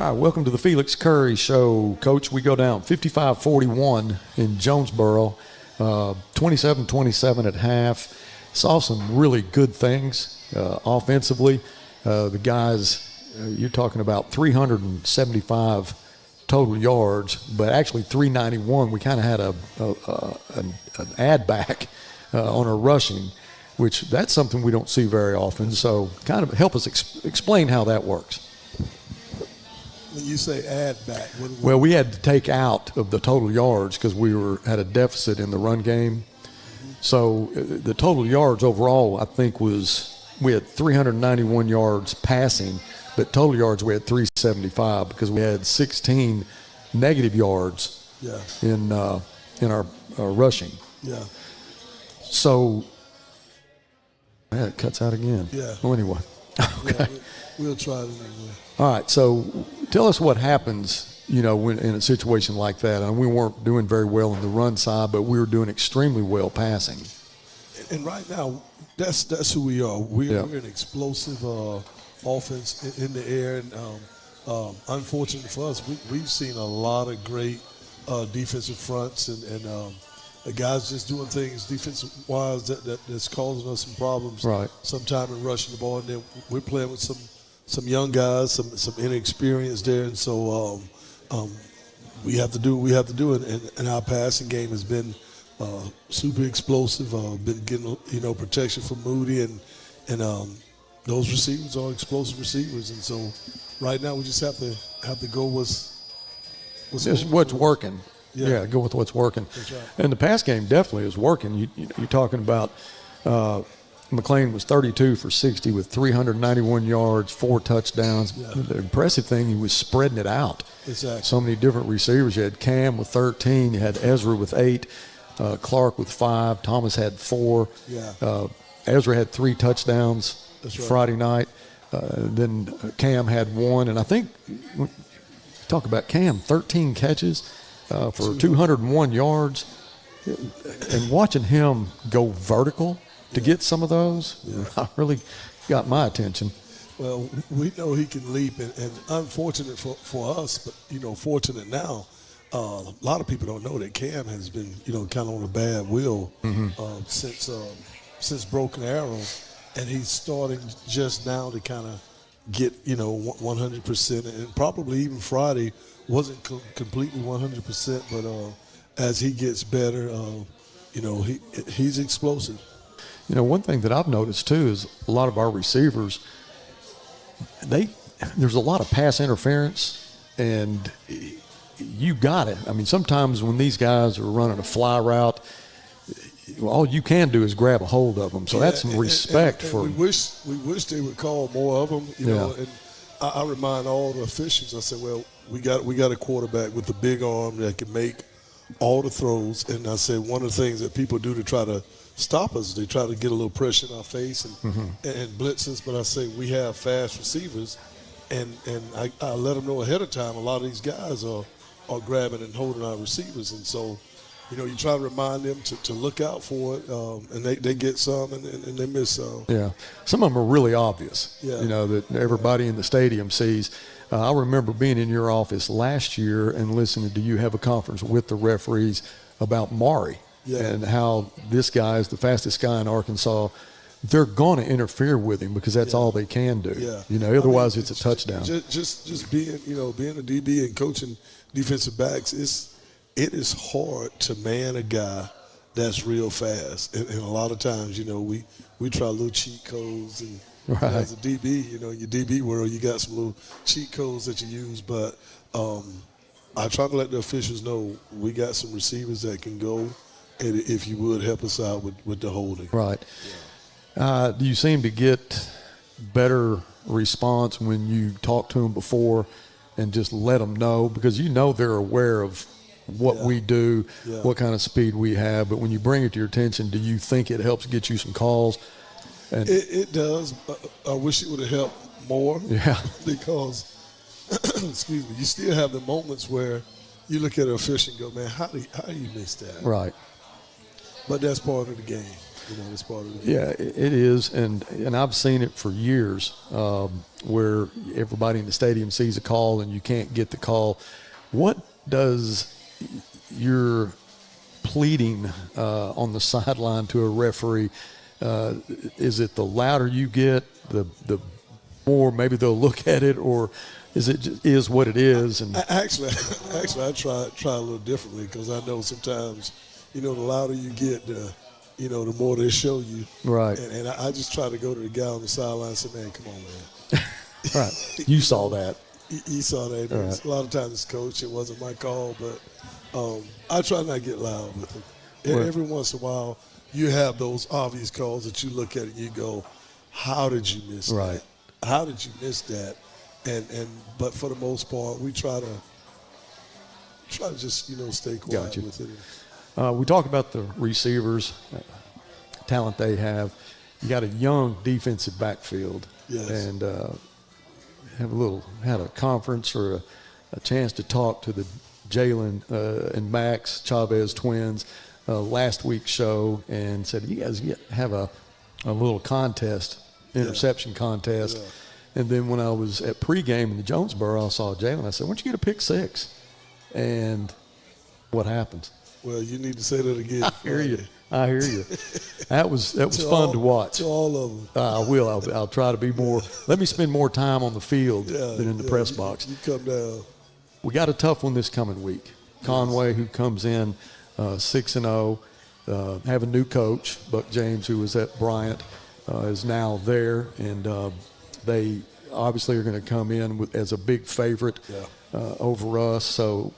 All right, welcome to the Felix Curry Show. Coach, we go down 55-41 in Jonesboro, 27-27 at half. Saw some really good things offensively. The guys, you're talking about 375 total yards, but actually 391. We kind of had an add back on our rushing, which that's something we don't see very often. So kind of help us explain how that works. When you say add back, well, we had to take out of the total yards because we had a deficit in the run game. So the total yards overall, I think, we had 391 yards passing, but total yards we had 375 because we had 16 negative yards in our rushing. Yeah. So it cuts out again. Yeah. Well, anyway. Okay. Yeah, we'll try it anyway. All right, so tell us what happens, when in a situation like that. And we weren't doing very well on the run side, but we were doing extremely well passing. And right now, that's who we are. We're an explosive offense in the air. And unfortunately for us, we've seen a lot of great defensive fronts and the guys just doing things defensive-wise that's causing us some problems. Right. Sometime in rushing the ball, and then we're playing with some young guys, some inexperience there, and so we have to do what we have to do. And our passing game has been super explosive. Been getting protection from Moody, and those receivers are explosive receivers. And so right now we just have to go what's working. Yeah, go with what's working. That's right. And the pass game definitely is working. You're talking about McLean was 32 for 60 with 391 yards, 4 touchdowns. Yeah. The impressive thing, he was spreading it out. Exactly. So many different receivers. You had Cam with 13. You had Ezra with 8. Clark with 5. Thomas had 4. Yeah. Ezra had 3 touchdowns Friday night. Then Cam had 1. And I think, talk about Cam, 13 catches for 201 yards. And watching him go vertical to get some of those, really got my attention. Well, we know he can leap, and unfortunate for us, but, fortunate now. A lot of people don't know that Cam has been, kind of on a bad wheel since Broken Arrow, and he's starting just now to kind of get, 100%, and probably even Friday wasn't completely 100%, but as he gets better, he's explosive. One thing that I've noticed too is a lot of our receivers, there's a lot of pass interference, and you got it. I mean, sometimes when these guys are running a fly route, all you can do is grab a hold of them. So that's some respect for. We wish they would call more of them. And I remind all the officials. I said, well, we got a quarterback with a big arm that can make all the throws. And I said one of the things that people do to try to stop us, they try to get a little pressure in our face and blitz us. But I say we have fast receivers, and I let them know ahead of time. A lot of these guys are grabbing and holding our receivers, and so you try to remind them to look out for it, and they get some and they miss some. Yeah, some of them are really obvious. Yeah. That everybody in the stadium sees. I remember being in your office last year and listening to you have a conference with the referees about Maury. Yeah. And how this guy is the fastest guy in Arkansas. They're going to interfere with him because that's all they can do. Yeah. Otherwise it's a touchdown. Just being a DB and coaching defensive backs, it is hard to man a guy that's real fast. And a lot of times, we try little cheat codes, and as a DB, in your DB world, you got some little cheat codes that you use, but I try to let the officials know we got some receivers that can go. And if you would help us out with the holding. Right. Yeah. Do you seem to get better response when you talk to them before and just let them know? Because they're aware of what we do, what kind of speed we have. But when you bring it to your attention, do you think it helps get you some calls? And it does. I wish it would have helped more. Yeah. Because, excuse me, you still have the moments where you look at an official and go, man, how do you miss that? Right. But that's part of the game. It's part of it. Yeah, it is, and I've seen it for years, where everybody in the stadium sees a call and you can't get the call. What does your pleading on the sideline to a referee, is it the louder you get, the more maybe they'll look at it, or is it just is what it is? And actually, I try a little differently, because I know sometimes, the louder you get, the more they show you. Right. And I just try to go to the guy on the sideline and say, man, come on, man. Right. You saw that. You saw that. Right. A lot of times it's coach. It wasn't my call, but I try not to get loud with it. And Right. every once in a while, you have those obvious calls that you look at and you go, how did you miss Right. that? How did you miss that? But for the most part, we try to just stay quiet Gotcha. with it. We talk about the receivers, talent they have. You got a young defensive backfield. Yes. And had a conference or a chance to talk to the Jalen and Max Chavez twins last week's show, and said, you guys have a little contest, interception contest. Yeah. And then when I was at pregame in the Jonesboro, I saw Jalen. I said, why don't you get a pick six? And what happens? Well, you need to say that again. I hear you. That was fun to watch. To all of them. I will. I'll try to be more. Let me spend more time on the field than in the press box. You come down. We got a tough one this coming week. Conway, who comes in 6-0, have a new coach. Buck James, who was at Bryant, is now there, and they obviously are going to come in as a big favorite over us. So,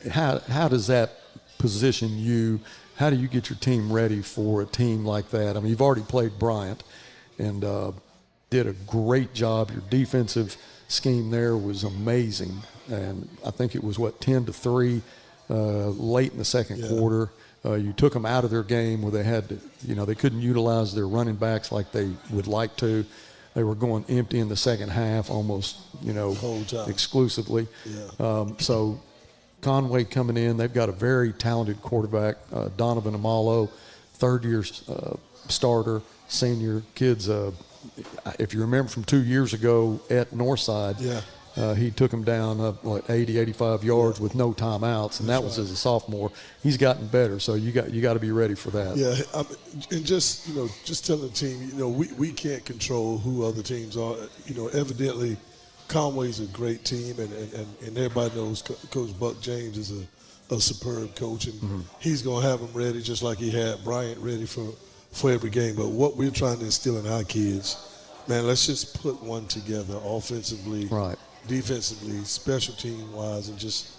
how does that position you? How do you get your team ready for a team like that? I mean, you've already played Bryant and did a great job. Your defensive scheme there was amazing. And I think it was, 10-3 late in the second quarter. You took them out of their game where they had to, they couldn't utilize their running backs like they would like to. They were going empty in the second half almost, whole time. exclusively. Yeah. So Conway coming in, they've got a very talented quarterback, Donovan Amalo, third-year starter, senior. Kids, if you remember from 2 years ago at Northside, he took them down 80, 85 yards with no timeouts, and that was as a sophomore. He's gotten better, so you got to be ready for that. Yeah, and just telling the team, we can't control who other teams are. Evidently, Conway's a great team, and everybody knows Coach Buck James is a superb coach, and he's going to have them ready just like he had Bryant ready for every game. But what we're trying to instill in our kids, man, let's just put one together offensively, Right. defensively, special team-wise, and just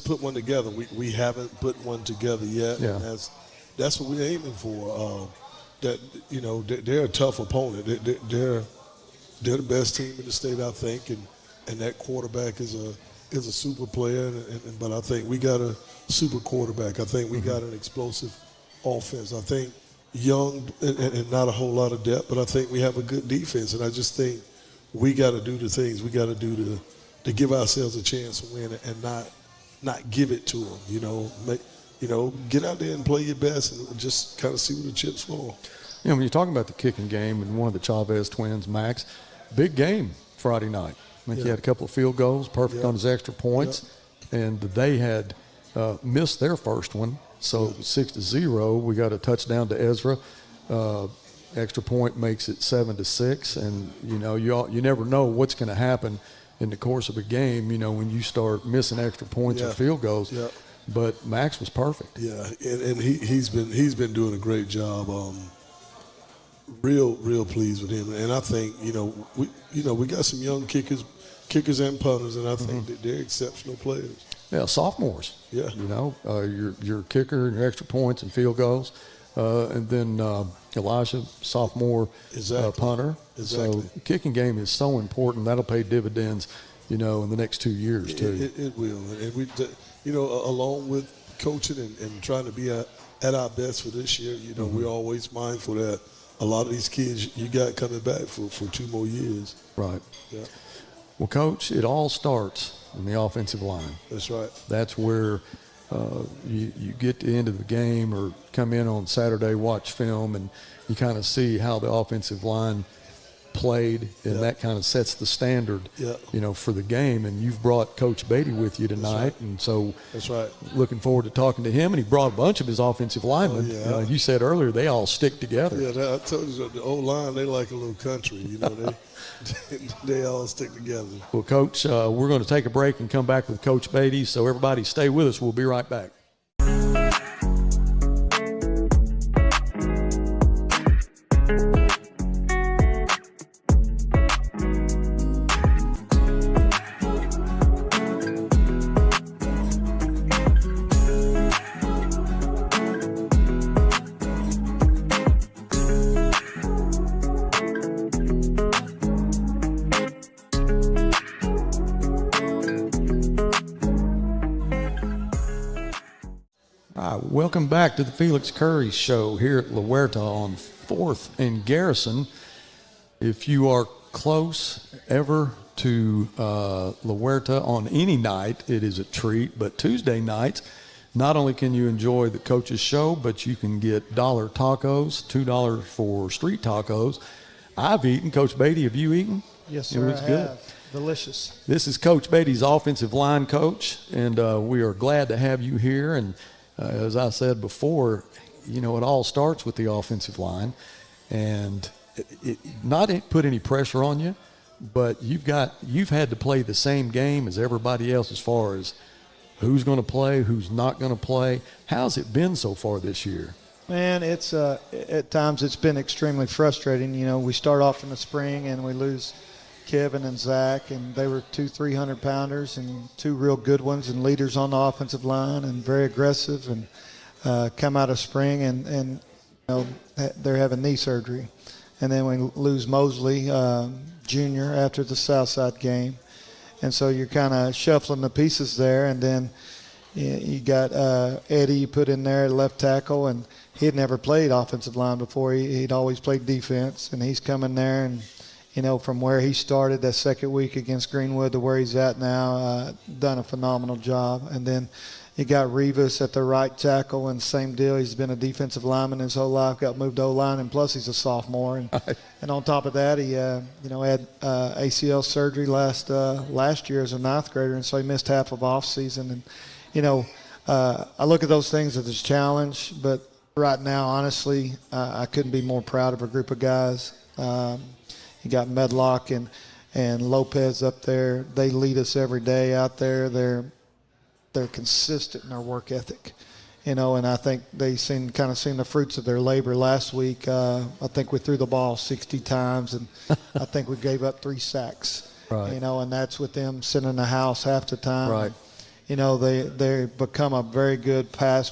put one together. We haven't put one together yet, and that's what we're aiming for. They're a tough opponent. They're the best team in the state, I think, and that quarterback is a super player. But I think we got a super quarterback. I think we got an explosive offense. I think young and not a whole lot of depth, but I think we have a good defense. And I just think we got to do the things we got to do to give ourselves a chance to win and not give it to them. Get out there and play your best and just kind of see where the chips fall. When you're talking about the kicking game and one of the Chavez twins, Max, big game Friday night. I think he had a couple of field goals, perfect on his extra points, and they had missed their first one. So 6-0, we got a touchdown to Ezra. Extra point makes it 7-6, and you never know what's going to happen in the course of a game. When you start missing extra points or field goals. Yeah. But Max was perfect. Yeah, and he's been doing a great job. Real pleased with him, and I think we got some young kickers and punters, and I think that they're exceptional players. Yeah, sophomores. Yeah, your kicker and your extra points and field goals, and then Elijah, sophomore punter. Exactly. So the kicking game is so important. That'll pay dividends, in the next 2 years too. It will, and we, along with coaching and trying to be at our best for this year, we're always mindful that a lot of these kids you got coming back for 2 more years. Right. Yeah. Well, Coach, it all starts in the offensive line. That's right. That's where you get to the end of the game or come in on Saturday, watch film, and you kind of see how the offensive line played, and that kind of sets the standard, for the game. And you've brought Coach Beatty with you tonight, and so that's right. Looking forward to talking to him. And he brought a bunch of his offensive linemen. You said earlier they all stick together. Yeah, I told you the old line, they like a little country. They all stick together. Well, Coach, we're going to take a break and come back with Coach Beatty. So everybody, stay with us. We'll be right back. Welcome back to the Felix Curry Show here at La Huerta on 4th and Garrison. If you are close ever to La Huerta on any night, it is a treat. But Tuesday nights, not only can you enjoy the coach's show, but you can get $1 tacos, $2 for street tacos. I've eaten. Coach Beatty, have you eaten? Yes, sir, It was I good. have. Delicious. This is Coach Beatty's offensive line coach, and we are glad to have you here. And as I said before, it all starts with the offensive line, and it not put any pressure on you, but you've had to play the same game as everybody else as far as who's going to play, who's not going to play. How's it been so far this year? Man, it's at times it's been extremely frustrating. We start off in the spring and we lose Kevin and Zach, and they were 2 300-pounders and 2 real good ones and leaders on the offensive line and very aggressive, and come out of spring and they're having knee surgery. And then we lose Mosley Jr. after the Southside game. And so you're kind of shuffling the pieces there. And then you got Eddie put in there at left tackle, and he had never played offensive line before. He'd always played defense, and he's coming there and from where he started that second week against Greenwood to where he's at now, done a phenomenal job. And then you got Revis at the right tackle, and same deal. He's been a defensive lineman his whole life, got moved to O-line, and plus he's a sophomore. And on top of that, he had ACL surgery last year as a 9th grader, and so he missed half of off season. And I look at those things as a challenge, but right now, honestly, I couldn't be more proud of a group of guys. You got Medlock and Lopez up there. They lead us every day out there. They're consistent in their work ethic, and I think they seen the fruits of their labor last week. I think we threw the ball 60 times, and I think we gave up 3 sacks. Right. And that's with them sitting in the house half the time. Right. They become a very good pass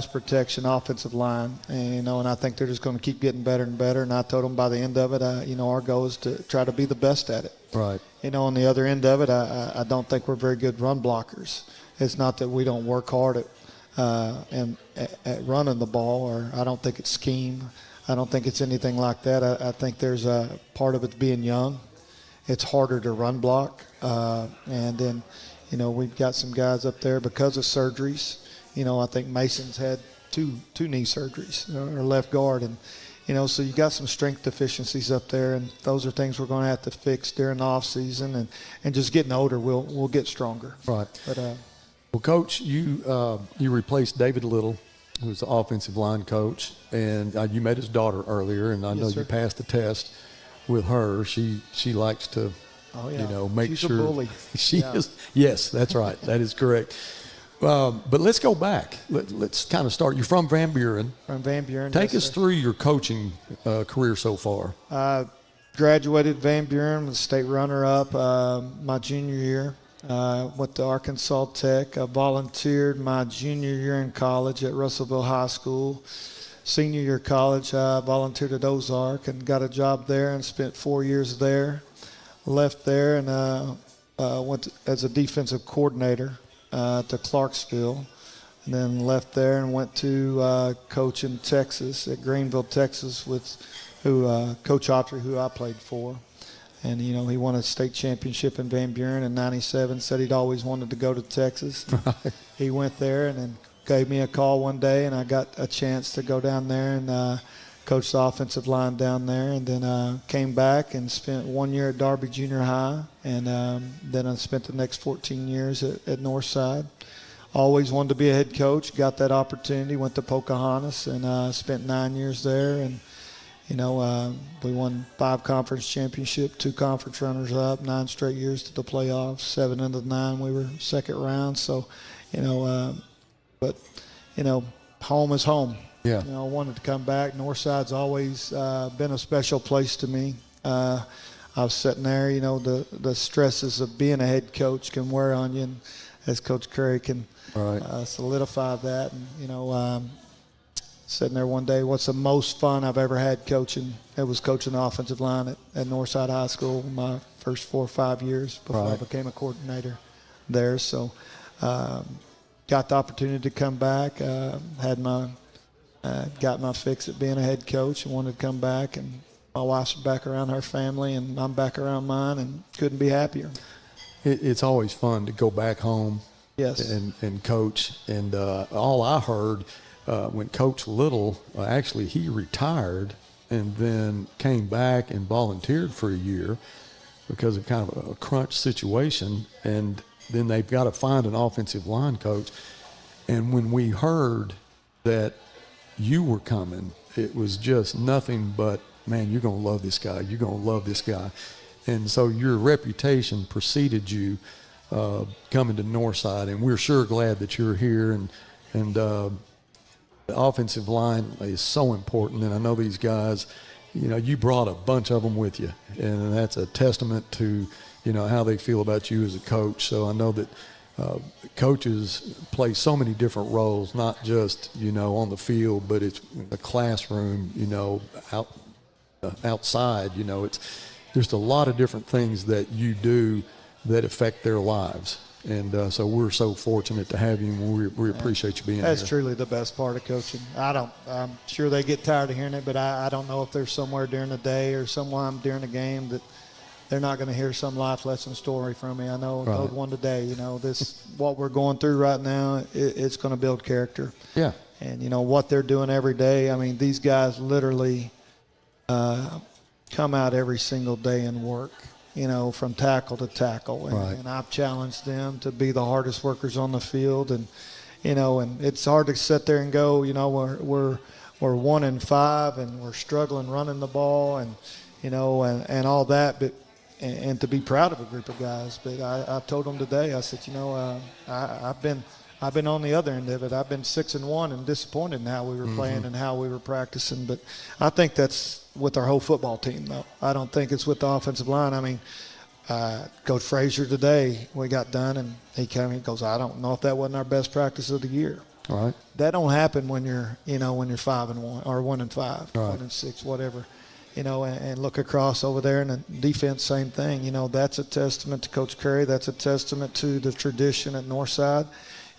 protection offensive line, and I think they're just going to keep getting better and better. And I told them by the end of it, our goal is to try to be the best at it. Right. On the other end of it, I don't think we're very good run blockers. It's not that we don't work hard at running the ball, or I don't think it's scheme. I don't think it's anything like that. I think there's a part of it being young. It's harder to run block, and then we've got some guys up there because of surgeries. I think Mason's had two knee surgeries, or left guard. And, so you got some strength deficiencies up there, and those are things we're going to have to fix during the off season. And just getting older, we'll get stronger. Right. But, well, Coach, you replaced David Little, who's the offensive line coach, and you met his daughter earlier, and I know you passed the test with her. She likes to, make She's sure. A bully. She is. Yes, that's right. That is correct. But let's go back. Let's kind of start. You're from Van Buren. From Van Buren. Take us through your coaching career so far. Graduated Van Buren, was state runner-up my junior year. Went to Arkansas Tech. I volunteered my junior year in college at Russellville High School. Senior year of college, I volunteered at Ozark and got a job there and spent 4 years there. Left there and went as a defensive coordinator to Clarksville, and then left there and went to coach in Texas at Greenville, Texas, with Coach Autry, who I played for. And, you know, he won a state championship in Van Buren in 97, said he'd always wanted to go to Texas. He went there and then gave me a call one day, and I got a chance to go down there and coach the offensive line down there, and then came back and spent 1 year at Darby Junior High, and then I spent the next 14 years at Northside. Always wanted to be a head coach, got that opportunity, went to Pocahontas, and spent 9 years there. And, you know, we won 5 conference championships, 2 conference runners-up, 9 straight years to the playoffs, 7 into the 9 we were second round. So, you know, but, you know, home is home. Yeah. You know, I wanted to come back. Northside's always been a special place to me. I was sitting there, you know, the stresses of being a head coach can wear on you, and as Coach Curry can solidify that. And, you know, sitting there one day, what's the most fun I've ever had coaching? It was coaching the offensive line at Northside High School my first 4 or 5 years before I became a coordinator there. So got the opportunity to come back, got my fix at being a head coach and wanted to come back, and my wife's back around her family and I'm back around mine, and couldn't be happier. It's always fun to go back home. Yes. And coach. And all I heard when Coach Little, actually he retired and then came back and volunteered for a year because of kind of a crunch situation, and then they've got to find an offensive line coach. And when we heard that you were coming, it was just nothing but, man, you're going to love this guy. You're going to love this guy. And so your reputation preceded you coming to Northside, and we're sure glad that you're here. And the offensive line is so important, and I know these guys, you know, you brought a bunch of them with you, and that's a testament to, you know, how they feel about you as a coach. So I know that coaches play so many different roles, not just, you know, on the field, but it's in the classroom, you know, outside, you know, it's just a lot of different things that you do that affect their lives. And so we're so fortunate to have you, and we appreciate you being here. That's truly the best part of coaching. I'm sure they get tired of hearing it, but I don't know if there's somewhere during the day or someone during the game that they're not going to hear some life lesson story from me. I know I told one today, you know, this, what we're going through right now, it's going to build character. Yeah. And, you know, what they're doing every day, I mean, these guys literally come out every single day and work, you know, from tackle to tackle. And I've challenged them to be the hardest workers on the field. And, you know, and it's hard to sit there and go, you know, we're 1-5 and we're struggling running the ball and, you know, and all that, but and to be proud of a group of guys. But I told them today, I said, you know, I've been on the other end of it. I've been 6-1 and disappointed in how we were playing and how we were practicing. But I think that's with our whole football team, though. I don't think it's with the offensive line. I mean, Coach Frazier today, we got done, and he goes, I don't know if that wasn't our best practice of the year. All right. That don't happen when you're 5-1 or 1-5, 1-6, whatever. You know, and look across over there, and the defense, same thing. You know, that's a testament to Coach Curry. That's a testament to the tradition at Northside.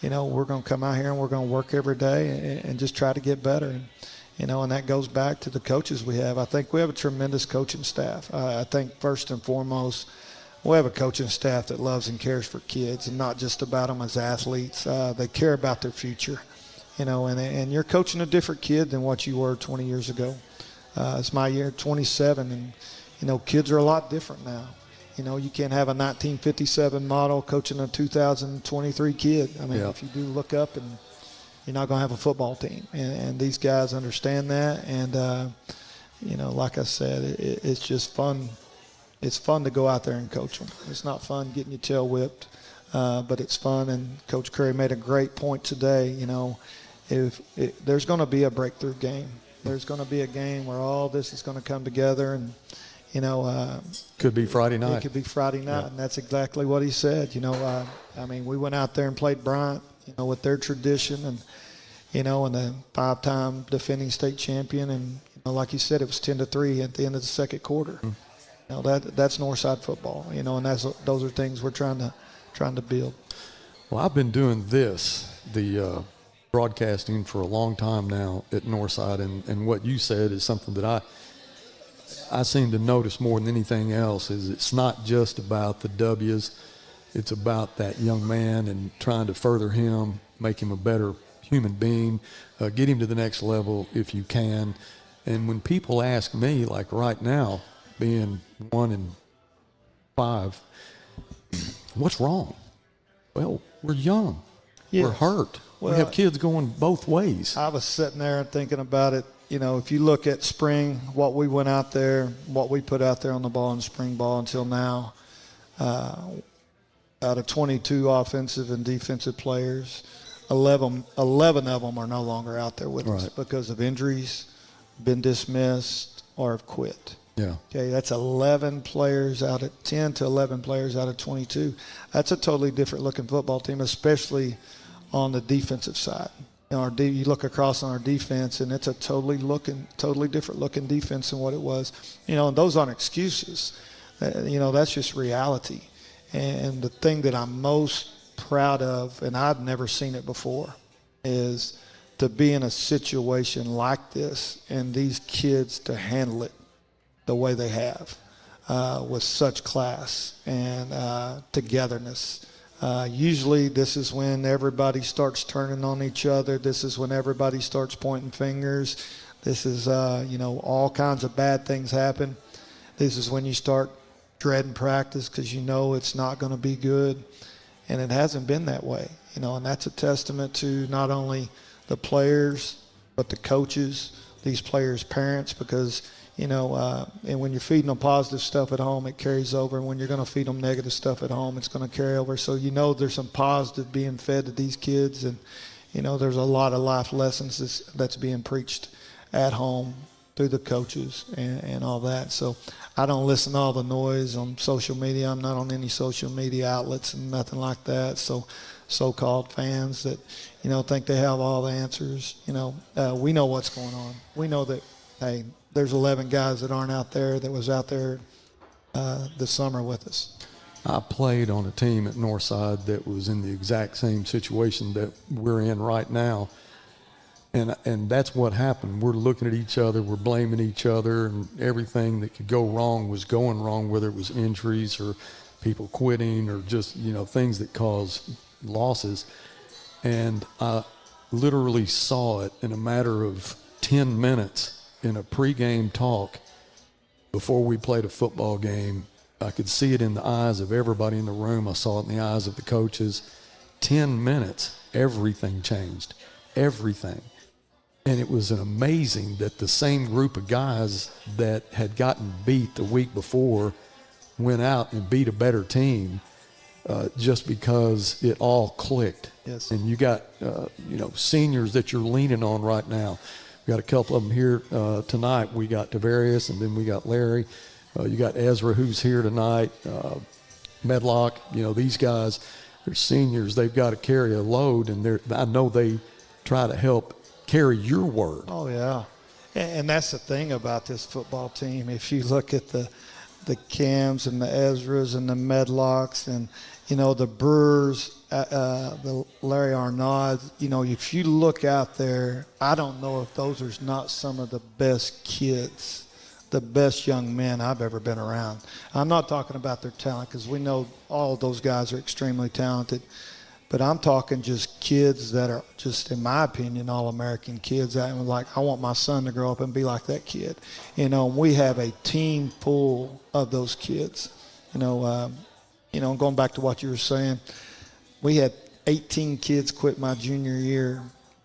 You know, we're going to come out here and we're going to work every day and just try to get better. And, you know, and that goes back to the coaches we have. I think we have a tremendous coaching staff. I think first and foremost, we have a coaching staff that loves and cares for kids and not just about them as athletes. They care about their future, you know, and you're coaching a different kid than what you were 20 years ago. It's my year, 27, and, you know, kids are a lot different now. You know, you can't have a 1957 model coaching a 2023 kid. I mean, if you do look up, and you're not going to have a football team. And these guys understand that. And, you know, like I said, it's just fun. It's fun to go out there and coach them. It's not fun getting your tail whipped, but it's fun. And Coach Curry made a great point today. You know, there's going to be a breakthrough game. There's going to be a game where all this is going to come together, and, you know, could be Friday night. It could be Friday night, and that's exactly what he said. You know, I mean, we went out there and played Bryant, you know, with their tradition, and, you know, and the 5-time defending state champion, and, you know, like you said, it was 10-3 at the end of the second quarter. You know, that's Northside football. You know, and those are things we're trying to build. Well, I've been doing the broadcasting for a long time now at Northside, and what you said is something that I seem to notice more than anything else is it's not just about the W's. It's about that young man and trying to further him, make him a better human being, get him to the next level if you can. And when people ask me, like right now, being 1 and 5, what's wrong? Well, we're young. Yes. We're hurt. Well, we have kids going both ways. I was sitting there and thinking about it. You know, if you look at spring, what we went out there, what we put out there on the ball in spring ball until now, out of 22 offensive and defensive players, 11 of them are no longer out there with us because of injuries, been dismissed, or have quit. Yeah. Okay, that's 11 players out of 10 to 11 players out of 22. That's a totally different looking football team, especially on the defensive side. You look across on our defense, and it's a totally different looking defense than what it was. And those aren't excuses. That's just reality. And the thing that I'm most proud of, and I've never seen it before, is to be in a situation like this and these kids to handle it the way they have, with such class and togetherness. Usually this is when everybody starts turning on each other. This is when everybody starts pointing fingers. This is, all kinds of bad things happen. This is when you start dreading practice because it's not going to be good. And it hasn't been that way, and that's a testament to not only the players but the coaches, these players' parents, because and when you're feeding them positive stuff at home, it carries over. And when you're going to feed them negative stuff at home, it's going to carry over. So there's some positive being fed to these kids, and there's a lot of life lessons that's being preached at home through the coaches and all that. So I don't listen to all the noise on social media. I'm not on any social media outlets and nothing like that. So-called fans that think they have all the answers. We know what's going on. We know that, hey, there's 11 guys that aren't out there that was out there this summer with us. I played on a team at Northside that was in the exact same situation that we're in right now. And that's what happened. We're looking at each other, we're blaming each other, and everything that could go wrong was going wrong, whether it was injuries or people quitting or just, things that cause losses. And I literally saw it in a matter of 10 minutes in a pregame talk before we played a football game. I could see it in the eyes of everybody in the room. I saw it in the eyes of the coaches. 10 minutes, everything changed. Everything. And it was amazing that the same group of guys that had gotten beat the week before went out and beat a better team just because it all clicked. Yes. And you got, seniors that you're leaning on right now. We got a couple of them here tonight. We got Tavarius, and then we got Larry. You got Ezra, who's here tonight. Medlock. These guys, they're seniors. They've got to carry a load, and I know they try to help carry your word. Oh, yeah. And that's the thing about this football team. If you look at the Cams and the Ezras and the Medlocks and, the Brewers, the Larry Arnaud, if you look out there, I don't know if those are not some of the best kids, the best young men I've ever been around. I'm not talking about their talent because we know all of those guys are extremely talented. But I'm talking just kids that are just, in my opinion, all-American kids. I want my son to grow up and be like that kid. We have a team full of those kids. Going back to what you were saying, we had 18 kids quit my junior year.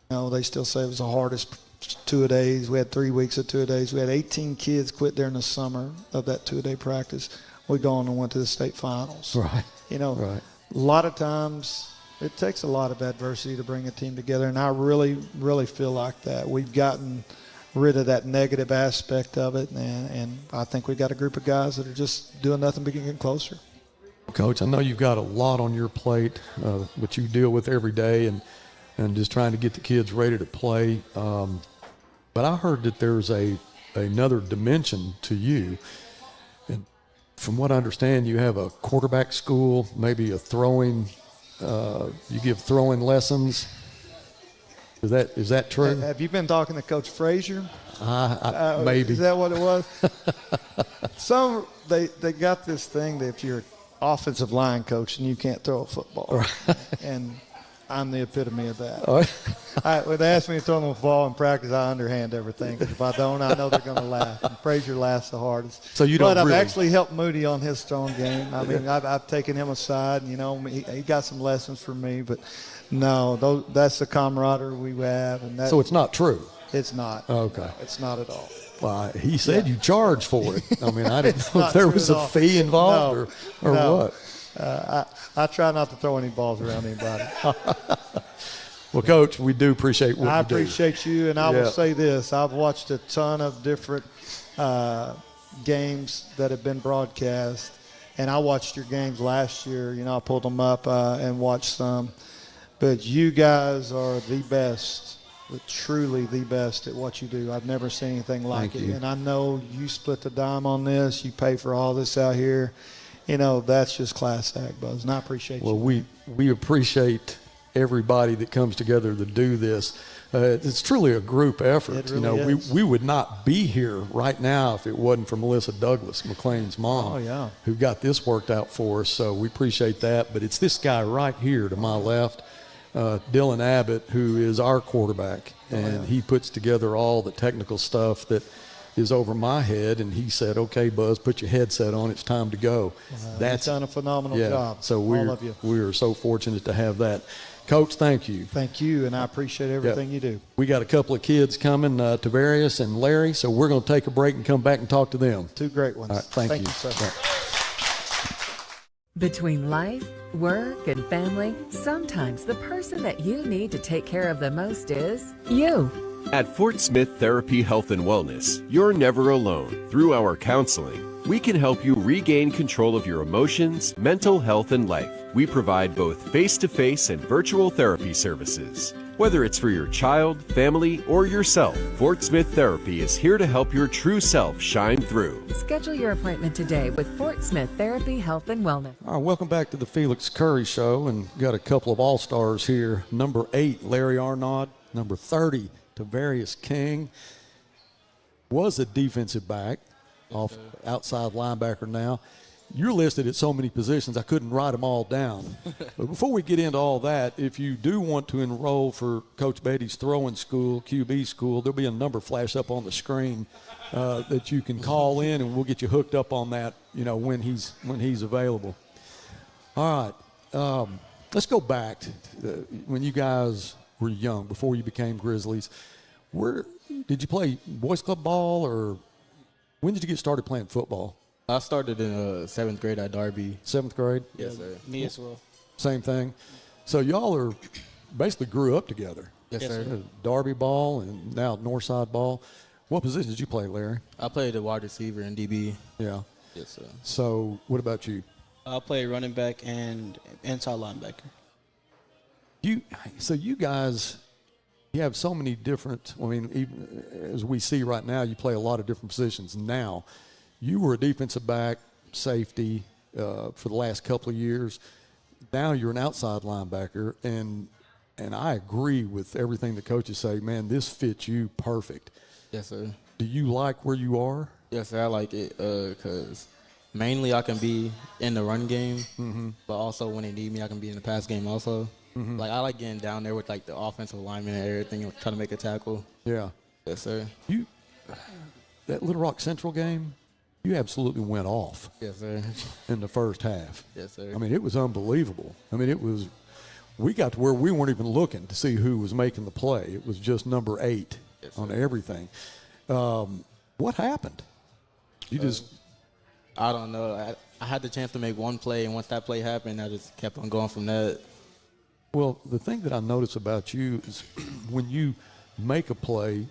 They still say it was the hardest two-a-days. We had 3 weeks of two-a-days. We had 18 kids quit during the summer of that two-a-day practice. We gone and went to the state finals. Right. Right. A lot of times it takes a lot of adversity to bring a team together, and I really, really feel like that. We've gotten rid of that negative aspect of it, and I think we've got a group of guys that are just doing nothing but getting closer. Coach, I know you've got a lot on your plate, which you deal with every day, and just trying to get the kids ready to play. But I heard that there's another dimension to you. And from what I understand, you have a quarterback school, maybe a throwing. You give throwing lessons. Is that true? Have you been talking to Coach Frazier? Maybe. Is that what it was? They got this thing that if you're offensive line coach and you can't throw a football, and I'm the epitome of that. When they ask me to throw them a ball in practice, I underhand everything. Because if I don't, I know they're going to laugh. And Frazier laughs the hardest. So you don't. But I've really actually helped Moody on his throwing game. I mean, I've taken him aside. You know, he got some lessons from me. But no, that's the camaraderie we have. And so it's not true. It's not. Okay. It's not at all. Well, he said you charge for it. I mean, I didn't know if there was a fee involved or what. I try not to throw any balls around anybody. Well, Coach, we do appreciate what you do. I appreciate you, and I will say this. I've watched a ton of different games that have been broadcast, and I watched your games last year. You know, I pulled them up and watched some. But you guys are the best, truly the best at what you do. I've never seen anything like it. And I know you split the dime on this. You pay for all this out here. You know, that's just class act, Buzz, and I appreciate you. Well, we appreciate everybody that comes together to do this. It's truly a group effort. It really is. We would not be here right now if it wasn't for Melissa Douglas, McLean's mom, who got this worked out for us. So we appreciate that. But it's this guy right here to my left, Dylan Abbott, who is our quarterback, and he puts together all the technical stuff that is over my head, and he said, "Okay, Buzz, put your headset on. It's time to go." That's done a phenomenal job. So all of you. We are so fortunate to have that. Coach, thank you. Thank you, and I appreciate everything you do. We got a couple of kids coming, Tavarius and Larry, so we're going to take a break and come back and talk to them. Two great ones. All right, thank you. Sir. Between life, work, and family, sometimes the person that you need to take care of the most is you. At Fort Smith Therapy Health and Wellness, you're never alone. Through our counseling, we can help you regain control of your emotions, mental health, and life. We provide both face-to-face and virtual therapy services. Whether it's for your child, family, or yourself, Fort Smith Therapy is here to help your true self shine through. Schedule your appointment today with Fort Smith Therapy Health and Wellness. All right, welcome back to the Felix Curry Show, and got a couple of all-stars here. Number 8, Larry Arnaud. Number 30, Tavarius King. Was a defensive back, outside linebacker now. You're listed at so many positions, I couldn't write them all down. But before we get into all that, if you do want to enroll for Coach Beatty's throwing school, QB school, there'll be a number flash up on the screen that you can call in, and we'll get you hooked up on that, when he's available. All right, let's go back to when you guys were young, before you became Grizzlies. Where did you play boys club ball, or when did you get started playing football? I started in 7th grade at Darby. 7th grade? Yes, sir. Me as well. Same thing. So y'all are basically grew up together. Yes, sir. Darby ball and now Northside ball. What position did you play, Larry? I played the wide receiver and DB. Yeah. Yes, sir. So what about you? I play running back and inside linebacker. So you guys, you have so many different, even as we see right now, you play a lot of different positions now. You were a defensive back, safety for the last couple of years. Now you're an outside linebacker, and I agree with everything the coaches say. Man, this fits you perfect. Yes, sir. Do you like where you are? Yes, sir. I like it because mainly I can be in the run game, but also when they need me, I can be in the pass game also. Like I like getting down there with like the offensive lineman and everything, trying to make a tackle. Yeah. Yes, sir. That Little Rock Central game, you absolutely went off. Yes, sir. In the first half. Yes, sir. It was unbelievable. We got to where we weren't even looking to see who was making the play. It was just number 8 on everything. What happened? I don't know. I had the chance to make one play, and once that play happened, I just kept on going from that. Well, the thing that I notice about you is when you make a play,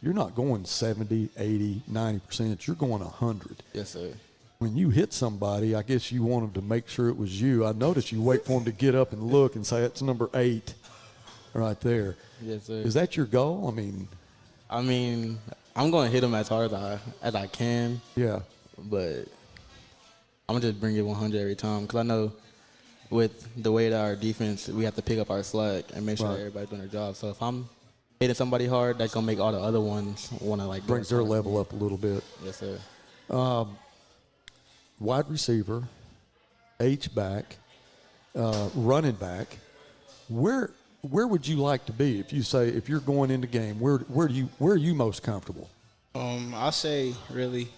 you're not going 70, 80, 90%. You're going 100. Yes, sir. When you hit somebody, I guess you want them to make sure it was you. I noticed you wait for them to get up and look and say, it's number 8 right there. Yes, sir. Is that your goal? I'm going to hit them as hard as I can. Yeah. But I'm going to just bring it 100 every time because I know with the way that our defense, we have to pick up our slack and make sure that everybody's doing their job. So if I'm hitting somebody hard, that's gonna make all the other ones want to like Brings their level up a little bit. Yes, sir. Wide receiver, H-back, running back. Where would you like to be if you're going into game? Where are you most comfortable? I say really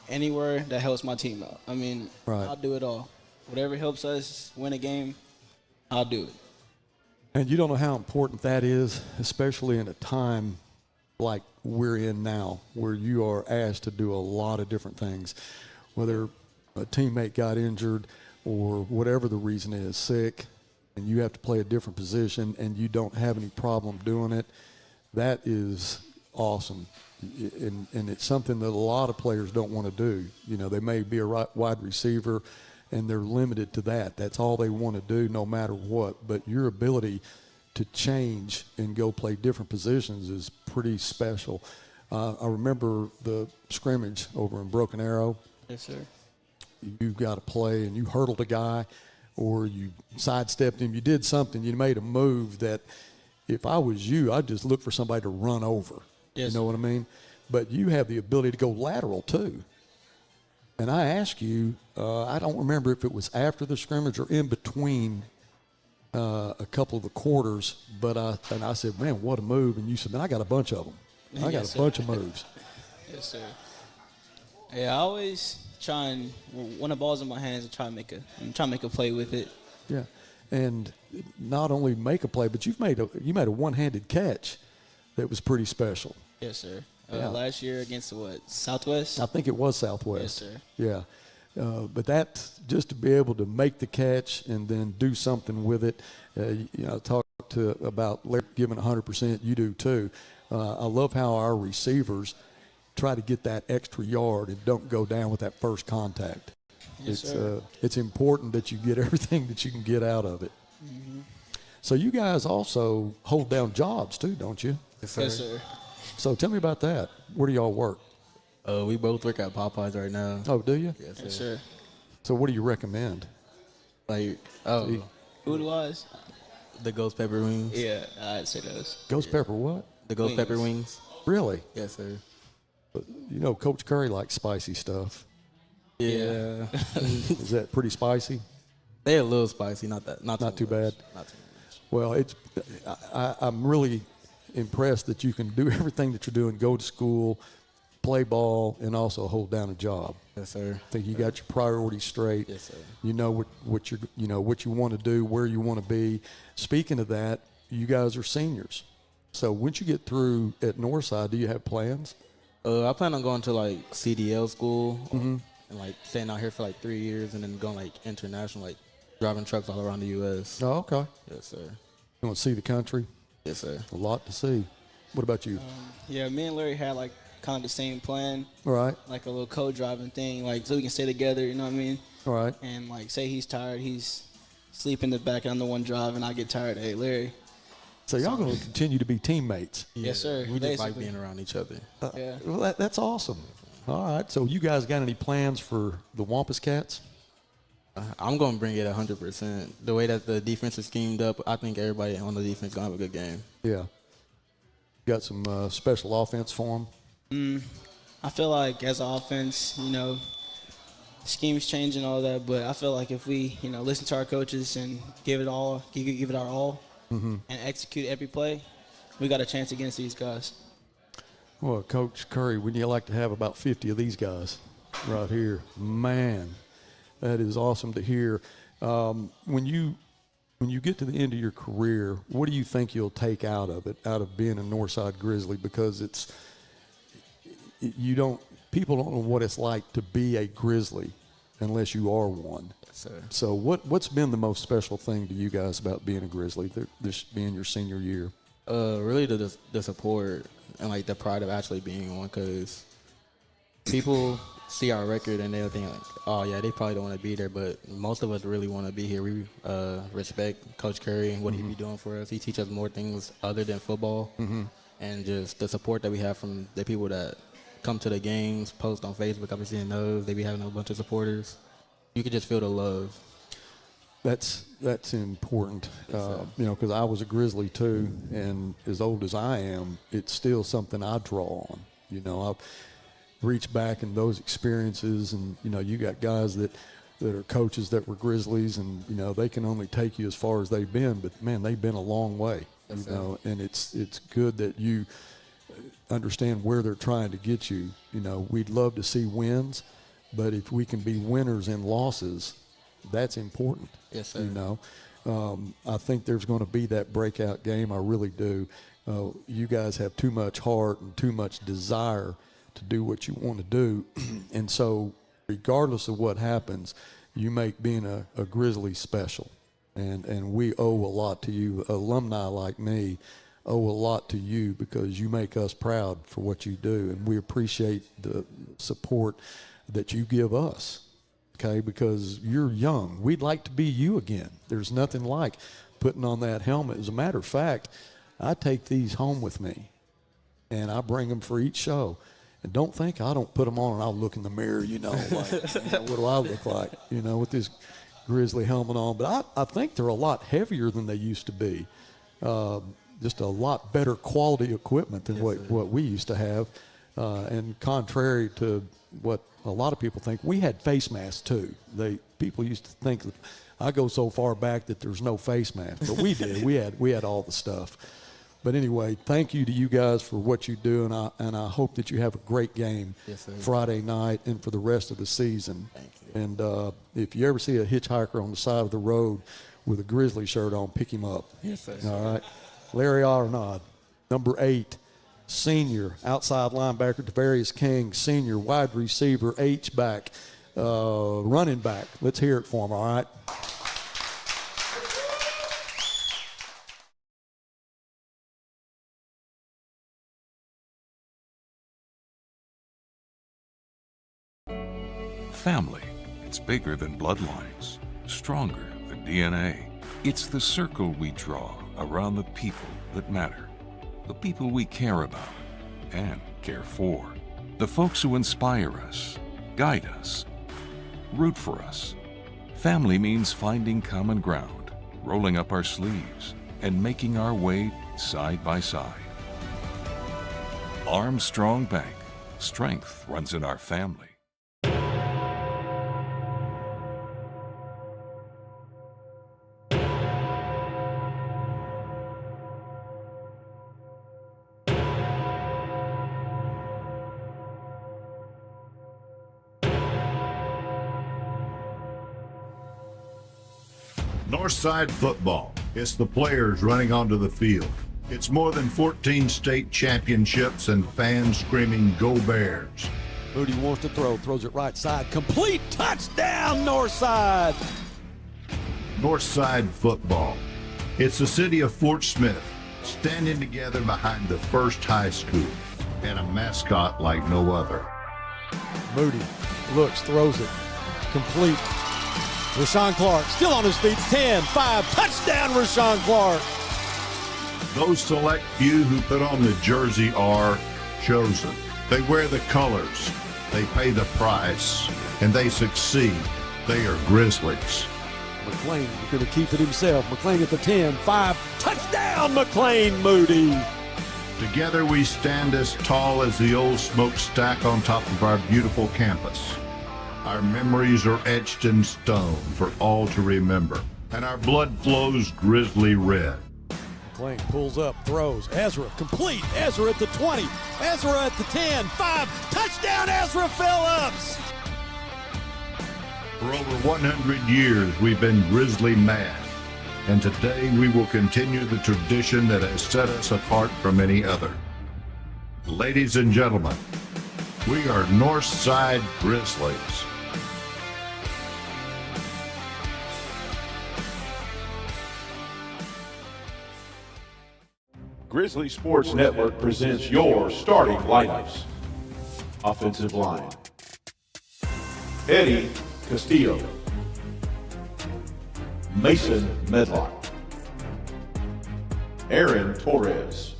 anywhere that helps my team out. I mean, Right. I'll do it all. Whatever helps us win a game, I'll do it. And you don't know how important that is, especially in a time like we're in now, where you are asked to do a lot of different things, whether a teammate got injured or whatever the reason is, sick, and you have to play a different position and you don't have any problem doing it. That is awesome. And it's something that a lot of players don't want to do. You know, they may be a wide receiver and they're limited to that. That's all they want to do no matter what. But your ability to change and go play different positions is pretty special. I remember the scrimmage over in Broken Arrow. Yes, sir. You got to play and you hurdled a guy or you sidestepped him. You did something. You made a move that if I was you, I'd just look for somebody to run over. Yes. You know what I mean? But you have the ability to go lateral too. And I asked you, I don't remember if it was after the scrimmage or in between a couple of the quarters, but I said, man, what a move. And you said, man, I got a bunch of them. I got Yes, a bunch of moves. Yes, sir. Yeah, I always try and when the ball's in my hands, I'm trying to make a play with it. Yeah. And not only make a play, but you made a one-handed catch that was pretty special. Yes, sir. Yeah. Last year against Southwest? I think it was Southwest. Yes, sir. Yeah. But that, just to be able to make the catch and then do something with it, talk about Larry giving 100%, you do too. I love how our receivers try to get that extra yard and don't go down with that first contact. Yes, sir. It's important that you get everything that you can get out of it. Mm-hmm. So you guys also hold down jobs too, don't you? Yes, sir. So tell me about that. Where do y'all work? We both work at Popeyes right now. Oh, do you? Yes, sir. Yes, sir. So what do you recommend? Like, Food-wise? the ghost pepper wings. Yeah, I'd say those. Ghost pepper what? The ghost Wings. pepper wings. Really? Yes, sir. You know, Coach Curry likes spicy stuff. Yeah. Is that pretty spicy? They're a little spicy, not too too much. bad. Not too much. Well, I'm really impressed that you can do everything that you're doing, go to school, play ball, and also hold down a job. Yes, sir. I think you got your priorities straight. Yes, sir. You know what you want to do, where you want to be. Speaking of that, you guys are seniors. So once you get through at Northside, do you have plans? I plan on going to like CDL school and like staying out here for like 3 years and then going like international, like driving trucks all around the U.S. Oh, okay. Yes, sir. You want to see the country? Yes, sir. A lot to see. What about you? Yeah, me and Larry had like kind of the same plan, All right. like a little co-driving thing, like so we can stay together, you know what I mean? All right. And like say he's tired, he's sleep in the back and I'm the one driving, I get tired, hey Larry. So y'all going to continue to be teammates. Yes, sir. We just like Basically. being around each other. Yeah. Well, that's awesome. All right. So you guys got any plans for the Wampus Cats? I'm going to bring it 100%. The way that the defense is schemed up, I think everybody on the defense going to have a good game. Yeah. Got some special offense for them? I feel like as an offense, you know, schemes change and all that, but I feel like if we, you know, listen to our coaches and give it our all, and execute every play, we got a chance against these guys. Well, Coach Curry, wouldn't you like to have about 50 of these guys right here? Man, that is awesome to hear. When you get to the end of your career, what do you think you'll take out of it, out of being a Northside Grizzly? Because people don't know what it's like to be a Grizzly unless you are one. Yes, sir. So what's been the most special thing to you guys about being a Grizzly, this being your senior year? Really the support and like the pride of actually being one, because people see our record and they'll think like, oh yeah, they probably don't want to be there, but most of us really want to be here. We respect Coach Curry and what he be doing for us. He teaches us more things other than football, and just the support that we have from the people that come to the games, post on Facebook. I've been seeing those. They be having a bunch of supporters. You can just feel the love. That's important, because I was a Grizzly too, and as old as I am, it's still something I draw on. I've reached back in those experiences, and you got guys that are coaches that were Grizzlies, and they can only take you as far as they've been, but man, they've been a long way. And it's good that you understand where they're trying to get you. We'd love to see wins, but if we can be winners in losses, that's important. Yes, sir. I think there's going to be that breakout game. I really do. You guys have too much heart and too much desire to do what you want to do. And so regardless of what happens, you make being a Grizzly special. And we owe a lot to you. Alumni like me owe a lot to you because you make us proud for what you do. And we appreciate the support that you give us. Okay, because you're young. We'd like to be you again. There's nothing like putting on that helmet. As a matter of fact, I take these home with me, and I bring them for each show. And don't think I don't put them on and I'll look in the mirror, like, what do I look like, with this Grizzly helmet on. But I think they're a lot heavier than they used to be. Just a lot better quality equipment than what we used to have. And contrary to what a lot of people think, we had face masks too. People used to think that I go so far back that there's no face mask, but we did. we had all the stuff. But anyway, thank you to you guys for what you do, and I hope that you have a great game Friday night and for the rest of the season. Thank you. And if you ever see a hitchhiker on the side of the road with a Grizzly shirt on, pick him up. Yes, sir. All right. Larry Arnaud, number 8. Senior outside linebacker, Tavarius King, senior wide receiver, H-back, running back. Let's hear it for him, all right? Family. It's bigger than bloodlines, stronger than DNA. It's the circle we draw around the people that matter. The people we care about and care for. The folks who inspire us, guide us, root for us. Family means finding common ground, rolling up our sleeves, and making our way side by side. Armstrong Bank. Strength runs in our family. Northside football. It's the players running onto the field. It's more than 14 state championships and fans screaming, "Go Bears!" Moody wants to throw, throws it right side. Complete touchdown, Northside! Northside football. It's the city of Fort Smith standing together behind the first high school and a mascot like no other. Moody looks, throws it. Complete. Rashawn Clark still on his feet. 10-5. Touchdown, Rashawn Clark. Those select few who put on the jersey are chosen. They wear the colors. They pay the price. And they succeed. They are Grizzlies. McLean going to keep it himself. McLean at the 10-5. Touchdown, McLean Moody. Together we stand as tall as the old smokestack on top of our beautiful campus. Our memories are etched in stone for all to remember, and our blood flows Grizzly red. McLean pulls up, throws. Ezra complete. Ezra at the 20. Ezra at the 10-5. Touchdown, Ezra Phillips. For over 100 years, we've been Grizzly mad, and today we will continue the tradition that has set us apart from any other. Ladies and gentlemen, we are Northside Grizzlies. Grizzly Sports Network presents your starting lineups. Offensive line: Eddie Castillo, Mason Medlock, Aaron Torres,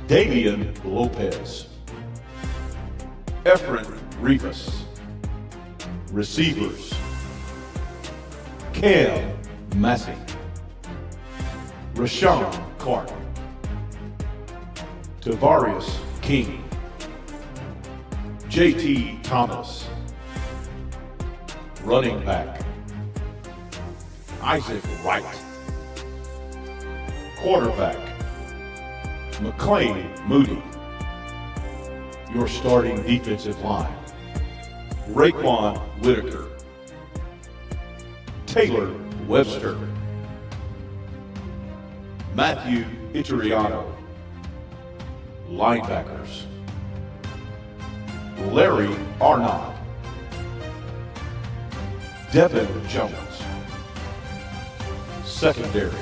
Damian Lopez, Efren Rivas. Receivers: Cam Massey, Rashawn Clark, Tavarius King, JT Thomas, running back, Isaac Wright, quarterback, McLean Moody, your starting defensive line, Raekwon Whitaker, Taylor Webster, Matthew Itriano, linebackers, Larry Arnott, Devin Jones, secondary,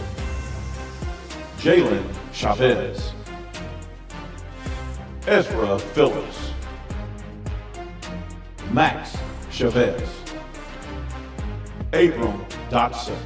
Jalen Chavez, Ezra Phillips, Max Chavez, Abram Dotson,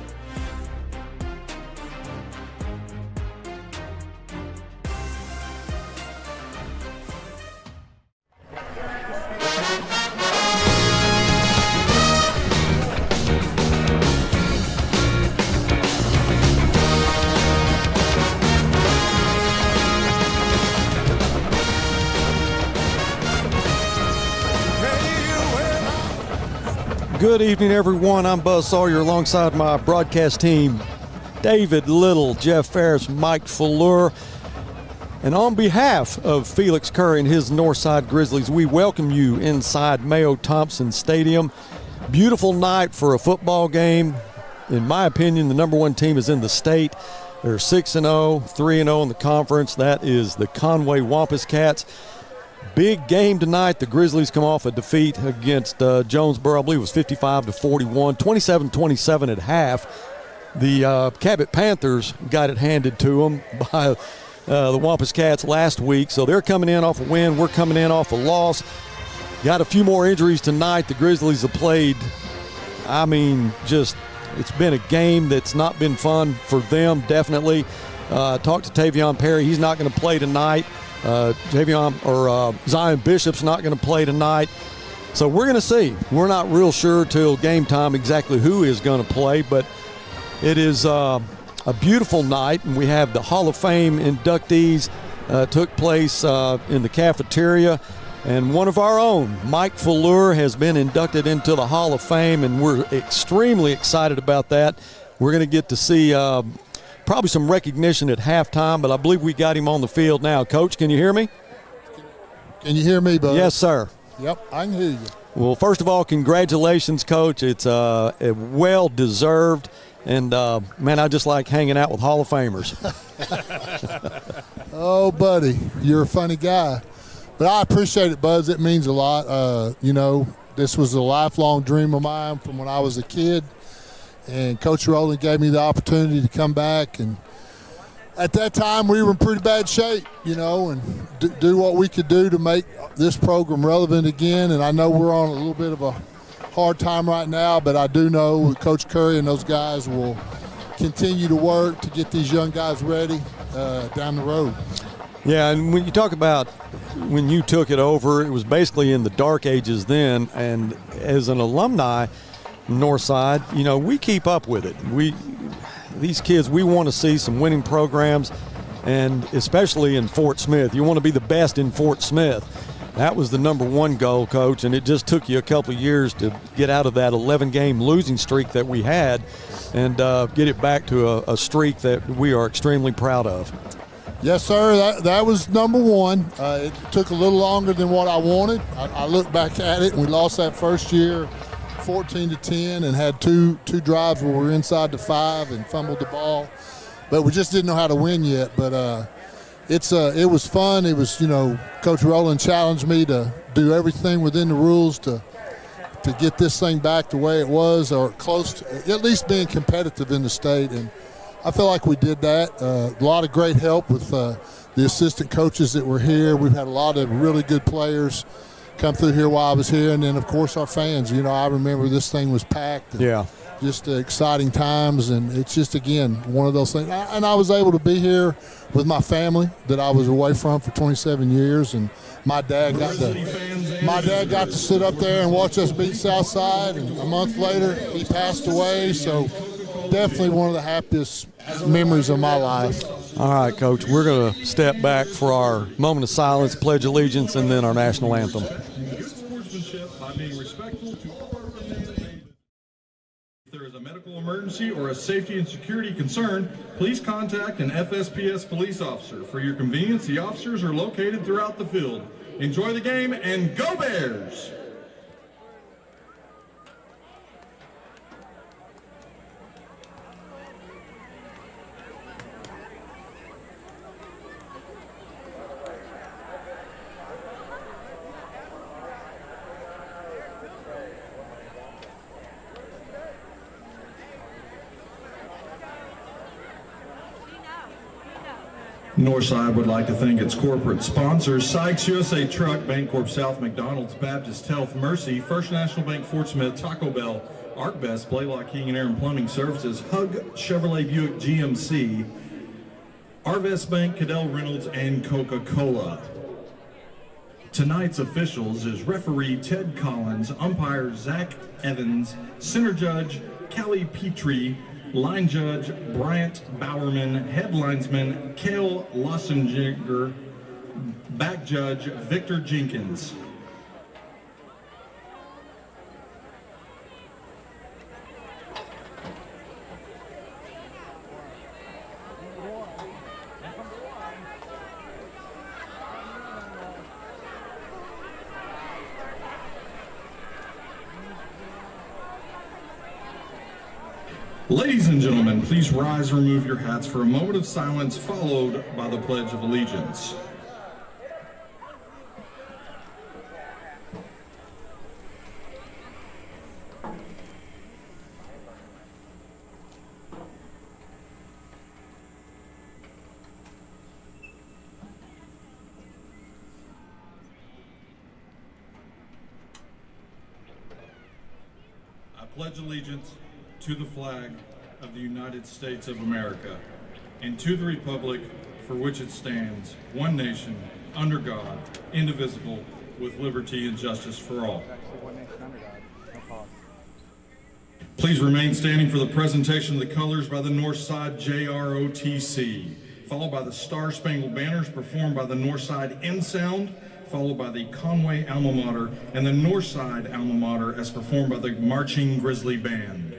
Good evening, everyone. I'm Buzz Sawyer alongside my broadcast team, David Little, Jeff Ferris, Mike Fuller. And on behalf of Felix Curry and his Northside Grizzlies, we welcome you inside Mayo Thompson Stadium. Beautiful night for a football game. In my opinion, the number one team is in the state. They're 6-0, 3-0 in the conference. That is the Conway Wampus Cats. Big game tonight. The Grizzlies come off a defeat against Jonesboro. I believe it was 55-41, 27-27 at half. The Cabot Panthers got it handed to them by the Wampus Cats last week. So they're coming in off a win. We're coming in off a loss. Got a few more injuries tonight. The Grizzlies have played, it's been a game that's not been fun for them, definitely. Talked to Tavion Perry. He's not going to play tonight. Zion Bishop's not going to play tonight. So we're going to see. We're not real sure till game time exactly who is going to play, but it is a beautiful night, and we have the Hall of Fame inductees took place in the cafeteria, and one of our own, Mike Fuller, has been inducted into the Hall of Fame, and we're extremely excited about that. We're going to get to see probably some recognition at halftime, but I believe we got him on the field now. Coach, can you hear me? Can you hear me, bud? Yes, sir. Yep, I can hear you. Well, first of all, congratulations, Coach. It's well-deserved, and, man, I just like hanging out with Hall of Famers. Oh, buddy, you're a funny guy. But I appreciate it, Buzz. It means a lot. This was a lifelong dream of mine from when I was a kid. And Coach Rowland gave me the opportunity to come back. And at that time, we were in pretty bad shape, and do what we could do to make this program relevant again. And I know we're on a little bit of a hard time right now, but I do know Coach Curry and those guys will continue to work to get these young guys ready down the road. Yeah, and when you talk about when you took it over, it was basically in the dark ages then. And as an alumni, Northside, we keep up with it. These kids, we want to see some winning programs, and especially in Fort Smith. You want to be the best in Fort Smith. That was the number one goal, Coach, and it just took you a couple of years to get out of that 11-game losing streak that we had and get it back to a streak that we are extremely proud of. Yes, sir. That was number one. It took a little longer than what I wanted. I look back at it, and we lost that first year 14-10 and had two drives where we were inside the 5 and fumbled the ball. But we just didn't know how to win yet. But it was fun. It was, Coach Rowland challenged me to do everything within the rules to get this thing back the way it was, or close to at least being competitive in the state. And I feel like we did that. A lot of great help with the assistant coaches that were here. We've had a lot of really good players come through here while I was here, and then of course our fans. I remember this thing was packed. Yeah. Just exciting times, and it's just, again, one of those things. And I was able to be here with my family that I was away from for 27 years, and my dad got to my dad got to sit up there and watch us beat Southside, and a month later he passed away. So definitely one of the happiest memories of my life. All right, Coach, we're going to step back for our moment of silence, pledge allegiance, and then our national anthem. By being respectful to all our friends. If there is a medical emergency or a safety and security concern, please contact an FSPS police officer. For your convenience, the officers are located throughout the field. Enjoy the game and go Bears! Northside would like to thank its corporate sponsors: Sykes USA Truck, Bancorp South, McDonald's, Baptist Health, Mercy, First National Bank, Fort Smith, Taco Bell, ArcBest, Blaylock Heating, Air and Plumbing Services, Hug Chevrolet Buick GMC, Arvest Bank, Cadell Reynolds, and Coca-Cola. Tonight's officials is referee Ted Collins, umpire Zach Evans, center judge Callie Petrie, line judge Bryant Bowerman, head linesman Cale Lossenjinger, back judge Victor Jenkins. Ladies and gentlemen, please rise and remove your hats for a moment of silence, followed by the Pledge of Allegiance. I pledge allegiance to the flag of the United States of America and to the republic for which it stands, one nation, under God, indivisible, with liberty and justice for all. Please remain standing for the presentation of the colors by the Northside JROTC, followed by the Star Spangled Banners performed by the Northside End Sound, followed by the Conway Alma Mater and the Northside Alma Mater as performed by the Marching Grizzly Band.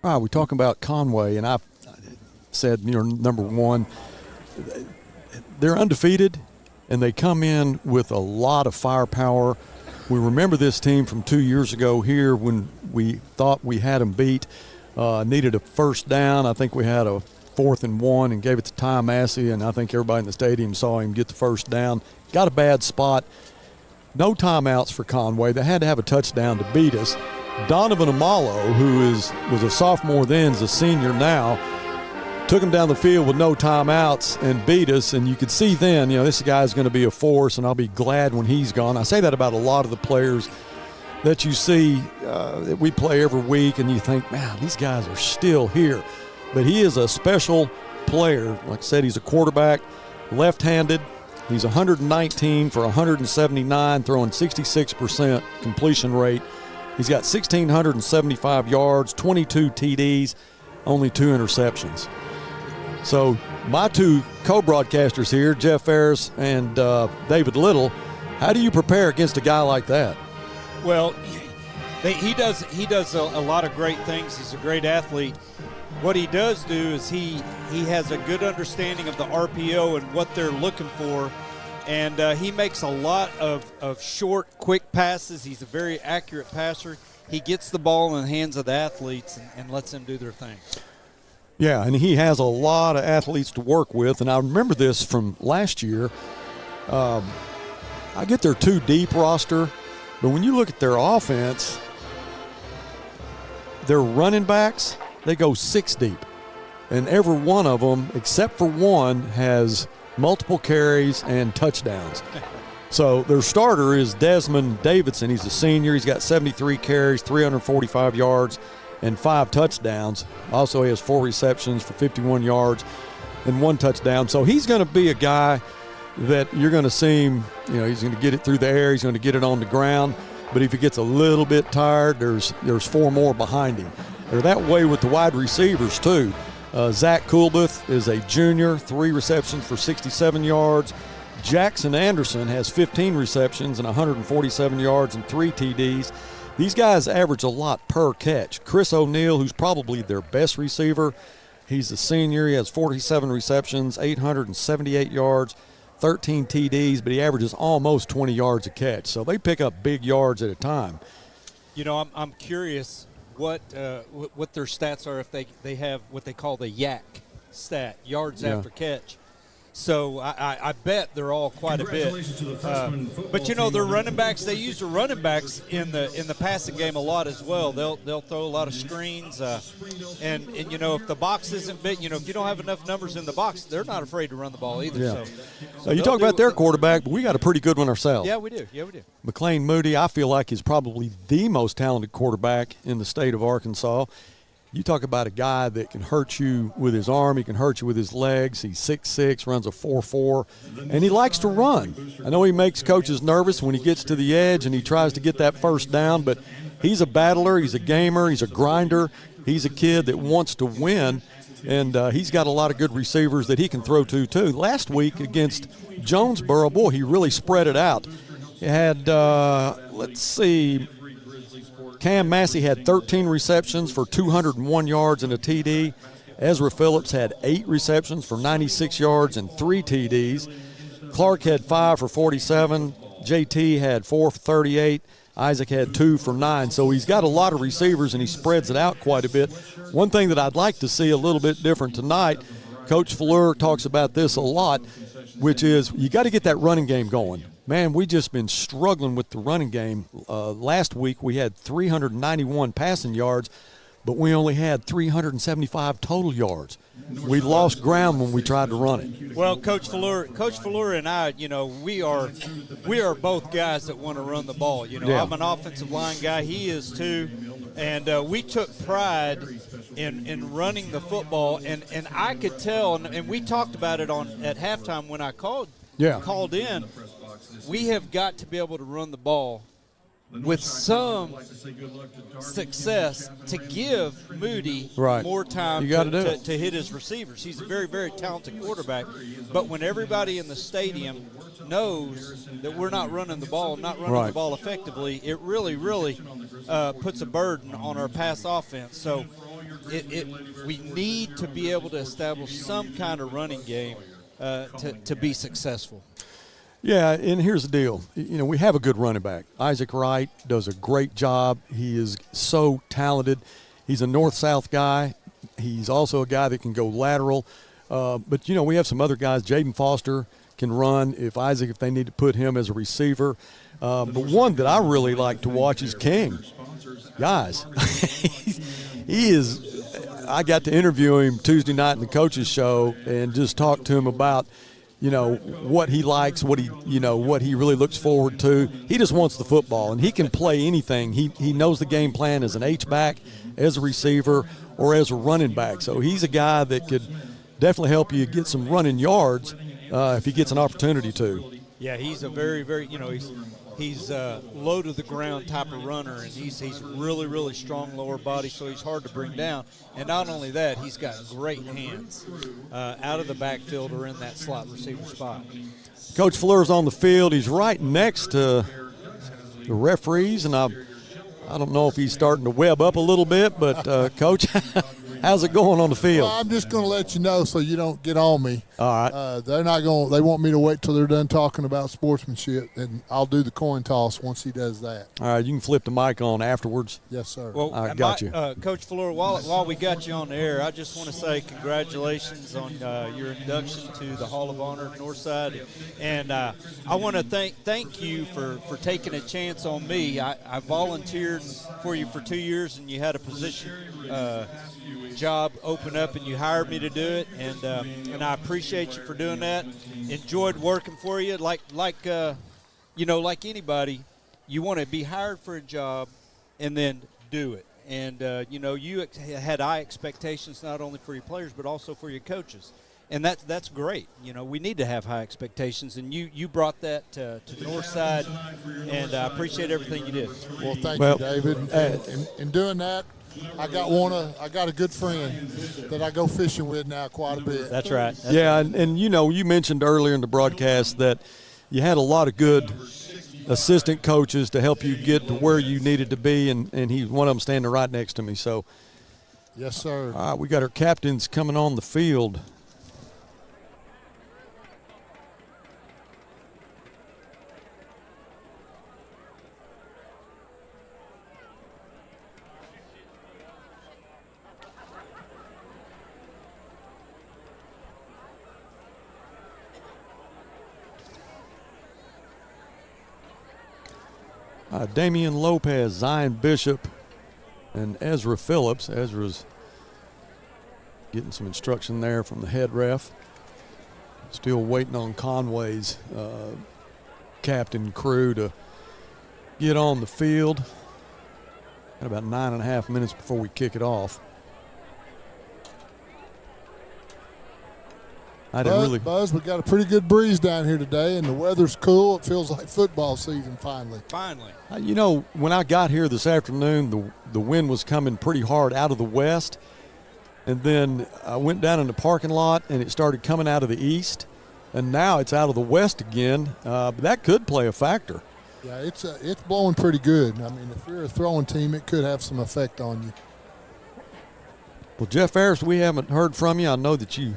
All right, we're talking about Conway, and I've said, number one, they're undefeated, and they come in with a lot of firepower. We remember this team from 2 years ago here when we thought we had them beat, needed a first down. I think we had a 4th and 1 and gave it to Ty Massey, and I think everybody in the stadium saw him get the first down. Got a bad spot. No timeouts for Conway. They had to have a touchdown to beat us. Donovan Amalo, who was a sophomore then, is a senior now, took him down the field with no timeouts and beat us. And you could see then, this guy's going to be a force, and I'll be glad when he's gone. I say that about a lot of the players that you see that we play every week, and you think, man, these guys are still here. But he is a special player. Like I said, he's a quarterback, left-handed. He's 119 for 179, throwing 66% completion rate. He's got 1,675 yards, 22 TDs, only 2 interceptions. So my 2 co-broadcasters here, Jeff Ferris and David Little, how do you prepare against a guy like that? Well, he does a lot of great things. He's a great athlete. What he does do is he has a good understanding of the RPO and what they're looking for, and he makes a lot of short, quick passes. He's a very accurate passer. He gets the ball in the hands of the athletes and lets them do their thing. Yeah, and he has a lot of athletes to work with, and I remember this from last year. I get their 2 deep roster, but when you look at their offense, their running backs, they go 6 deep. And every one of them, except for one, has multiple carries and touchdowns. So their starter is Desmond Davidson. He's a senior. He's got 73 carries, 345 yards, and 5 touchdowns. Also, he has 4 receptions for 51 yards and 1 touchdown. So he's going to be a guy that you're going to see him, he's going to get it through the air. He's going to get it on the ground. But if he gets a little bit tired, there's 4 more behind him. They're that way with the wide receivers, too. Zach Coolbeth is a junior, 3 receptions for 67 yards. Jackson Anderson has 15 receptions and 147 yards and 3 TDs. These guys average a lot per catch. Chris O'Neal, who's probably their best receiver, he's a senior. He has 47 receptions, 878 yards, 13 TDs, but he averages almost 20 yards a catch. So they pick up big yards at a time. I'm curious what their stats are if they have what they call the YAC stat, yards after catch. So I bet they're all quite a bit. But their running backs, they use their running backs in the passing game a lot as well. They'll throw a lot of screens, and if the box isn't big, if you don't have enough numbers in the box, they're not afraid to run the ball either. Yeah. So you talk about their quarterback, but we got a pretty good one ourselves. Yeah, we do. McLean Moody, I feel like, is probably the most talented quarterback in the state of Arkansas. You talk about a guy that can hurt you with his arm, he can hurt you with his legs. He's 6'6", runs a 4.4, and he likes to run. I know he makes coaches nervous when he gets to the edge and he tries to get that first down, but he's a battler, he's a gamer, he's a grinder. He's a kid that wants to win, and he's got a lot of good receivers that he can throw to, too. Last week against Jonesboro, boy, he really spread it out. He had, Cam Massey had 13 receptions for 201 yards and a TD. Ezra Phillips had 8 receptions for 96 yards and 3 TDs. Clark had 5 for 47. JT had 4 for 38. Isaac had 2 for 9. So he's got a lot of receivers, and he spreads it out quite a bit. One thing that I'd like to see a little bit different tonight, Coach Fleur talks about this a lot, which is you got to get that running game going. Man, we just been struggling with the running game. Last week we had 391 passing yards, but we only had 375 total yards. We lost ground when we tried to run it. Well, Coach Fuller and I, we are both guys that want to run the ball. I'm an offensive line guy. He is too. And we took pride in running the football. And I could tell, and we talked about it at halftime when I called in. We have got to be able to run the ball with some success to give Moody more time to hit his receivers. He's a very, very talented quarterback. But when everybody in the stadium knows that we're not running the ball, the ball effectively, it really, really puts a burden on our pass offense. So we need to be able to establish some kind of running game to be successful. Yeah, and here's the deal. We have a good running back. Isaac Wright does a great job. He is so talented. He's a north-south guy. He's also a guy that can go lateral. But, you know, we have some other guys. Jaden Foster can run if they need to put him as a receiver. But one that I really like to watch is King. Guys, he is – I got to interview him Tuesday night in the coaches show and just talk to him about, you know, what he likes, what he really looks forward to. He just wants the football, and he can play anything. He knows the game plan as an H-back, as a receiver, or as a running back. So he's a guy that could definitely help you get some running yards if he gets an opportunity to. Yeah, he's a very, very, you know, he's low to the ground type of runner, and he's really, really strong lower body, so he's hard to bring down. And not only that, he's got great hands out of the backfield or in that slot receiver spot. Coach Fleur's on the field. He's right next to the referees, and I don't know if he's starting to web up a little bit, but Coach, how's it going on the field? Well, I'm just going to let you know so you don't get on me. All right. They're not going. They want me to wait till they're done talking about sportsmanship, and I'll do the coin toss once he does that. All right, you can flip the mic on afterwards. Yes, sir. Well, I got you. Coach Fleur, while we got you on the air, I just want to say congratulations on your induction to the Hall of Honor at Northside. And I want to thank you for taking a chance on me. I volunteered for you for 2 years, and you had a position job open up, and you hired me to do it, and I appreciate you for doing that. Enjoyed working for you. Like anybody, you want to be hired for a job and then do it. And you had high expectations not only for your players but also for your coaches, and that's great. You know, we need to have high expectations, and you brought that to the north side, and I appreciate everything you did. Well, thank you, David. In doing that, I got a good friend that I go fishing with now quite a bit. That's right. And you know, you mentioned earlier in the broadcast that you had a lot of good assistant coaches to help you get to where you needed to be, and he's one of them standing right next to me. So, yes, sir. All right, we got our captains coming on the field. Damian Lopez, Zion Bishop, and Ezra Phillips. Ezra's getting some instruction there from the head ref. Still waiting on Conway's captain crew to get on the field. Got about 9.5 minutes before we kick it off. Buzz, we got a pretty good breeze down here today, and the weather's cool. It feels like football season finally. You know, when I got here this afternoon, the wind was coming pretty hard out of the west, and then I went down in the parking lot, and it started coming out of the east, and now it's out of the west again. But that could play a factor. Yeah, it's blowing pretty good. I mean, if you're a throwing team, it could have some effect on you. Well, Jeff Harris, we haven't heard from you. I know that you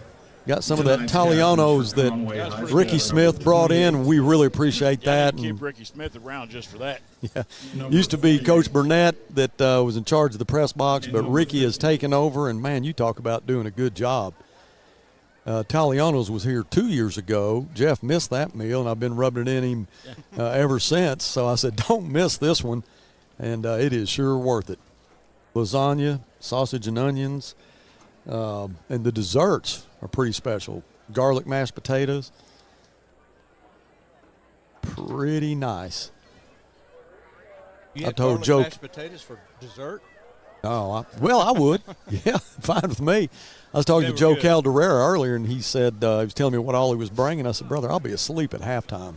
got some of that Italianos that Ricky Smith brought in. We really appreciate that. Keep Ricky Smith around just for that. Yeah, used to be Coach Burnett that was in charge of the press box, but Ricky has taken over, and, man, you talk about doing a good job. Italianos was here 2 years ago. Jeff missed that meal, and I've been rubbing it in him ever since. So I said, don't miss this one, and it is sure worth it. Lasagna, sausage and onions, and the desserts are pretty special. Garlic mashed potatoes, pretty nice. You had told garlic Joe mashed potatoes for dessert? Oh, I would. Yeah, fine with me. I was talking to Joe Calderera earlier, and he said he was telling me what all he was bringing. I said, brother, I'll be asleep at halftime.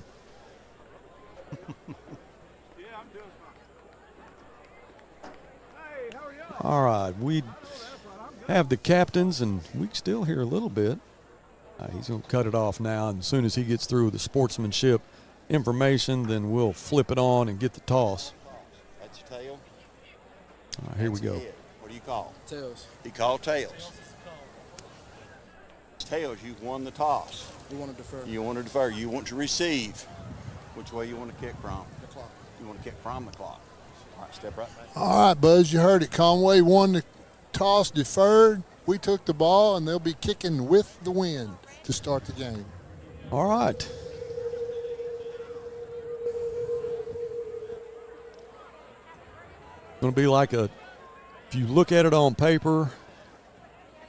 All right, we have the captains, and we can still hear a little bit. He's going to cut it off now, and as soon as he gets through the sportsmanship information, then we'll flip it on and get the toss. That's your tail. All right, here we go. What do you call? Tails. He called tails. Tails, you've won the toss. You want to defer. You want to defer. You want to receive. Which way you want to kick from? The clock. You want to kick from the clock. All right, step right back. All right, Buzz, you heard it. Conway won toss deferred. We took the ball, and they'll be kicking with the wind to start the game. All right. Going to be like if you look at it on paper,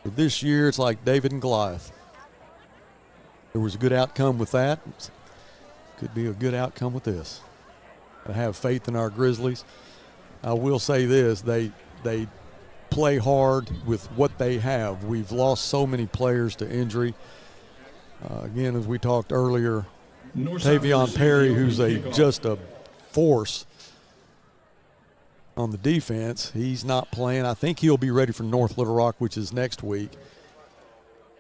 for this year, it's like David and Goliath. There was a good outcome with that. Could be a good outcome with this. I have faith in our Grizzlies. I will say this, they play hard with what they have. We've lost so many players to injury. Again, as we talked earlier, Tavion Perry, who's just a force on the defense, he's not playing. I think he'll be ready for North Little Rock, which is next week.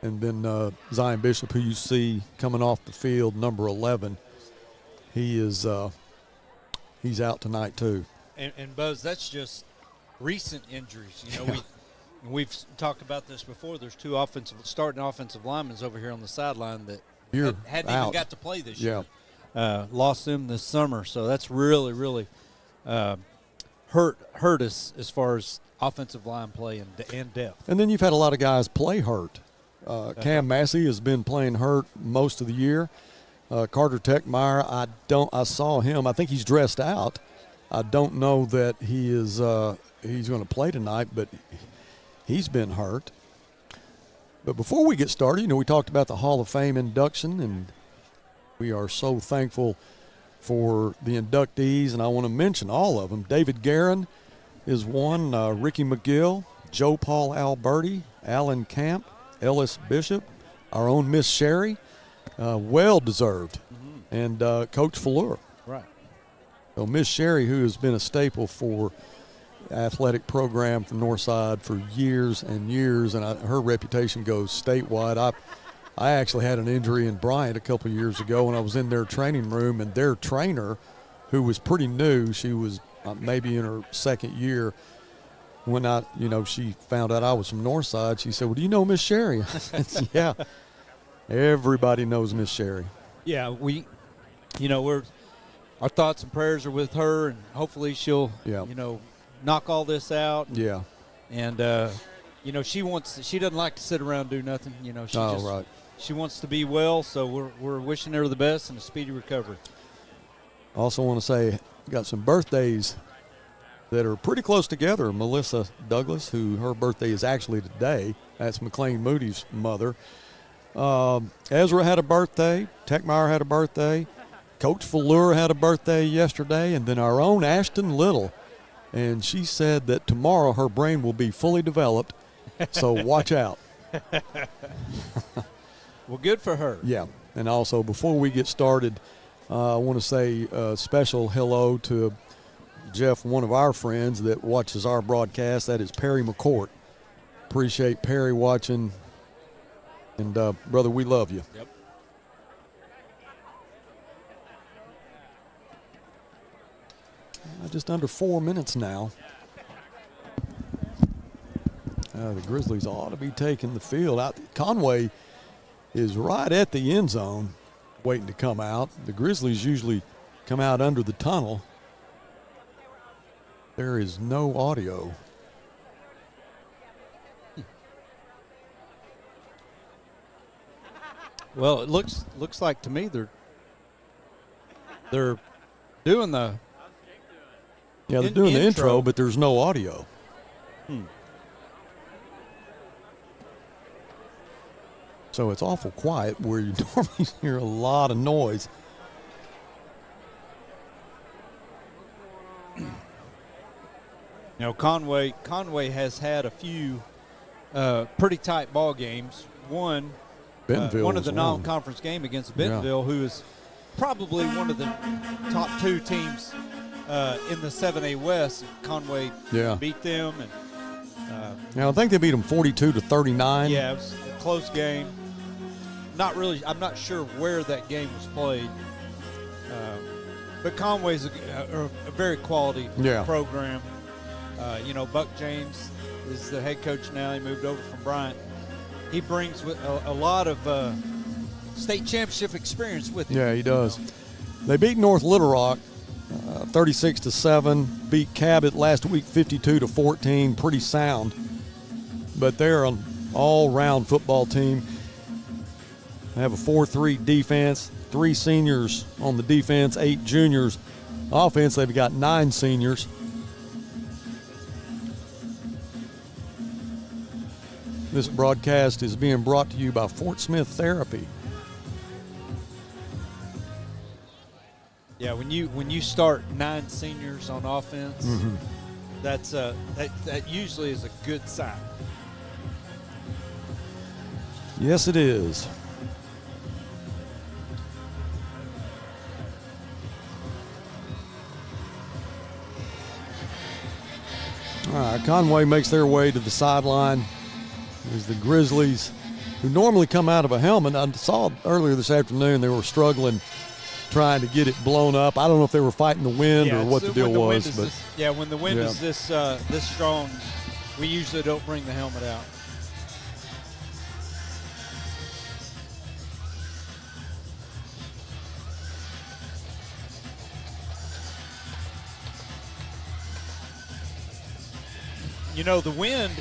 And then Zion Bishop, who you see coming off the field, number 11, he's out tonight too. And Buzz, that's just recent injuries. You know, we've talked about this before. There's two starting offensive linemen over here on the sideline that hadn't even got to play this year. Lost them this summer, so that's really, really hurt us as far as offensive line play and depth. And then you've had a lot of guys play hurt. Cam Massey has been playing hurt most of the year. Carter Techmeyer, I saw him. I think he's dressed out. I don't know that he's going to play tonight, but he's been hurt. But before we get started, we talked about the Hall of Fame induction, and we are so thankful for the inductees, and I want to mention all of them. David Guerin is one, Ricky McGill, Joe Paul Alberti, Alan Camp, Ellis Bishop, our own Miss Sherry, well-deserved, and Coach Fleur. Right. So Miss Sherry, who has been a staple for athletic program for Northside for years and years, and her reputation goes statewide. I actually had an injury in Bryant a couple of years ago when I was in their training room, and their trainer, who was pretty new, she was maybe in her second year, when she found out I was from Northside, she said, "Well, do you know Miss Sherry?" I said, "Yeah." Everybody knows Miss Sherry. Yeah, our thoughts and prayers are with her, and hopefully she'll, knock all this out. Yeah. And she doesn't like to sit around and do nothing. She wants to be well, so we're wishing her the best and a speedy recovery. Also want to say, got some birthdays that are pretty close together. Melissa Douglas, who her birthday is actually today. That's McLean Moody's mother. Ezra had a birthday. Techmeyer had a birthday. Coach Fleur had a birthday yesterday. And then our own Ashton Little. And she said that tomorrow her brain will be fully developed. So watch out. Well, good for her. Yeah. And also, before we get started, I want to say a special hello to Jeff, one of our friends that watches our broadcast. That is Perry McCourt. Appreciate Perry watching. And, brother, we love you. Yep. Just under 4 minutes now. The Grizzlies ought to be taking the field out. Conway is right at the end zone waiting to come out. The Grizzlies usually come out under the tunnel. There is no audio. Well, it looks like to me they're doing the they're doing the intro, but there's no audio. So it's awful quiet where you normally hear a lot of noise. Conway has had a few pretty tight ball games. One of the non-conference game against Bentonville, who is probably one of the top two teams in the 7A West. Conway beat them, and I think they beat them 42-39. Yeah, it was a close game. I'm not sure where that game was played, but Conway's a very quality program. Buck James is the head coach now. He moved over from Bryant. He brings a lot of state championship experience with him. Yeah, he does. They beat North Little Rock 36-7. Beat Cabot last week 52-14. Pretty sound. but they're an all-round football team. They have a 4-3 defense, 3 seniors on the defense, 8 juniors. Offense, they've got 9 seniors. This broadcast is being brought to you by Fort Smith Therapy. Yeah, when you start 9 seniors on offense, that's that usually is a good sign. Yes, it is. All right, Conway makes their way to the sideline. There's the Grizzlies, who normally come out of a helmet. I saw earlier this afternoon they were struggling trying to get it blown up. I don't know if they were fighting the wind or what the deal was. But when the wind is this strong, we usually don't bring the helmet out. You know, the wind,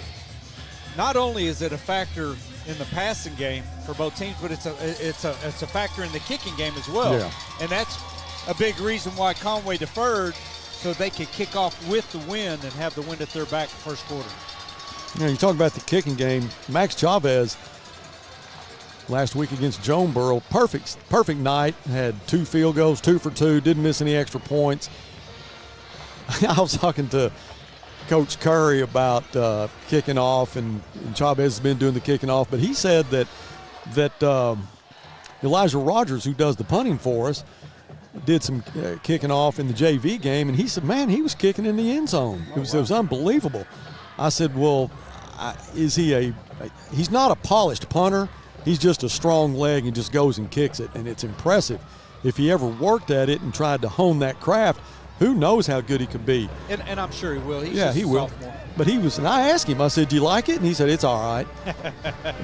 not only is it a factor in the passing game for both teams, but it's a factor in the kicking game as well. Yeah. And that's a big reason why Conway deferred, so they could kick off with the wind and have the wind at their back the first quarter. You know, you talk about the kicking game. Max Chavez last week against Jonesboro, perfect night, had 2 field goals, 2 for 2, didn't miss any extra points. I was talking to Coach Curry about kicking off, and Chavez has been doing the kicking off, but he said that Elijah Rogers, who does the punting for us, did some kicking off in the JV game, and he said, man, he was kicking in the end zone. It was unbelievable. I said, well, he's not a polished punter. He's just a strong leg and just goes and kicks it, and it's impressive. If he ever worked at it and tried to hone that craft, who knows how good he could be. And I'm sure he will. He's he will. Sophomore. But and I asked him, I said, do you like it? And he said, it's all right.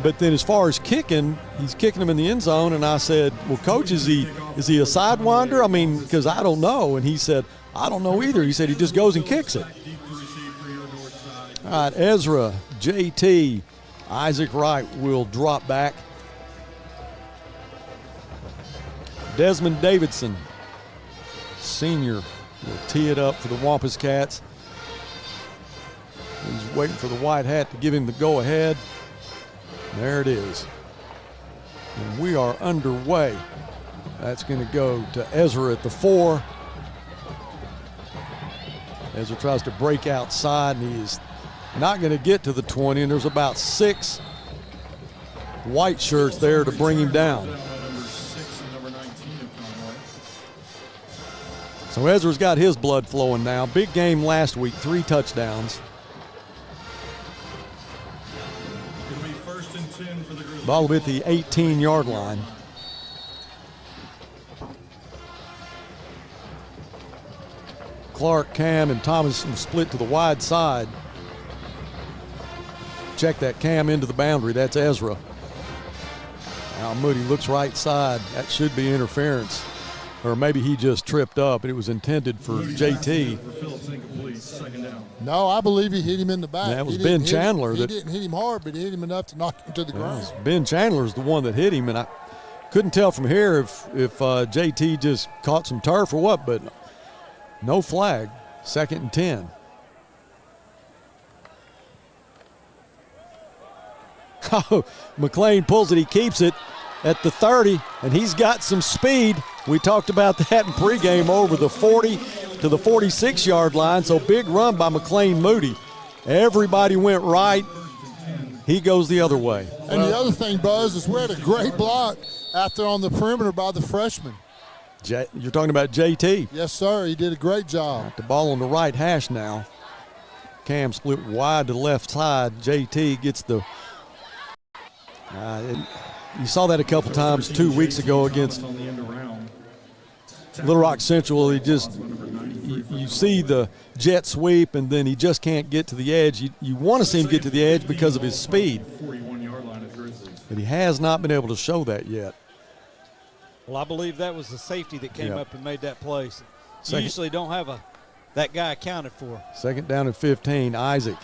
But then as far as kicking, he's kicking them in the end zone. And I said, well, Coach, is he a sidewinder? I mean, because I don't know. And he said, I don't know either. He said he just goes and kicks it. All right, Ezra, JT, Isaac Wright will drop back. Desmond Davidson, senior, will tee it up for the Wampus Cats. He's waiting for the white hat to give him the go-ahead. There it is. And we are underway. That's going to go to Ezra at the 4. Ezra tries to break outside, and he is not going to get to the 20, and there's about 6 white shirts there to bring him down. So Ezra's got his blood flowing now. Big game last week, 3 touchdowns. Ball will be at the 18-yard line. Clark, Cam, and Thomas split to the wide side. Check that Cam into the boundary. That's Ezra. Now Moody looks right side. That should be interference. Or maybe he just tripped up and it was intended for JT. No, I believe he hit him in the back. That was Ben Chandler. He didn't hit him hard, but he hit him enough to knock him to the ground. Ben Chandler's the one that hit him, and I couldn't tell from here if JT just caught some turf or what, but no flag. 2nd and 10. Oh, McLean pulls it. He keeps it at the 30, and he's got some speed. We talked about that in pregame, over the 40 to the 46-yard line, so big run by McLean Moody. Everybody went right. He goes the other way. And the other thing, Buzz, is we had a great block out there on the perimeter by the freshman. You're talking about JT. Yes, sir. He did a great job. Got the ball on the right hash now. Cam split wide to the left side. JT gets the you saw that a couple times 2 weeks ago against Little Rock Central. He just, you see the jet sweep, and then he just can't get to the edge. You want to see him get to the edge because of his speed, but he has not been able to show that yet. Well, I believe that was the safety that came up and made that play. You usually don't have that guy accounted for. 2nd down and 15. Isaac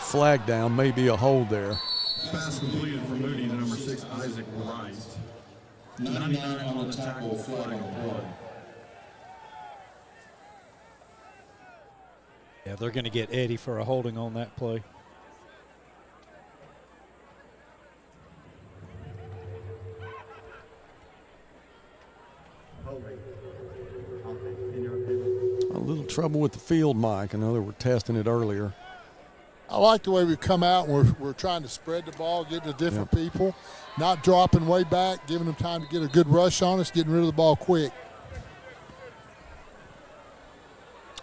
flag down, maybe a hold there. Pass completed for Moody to number 6, Isaac Wright. 99 on the tackle, flag on play. Yeah, they're going to get Eddie for a holding on that play. A little trouble with the field mic. I know they were testing it earlier. I like the way we come out and we're trying to spread the ball, get to different people, not dropping way back, giving them time to get a good rush on us, getting rid of the ball quick.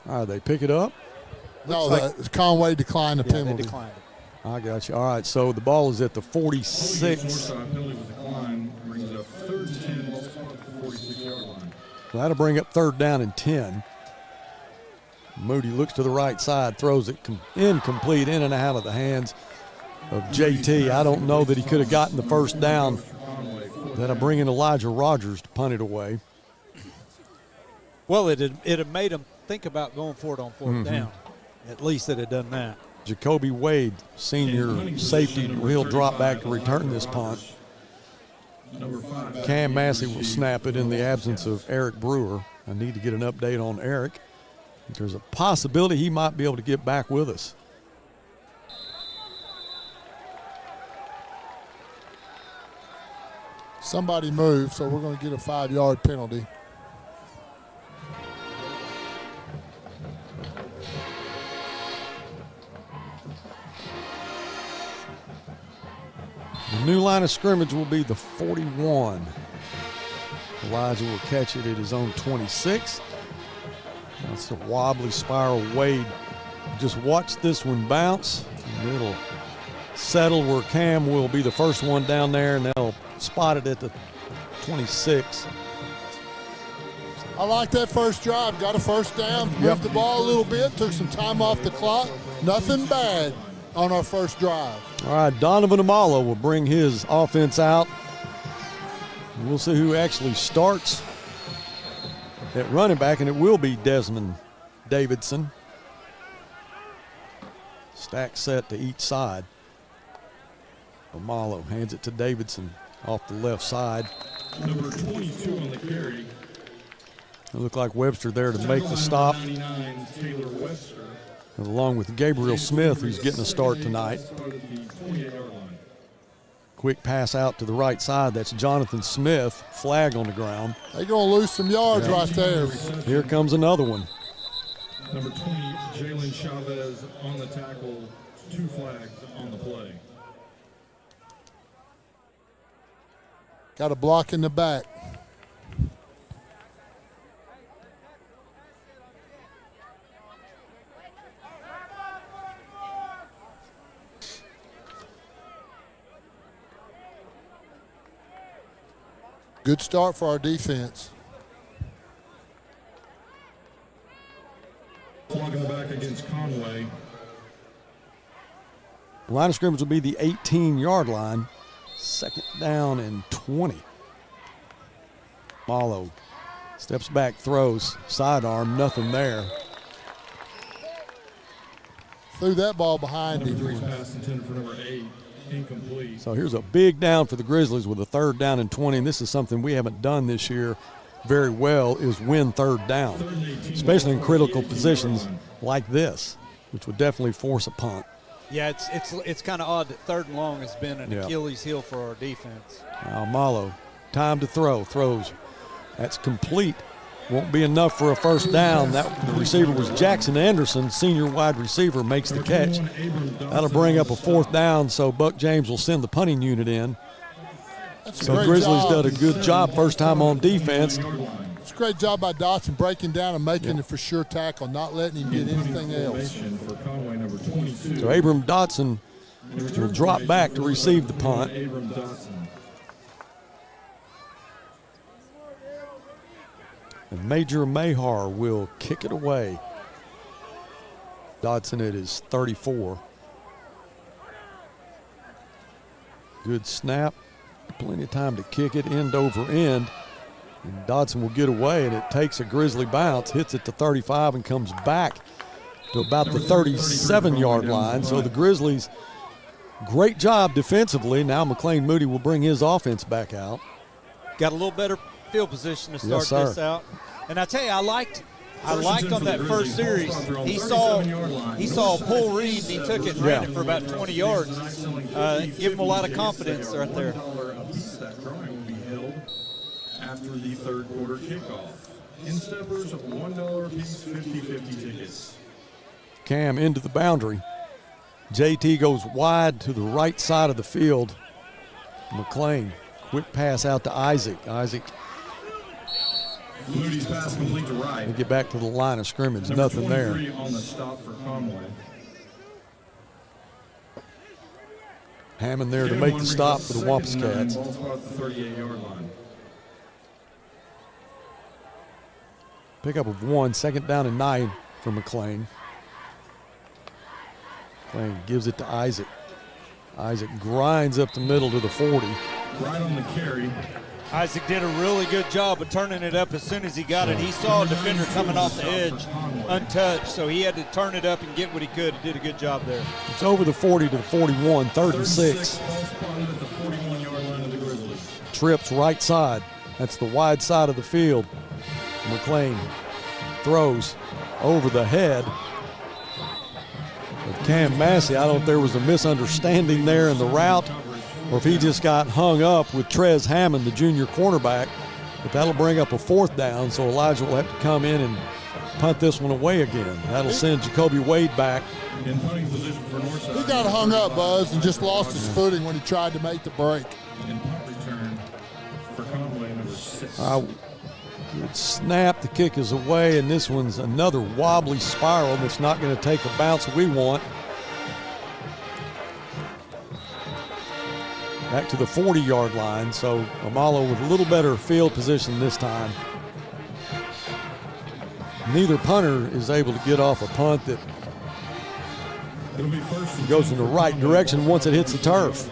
All right, they pick it up? No, Conway declined the penalty. They declined it. I got you. All right, so the ball is at the 46. Penalty was declined, brings up 3rd and 10, ball spot at the 46-yard line. So that'll bring up 3rd down and 10. Moody looks to the right side, throws it incomplete, in and out of the hands of JT. I don't know that he could have gotten the 1st down. That'll bring in Elijah Rogers to punt it away. Well, it had made him think about going for it on 4th down. At least it had done that. Jacoby Wade, senior safety, will drop back to return this punt. Cam Massey will snap it in the absence of Eric Brewer. I need to get an update on Eric. There's a possibility he might be able to get back with us. Somebody moved, so we're going to get a 5-yard penalty. The new line of scrimmage will be the 41. Elijah will catch it at his own 26. That's the wobbly spiral. Wade, just watch this one bounce, and it'll settle where Cam will be the first one down there, and they'll spot it at the 26. I like that first drive. Got a 1st down, moved the ball a little bit, took some time off the clock. Nothing bad on our first drive. All right, Donovan Amalo will bring his offense out. We'll see who actually starts at running back, and it will be Desmond Davidson. Stack set to each side. Amalo hands it to Davidson off the left side. Number 22 on the carry. It looked like Webster there to make the stop, 99, Taylor Webster. along with Gabriel Smith, who's getting a start tonight. Quick pass out to the right side. That's Jonathan Smith. Flag on the ground. They're going to lose some yards right there. Here comes another one. Number 20, Jalen Chavez on the tackle. 2 flags on the play. Got a block in the back. Good start for our defense. Block in the back against Conway. Line of scrimmage will be the 18-yard line. 2nd down and 20. Malo steps back, throws, sidearm, nothing there. Threw that ball behind him. Number 3 pass intended for number 8. Incomplete. So here's a big down for the Grizzlies with a 3rd down and 20, and this is something we haven't done this year very well, is win 3rd down, especially in critical positions like this, which would definitely force a punt. Yeah, it's kind of odd that 3rd and long has been an Achilles heel for our defense. Malo, time to throw, throws. That's complete. Won't be enough for a 1st down. The receiver was Jackson Anderson, senior wide receiver, makes the catch. That'll bring up a 4th down, so Buck James will send the punting unit in. So Grizzlies did a good job first time on defense. It's a great job by Dotson breaking down and making it for sure tackle, not letting him get anything else. So Abram Dotson will drop back to receive the punt. And Major Mahar will kick it away. Dotson at his 34. Good snap. Plenty of time to kick it end over end. And Dotson will get away, and it takes a Grizzly bounce, hits it to 35 and comes back to about the 37-yard line. So the Grizzlies, great job defensively. Now McLean Moody will bring his offense back out. Got a little better field position to start this out. And I tell you, I liked on that first series, he saw a pull read and he took it and ran it for about 20 yards. Give him a lot of confidence right there. That drawing will be held after the third quarter kickoff. In-steppers of $1 apiece, 50-50 tickets. Cam into the boundary. JT goes wide to the right side of the field. McLean, quick pass out to Isaac. Isaac. Moody's pass complete to right. They get back to the line of scrimmage. Number Nothing there. 23 on the stop for Conway. Hammond there to make the stop for the Wampus Cats. Ball spot at the 38-yard line. Pickup of 1, 2nd down and 9 for McLean. McLean gives it to Isaac. Isaac grinds up the middle to the 40. Right on the carry. Isaac did a really good job of turning it up as soon as he got it. He saw a defender coming off the edge untouched, so he had to turn it up and get what he could. He did a good job there. It's over the 40 to the 41, 3rd and 6. Trips right side. That's the wide side of the field. McLean throws over the head of Cam Massey. I don't know if there was a misunderstanding there in the route or if he just got hung up with Trez Hammond, the junior cornerback. But that'll bring up a 4th down, so Elijah will have to come in and punt this one away again. That'll send Jacoby Wade back. He got hung up, Buzz, and just lost his footing when he tried to make the break. And punt return for Conway, number 6. Good snap, the kick is away, and this one's another wobbly spiral that's not going to take a bounce we want. Back to the 40-yard line, so Amalo with a little better field position this time. Neither punter is able to get off a punt that goes in the right direction once it hits the turf.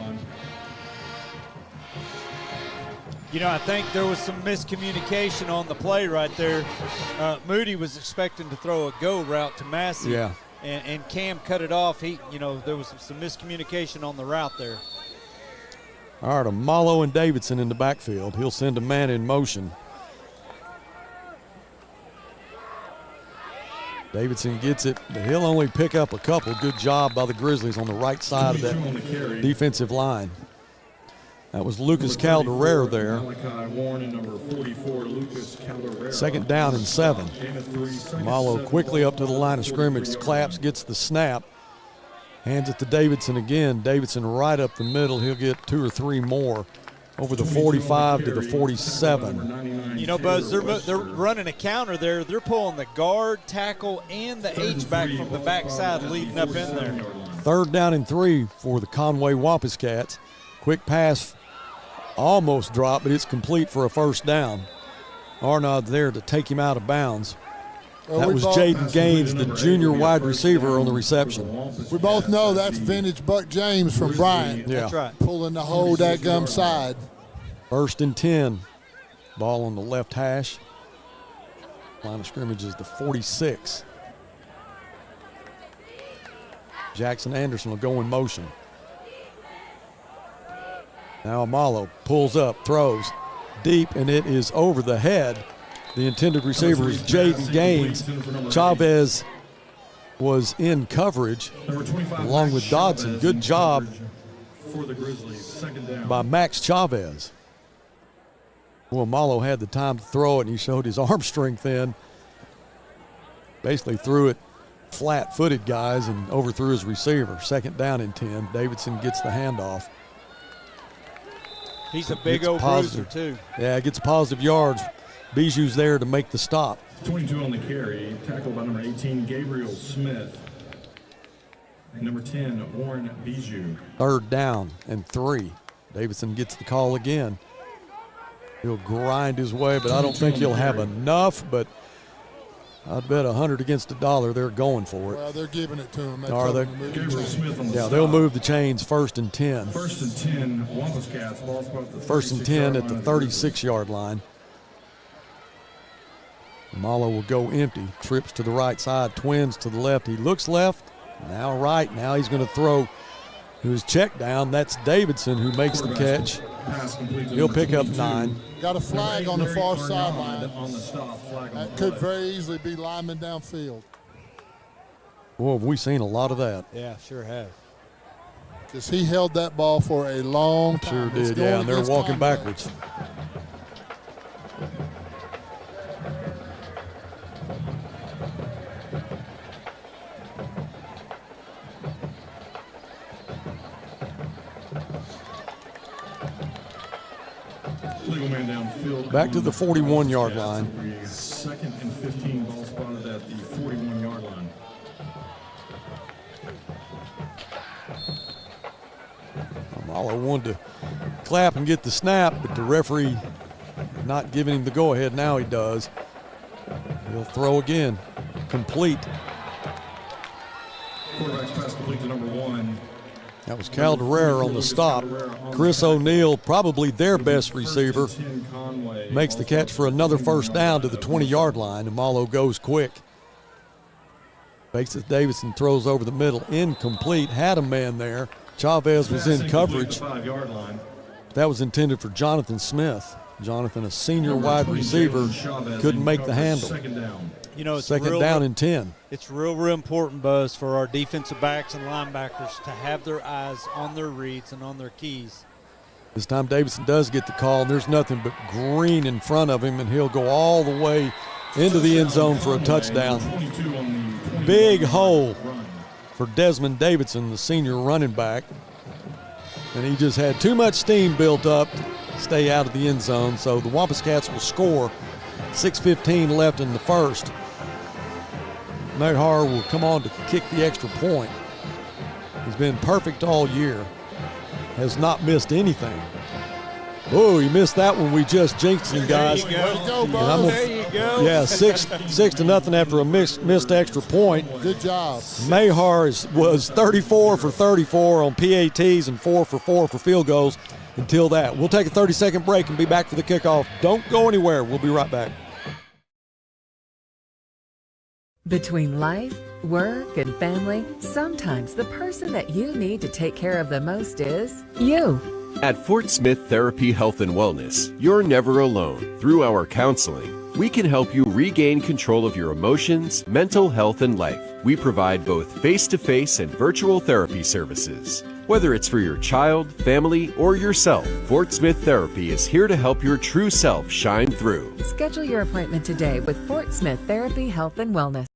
You know, I think there was some miscommunication on the play right there. Moody was expecting to throw a go route to Massey. Yeah. And Cam cut it off. There was some miscommunication on the route there. All right, Amalo and Davidson in the backfield. He'll send a man in motion. Davidson gets it, but he'll only pick up a couple. Good job by the Grizzlies on the right side of that defensive line. That was Lucas Calderera there. 2nd down and 7. Amalo quickly up to the line of scrimmage. Claps, gets the snap. Hands it to Davidson again. Davidson right up the middle. He'll get 2 or 3 more over the 45 to the 47. You know, Buzz, they're running a counter there. They're pulling the guard, tackle, and the H-back from the backside leading up in there. 3rd down and 3 for the Conway Wampus Cats. Quick pass almost dropped, but it's complete for a 1st down. Arnaud there to take him out of bounds. That was Jaden Gaines, the junior wide receiver, on the reception. We both know that's vintage Buck James from Bryant. Yeah. That's right. Pulling the whole dadgum side. 1st and 10. Ball on the left hash. Line of scrimmage is the 46. Jackson Anderson will go in motion. Now Amalo pulls up, throws deep, and it is over the head. The intended receiver is Jaden Gaines. Chavez was in coverage along with Dodson. Good job by Max Chavez. Well, Amalo had the time to throw it, and he showed his arm strength then. Basically threw it flat-footed, guys, and overthrew his receiver. 2nd down and 10. Davidson gets the handoff. He's a big old bruiser, too. Yeah, gets positive yards. Bijou's there to make the stop. 22 on the carry, tackled by number 18, Gabriel Smith. And number 10, Warren Bijou. 3rd down and 3. Davidson gets the call again. He'll grind his way, but I don't think he'll have enough, but I'd bet 100 against a dollar they're going for it. Well, they're giving it to him. Are they? Yeah, they'll move the chains. 1st and 10. 1st and 10, Wampus Cats. Ball spot at the 1st and 10 at the 36-yard line. Malo will go empty, trips to the right side, twins to the left. He looks left, now right. Now he's going to throw his check down. That's Davidson who makes the catch. He'll pick up 9. Got a flag on the far sideline. That could very easily be lineman downfield. Boy, have we seen a lot of that. Yeah, sure have. Because he held that ball for a long time. Sure did, yeah, and they're walking backwards. Legal man downfield. Back to the 41-yard line. 2nd and 15, ball spotted at the 41-yard line. Malo wanted to clap and get the snap, but the referee not giving him the go-ahead. Now he does. He'll throw again. Complete. Quarterback's pass complete to number 1. That was Calderera on the stop. Chris O'Neal, probably their best receiver, makes the catch for another first down to the 20-yard line, and Malo goes quick. Fakes it, Davidson throws over the middle, incomplete, had a man there. Chavez was in coverage. That was intended for Jonathan Smith. Jonathan, a senior wide receiver, couldn't make the handle. You know, it's second down and 10. It's real important, Buzz, for our defensive backs and linebackers to have their eyes on their reads and on their keys. This time Davidson does get the call, and there's nothing but green in front of him, and he'll go all the way into the end zone for a touchdown. Big hole for Desmond Davidson, the senior running back. And he just had too much steam built up to stay out of the end zone, so the Wampus Cats will score. 6:15 left in the first. Mahar will come on to kick the extra point. He's been perfect all year. Has not missed anything. Oh, he missed that one. We just jinxed him, guys. There you go, Buzz. There you go. Yeah, 6-0 after a missed extra point. Good job. Mahar was 34 for 34 on PATs and 4 for 4 for field goals until that. We'll take a 30-second break and be back for the kickoff. Don't go anywhere. We'll be right back. Between life, work, and family, sometimes the person that you need to take care of the most is you. At Fort Smith Therapy Health and Wellness, you're never alone. Through our counseling, we can help you regain control of your emotions, mental health, and life. We provide both face-to-face and virtual therapy services. Whether it's for your child, family, or yourself, Fort Smith Therapy is here to help your true self shine through. Schedule your appointment today with Fort Smith Therapy Health and Wellness.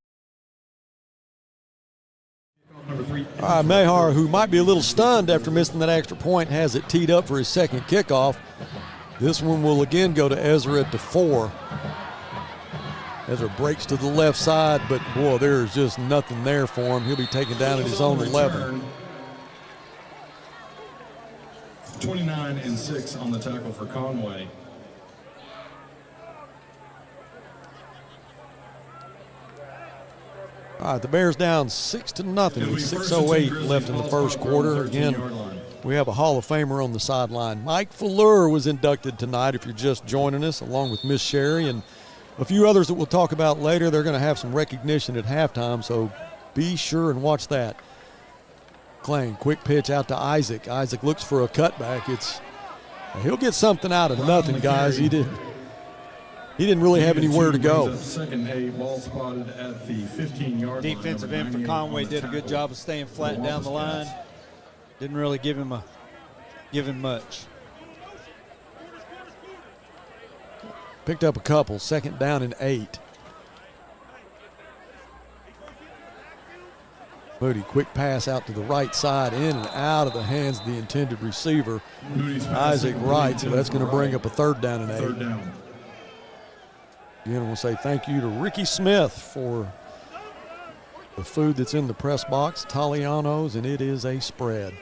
Mahar, who might be a little stunned after missing that extra point, has it teed up for his second kickoff. This one will again go to Ezra at the 4. Ezra breaks to the left side, but boy, there's just nothing there for him. He'll be taken down at his own 11. 29-6 on the tackle for Conway. All right, the Bears down 6-0 with 6:08 left in the first quarter. Again, we have a Hall of Famer on the sideline. Mike Fuller was inducted tonight, if you're just joining us, along with Miss Sherry and a few others that we'll talk about later. They're going to have some recognition at halftime, so be sure and watch that. Klein, quick pitch out to Isaac. Isaac looks for a cutback. He'll get something out of nothing, guys. He didn't really have anywhere to go. Defensive end for Conway did a good job of staying flat down the line. Didn't really give him much. Picked up a couple. 2nd down and 8. Moody, quick pass out to the right side, in and out of the hands of the intended receiver, Isaac Wright. So that's going to bring up a 3rd down and 8. Again, I want to say thank you to Ricky Smith for the food that's in the press box, Taliano's, and it is a spread.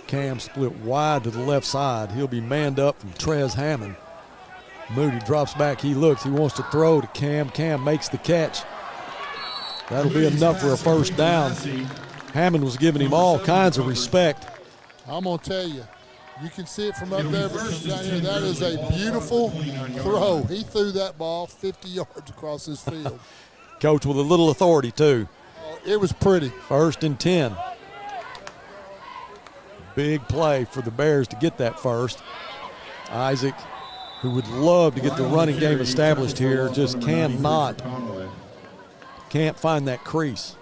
Cam split wide to the left side. He'll be manned up from Trez Hammond. Moody drops back. He looks. He wants to throw to Cam. Cam makes the catch. That'll be enough for a first down. Hammond was giving him all kinds of respect. I'm going to tell you, You can see it from up there, but from down here, that is a beautiful throw. He threw that ball 50 yards across this field. Coach with a little authority, too. Oh, it was pretty. 1st and 10. Big play for the Bears to get that first. Isaac, who would love to get the running game established here, just can't find that crease.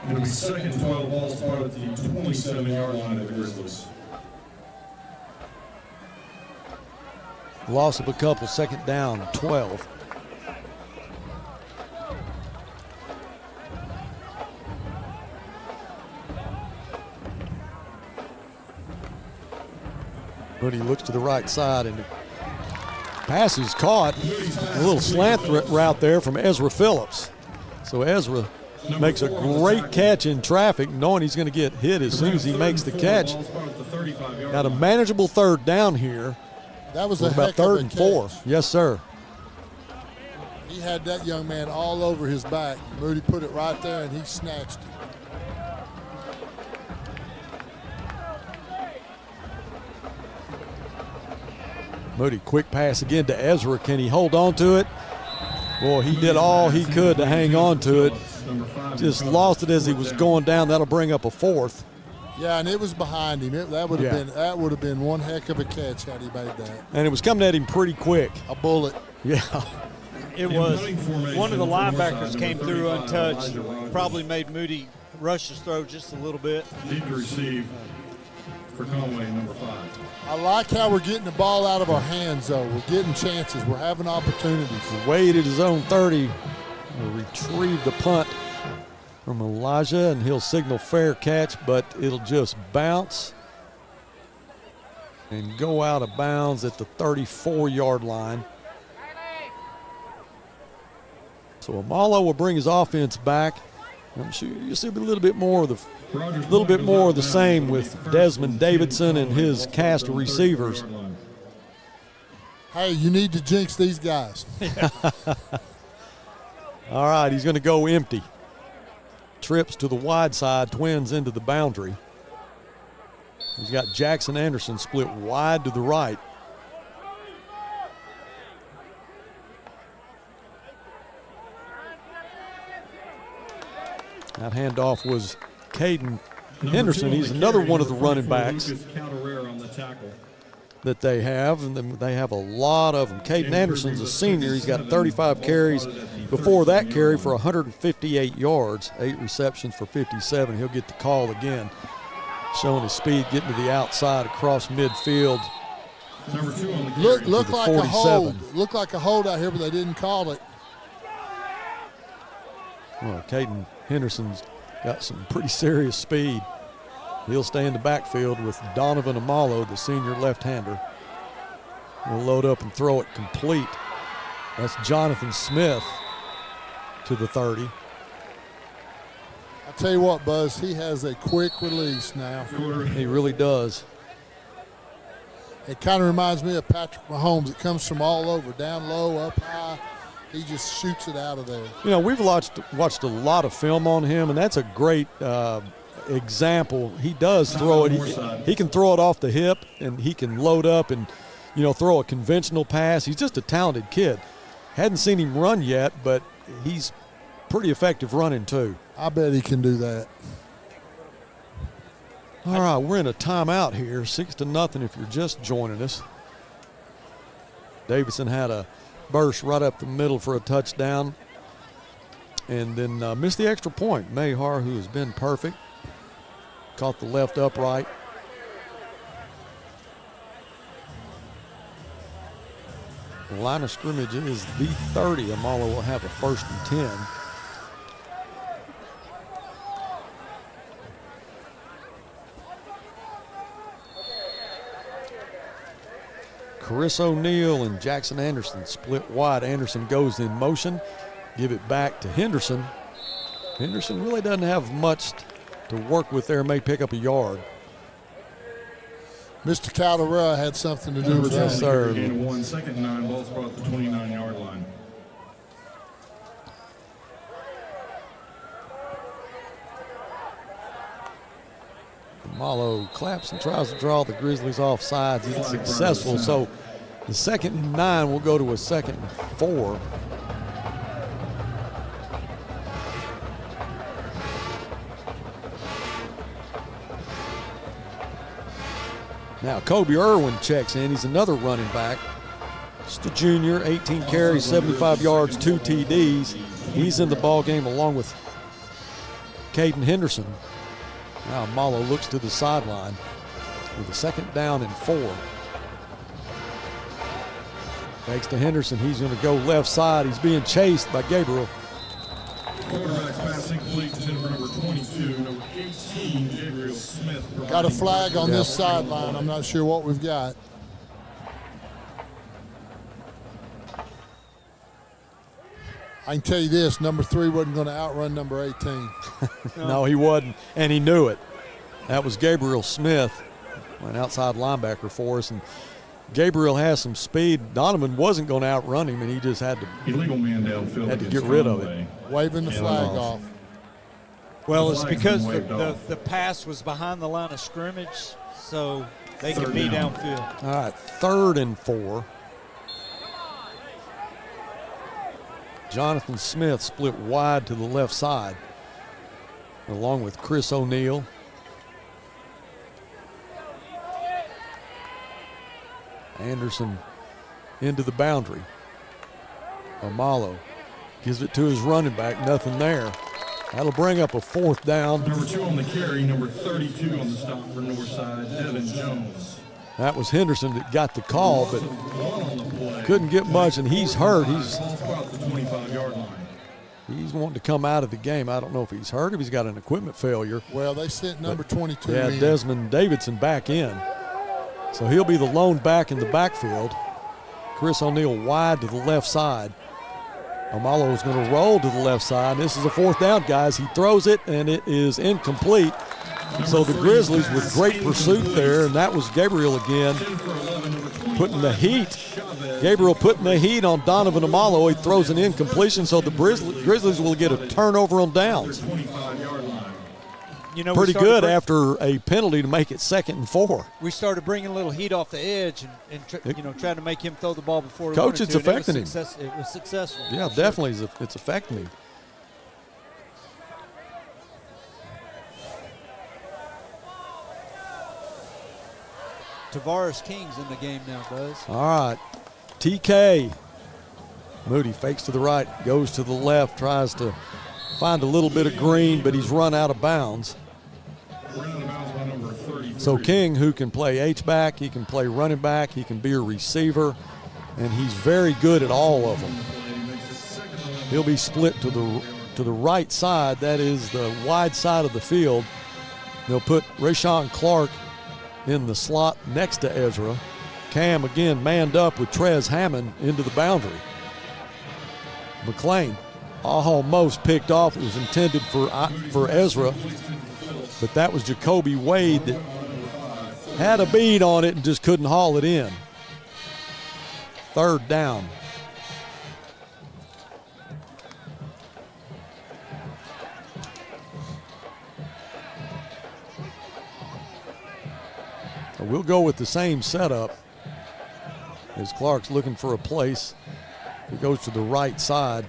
It'll be 2nd and 12, ball spot at the 27-yard line of the Grizzlies. Loss of a couple, 2nd down, 12. But he looks to the right side and the pass is caught. A little slant route there from Ezra Phillips. So Ezra makes a great catch in traffic, knowing he's going to get hit as soon as he makes the catch. Got a manageable 3rd down here. That was a about heck of 3rd a and 4. catch. Yes, sir. He had that young man all over his back. Moody put it right there, and he snatched it. Moody, quick pass again to Ezra. Can he hold on to it? Boy, he did all he could to hang on to it. Just lost it as he was going down. That'll bring up a 4th. Yeah, and it was behind him. That would have been one heck of a catch had he made that. And it was coming at him pretty quick. A bullet. Yeah. It was. One of the linebackers came through untouched. Probably made Moody rush his throw just a little bit. Deep to receive for Conway, number 5. I like how we're getting the ball out of our hands, though. We're getting chances. We're having opportunities. Wade at his own 30 will retrieve the punt from Elijah, and he'll signal fair catch, but it'll just bounce and go out of bounds at the 34-yard line. So Amalo will bring his offense back. I'm sure you'll see a little bit more of the same with Desmond Davidson and his cast of receivers. Hey, you need to jinx these guys. All right, he's going to go empty. Trips to the wide side, twins into the boundary. He's got Jackson Anderson split wide to the right. That handoff was Caden Henderson. He's another one of the running backs that they have, and they have a lot of them. Caden Anderson's a senior. He's got 35 carries before that carry for 158 yards, 8 receptions for 57. He'll get the call again, showing his speed, getting to the outside across midfield. Look like a hold. Looked like a hold out here, but they didn't call it. Well, Caden Henderson's got some pretty serious speed. He'll stay in the backfield with Donovan Amalo, the senior left-hander. He'll load up and throw it complete. That's Jonathan Smith to the 30. I tell you what, Buzz, he has a quick release now. He really does. It kind of reminds me of Patrick Mahomes. It comes from all over, down low, up high. He just shoots it out of there. You know, we've watched a lot of film on him, and that's a great example. He does throw it. He can throw it off the hip, and he can load up and, you know, throw a conventional pass. He's just a talented kid. Hadn't seen him run yet, but he's pretty effective running too. I bet he can do that. All right, we're in a timeout here, 6-0 if you're just joining us. Davidson had a burst right up the middle for a touchdown and then missed the extra point. Mayhar, who has been perfect, caught the left upright. The line of scrimmage is the 30. Amala will have a 1st and 10. Chris O'Neal and Jackson Anderson split wide. Anderson goes in motion. Give it back to Henderson. Henderson really doesn't have much to work with there. May pick up a yard. Mr. Calderera had something to do with that. Yes, sir. Gain of 1, 2nd and 9, ball's brought at the 29-yard line. Malo claps and tries to draw the Grizzlies off sides. He's successful. So the 2nd and 9 will go to a 2nd and 4. Now Kobe Irwin checks in. He's another running back. Just a junior, 18 carries, 75 yards, 2 TDs. He's in the ball game along with Caden Henderson. Now Malo looks to the sideline with a 2nd down and 4. Thanks to Henderson, he's going to go left side. He's being chased by Gabriel. Quarterback pass incomplete to number 22, number 18, Gabriel Smith. Got a flag on this sideline. I'm not sure what we've got. I can tell you this, number 3 wasn't going to outrun number 18. No, he wasn't, and he knew it. That was Gabriel Smith, an outside linebacker for us, and Gabriel has some speed. Donovan wasn't going to outrun him, and he just had to, Illegal man downfield had to get rid of it. Waving the flag off. Well, it's because the pass was behind the line of scrimmage, so they can be downfield. All right, 3rd and 4. Jonathan Smith split wide to the left side, along with Chris O'Neal. Anderson into the boundary. Amalo gives it to his running back, nothing there. That'll bring up a 4th down. Number 2 on the carry, number 32 on the stop for Northside, Devin Jones. That was Henderson that got the call, but couldn't get much, and he's hurt. He's wanting to come out of the game. I don't know if he's hurt, if he's got an equipment failure. Well, they sent number 22 Yeah, in. Desmond Davidson back in. So he'll be the lone back in the backfield. Chris O'Neal wide to the left side. Amalo is going to roll to the left side. This is a 4th down, guys. He throws it, and it is incomplete. So the Grizzlies with great pursuit there, and that was Gabriel again putting the heat. Gabriel putting the heat on Donovan Amalo. He throws an incompletion, so the Grizzlies will get a turnover on downs. You know, pretty good after a penalty to make it 2nd and 4. We started bringing a little heat off the edge and trying to make him throw the ball before. Coach, it's affecting him. It was successful. Yeah, definitely, it's affecting him. Tavares King's in the game now, Buzz. All right, TK. Moody fakes to the right, goes to the left, tries to find a little bit of green, but he's run out of bounds. So King, who can play H-back, he can play running back, he can be a receiver, and he's very good at all of them. He'll be split to the right side. That is the wide side of the field. They'll put Rashawn Clark in the slot next to Ezra. Cam again manned up with Trez Hammond into the boundary. McLean almost picked off. It was intended for Ezra, but that was Jacoby Wade that had a bead on it and just couldn't haul it in. 3rd down. So we'll go with the same setup as Clark's looking for a place. He goes to the right side.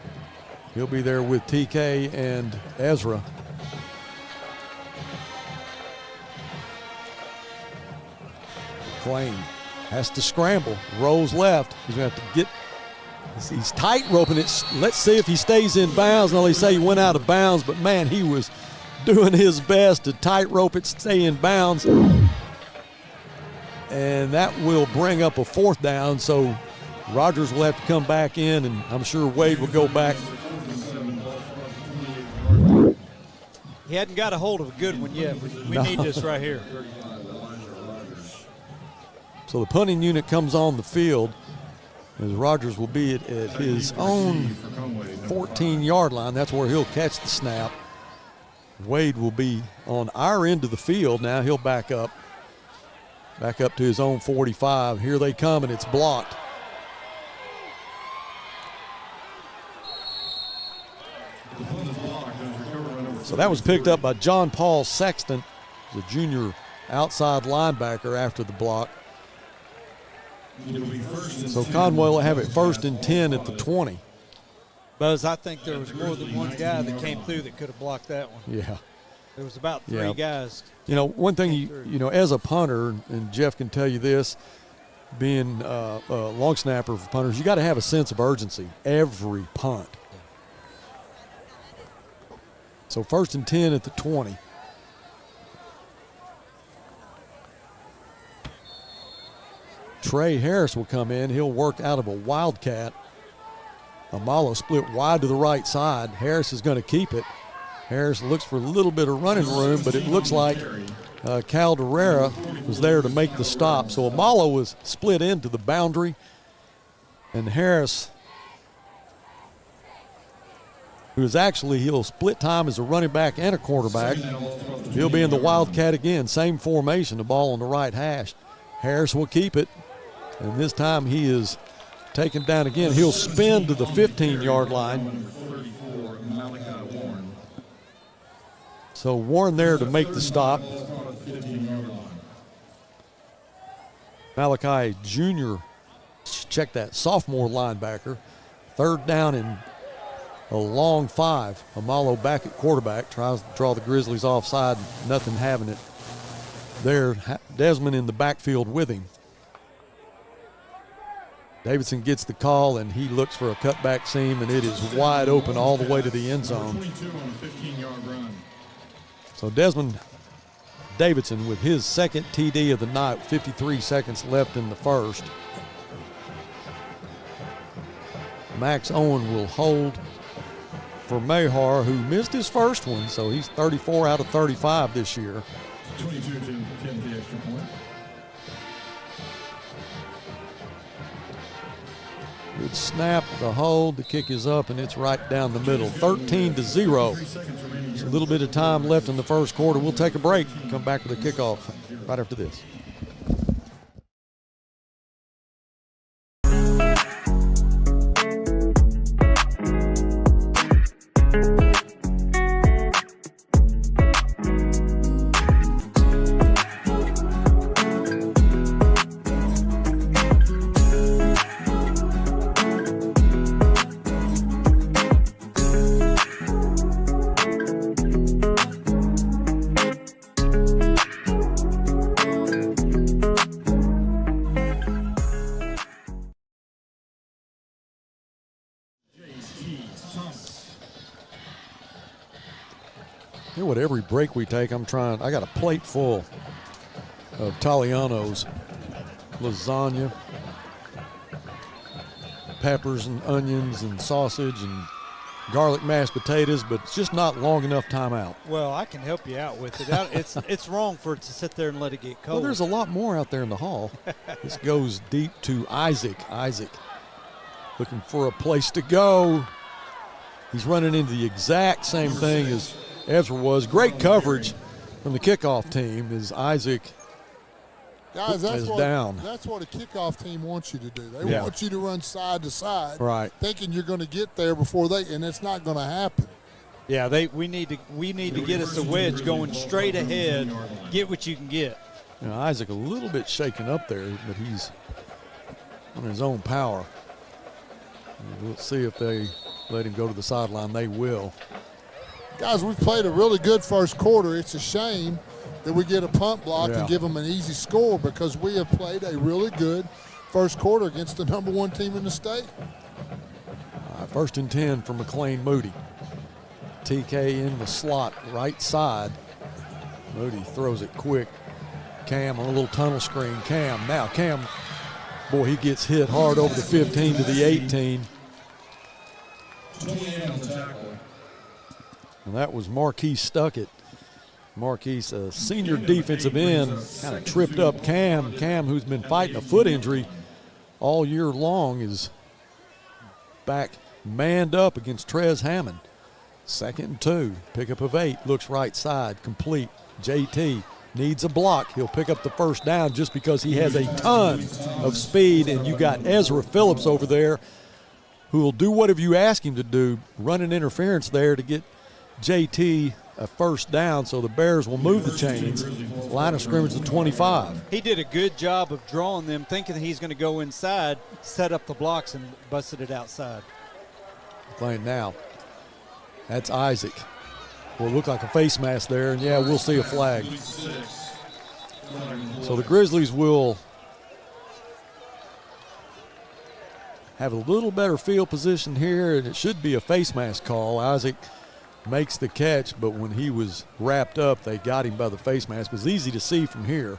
He'll be there with TK and Ezra. McLean has to scramble, rolls left. He's going to have to get, he's tight roping it. Let's see if he stays in bounds. Now they say he went out of bounds, but man, he was doing his best to tight rope it, stay in bounds. And that will bring up a 4th down. So Rogers will have to come back in, and I'm sure Wade will go back. He hadn't got a hold of a good one yet. We need this right here. So the punting unit comes on the field as Rogers will be at his own 14-yard line. That's where he'll catch the snap. Wade will be on our end of the field. Now he'll back up to his own 45. Here they come, and it's blocked. So that was picked up by John Paul Sexton, the junior outside linebacker after the block. So Conway will have it 1st and 10 at the 20. Buzz, I think there was more than one guy that came through that could have blocked that one. Yeah. There was about 3 guys. You know, one thing, you know, as a punter, and Jeff can tell you this, being a long snapper for punters, you got to have a sense of urgency every punt. So 1st and 10 at the 20. Trey Harris will come in. He'll work out of a wildcat. Amalo split wide to the right side. Harris is going to keep it. Harris looks for a little bit of running room, but it looks like Calderera was there to make the stop. So Amalo was split into the boundary, and Harris, who's actually, he'll split time as a running back and a quarterback. He'll be in the wildcat again, same formation, the ball on the right hash. Harris will keep it, and this time he is taken down again. He'll spin to the 15-yard line. So Warren there to make the stop. Malachi Jr., check that, sophomore linebacker. 3rd down and a long 5. Amalo back at quarterback, tries to draw the Grizzlies offside, nothing having it there. Desmond in the backfield with him. Davidson gets the call, and he looks for a cutback seam, and it is wide open all the way to the end zone. So Desmond Davidson with his 2nd TD of the night, 53 seconds left in the first. Max Owen will hold for Mayhar, who missed his first one, so he's 34 out of 35 this year. 22 to get the extra point. Good snap, the hold, the kick is up, and it's right down the middle, 13-0. There's a little bit of time left in the first quarter. We'll take a break, come back with a kickoff right after this. What every break we take, I got a plate full of Taliano's lasagna, peppers and onions and sausage and garlic mashed potatoes, but it's just not long enough time out. Well, I can help you out with it. It's wrong for it to sit there and let it get cold. Well, there's a lot more out there in the hall. This goes deep to Isaac. Isaac looking for a place to go. He's running into the exact same thing as Ezra was. Great coverage from the kickoff team as Isaac Guys, is down. That's what a kickoff team wants you to do. They want you to run side to side, right, thinking you're going to get there before and it's not going to happen. Yeah, we need to get us a wedge going straight ahead, get what you can get. You know, Isaac a little bit shaken up there, but he's on his own power. And we'll see if they let him go to the sideline. They will. Guys, we've played a really good first quarter. It's a shame that we get a punt block and give them an easy score because we have played a really good first quarter against the #1 team in the state. 1st and 10 for McLean Moody. TK in the slot, right side. Moody throws it quick. Cam on a little tunnel screen. Cam, boy, he gets hit hard over the 15 to the 18. And that was Marquise Stuckett. Marquise, a senior defensive end, kind of tripped up Cam. Cam, who's been fighting a foot injury all year long, is back manned up against Trez Hammond. 2nd and 2, pickup of 8, looks right side, complete. JT needs a block. He'll pick up the first down just because he has a ton of speed, and you got Ezra Phillips over there who will do whatever you ask him to do, run an interference there to get JT a first down, so the Bears will move the chains. Line of scrimmage to 25. He did a good job of drawing them, thinking that he's going to go inside, set up the blocks, and busted it outside. Playing now. That's Isaac. Will look like a face mask there, and yeah, we'll see a flag. So the Grizzlies will have a little better field position here, and it should be a face mask call. Isaac makes the catch, but when he was wrapped up, they got him by the face mask. It was easy to see from here.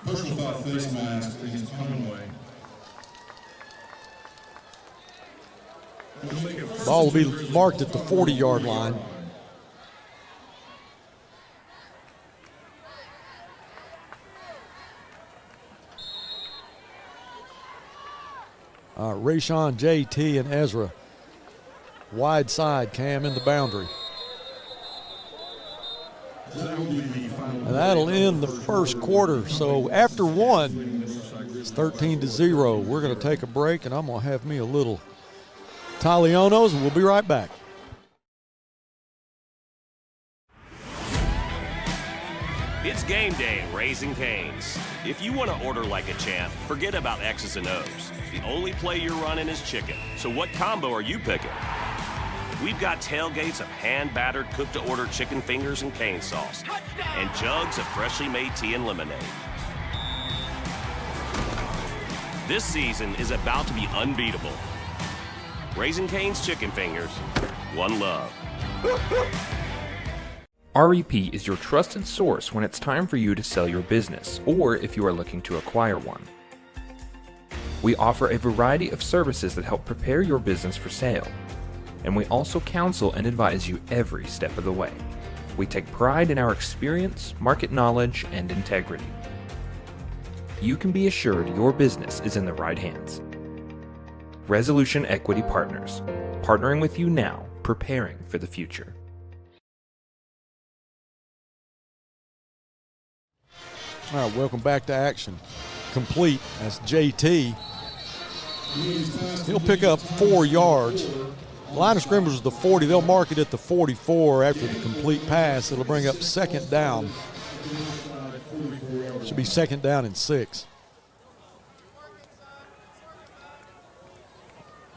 Personal foul face mask against Conway. Ball will be marked at the 40-yard line. Rayshawn, JT, and Ezra. Wide side, Cam in the boundary. And that'll end the first quarter. So after one, it's 13-0. We're going to take a break, and I'm going to have me a little Talionos, and we'll be right back. It's game day at Raising Cane's. If you want to order like a champ, forget about X's and O's. The only play you're running is chicken. So what combo are you picking? We've got tailgates of hand-battered, cooked-to-order chicken fingers and cane sauce, and jugs of freshly made tea and lemonade. This season is about to be unbeatable. Raising Cane's Chicken Fingers, one love. REP is your trusted source when it's time for you to sell your business, or if you are looking to acquire one. We offer a variety of services that help prepare your business for sale, and we also counsel and advise you every step of the way. We take pride in our experience, market knowledge, and integrity. You can be assured your business is in the right hands. Resolution Equity Partners, partnering with you now, preparing for the future. All right, welcome back to action. Complete. That's JT. He'll pick up 4 yards. The line of scrimmage is the 40. They'll mark it at the 44 after the complete pass. It'll bring up second down. Should be second down and 6.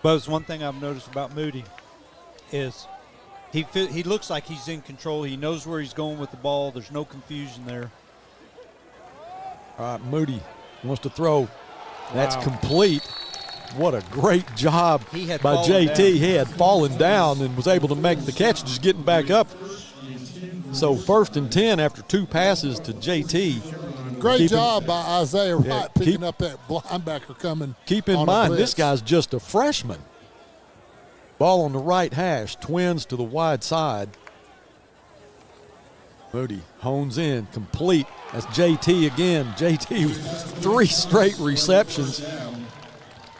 Buzz, one thing I've noticed about Moody is he looks like he's in control. He knows where he's going with the ball. There's no confusion there. All right, Moody wants to throw. That's Wow. complete. What a great job He had by fallen JT. down. He had fallen down and was able to make the catch, just getting back up. So 1st and 10 after 2 passes to JT. Great job by Isaiah Wright Yeah, picking up that linebacker coming. Keep in on a mind, blitz. this guy's just a freshman. Ball on the right hash, Twins to the wide side. Moody hones in, complete. That's JT again. JT, 3 straight receptions.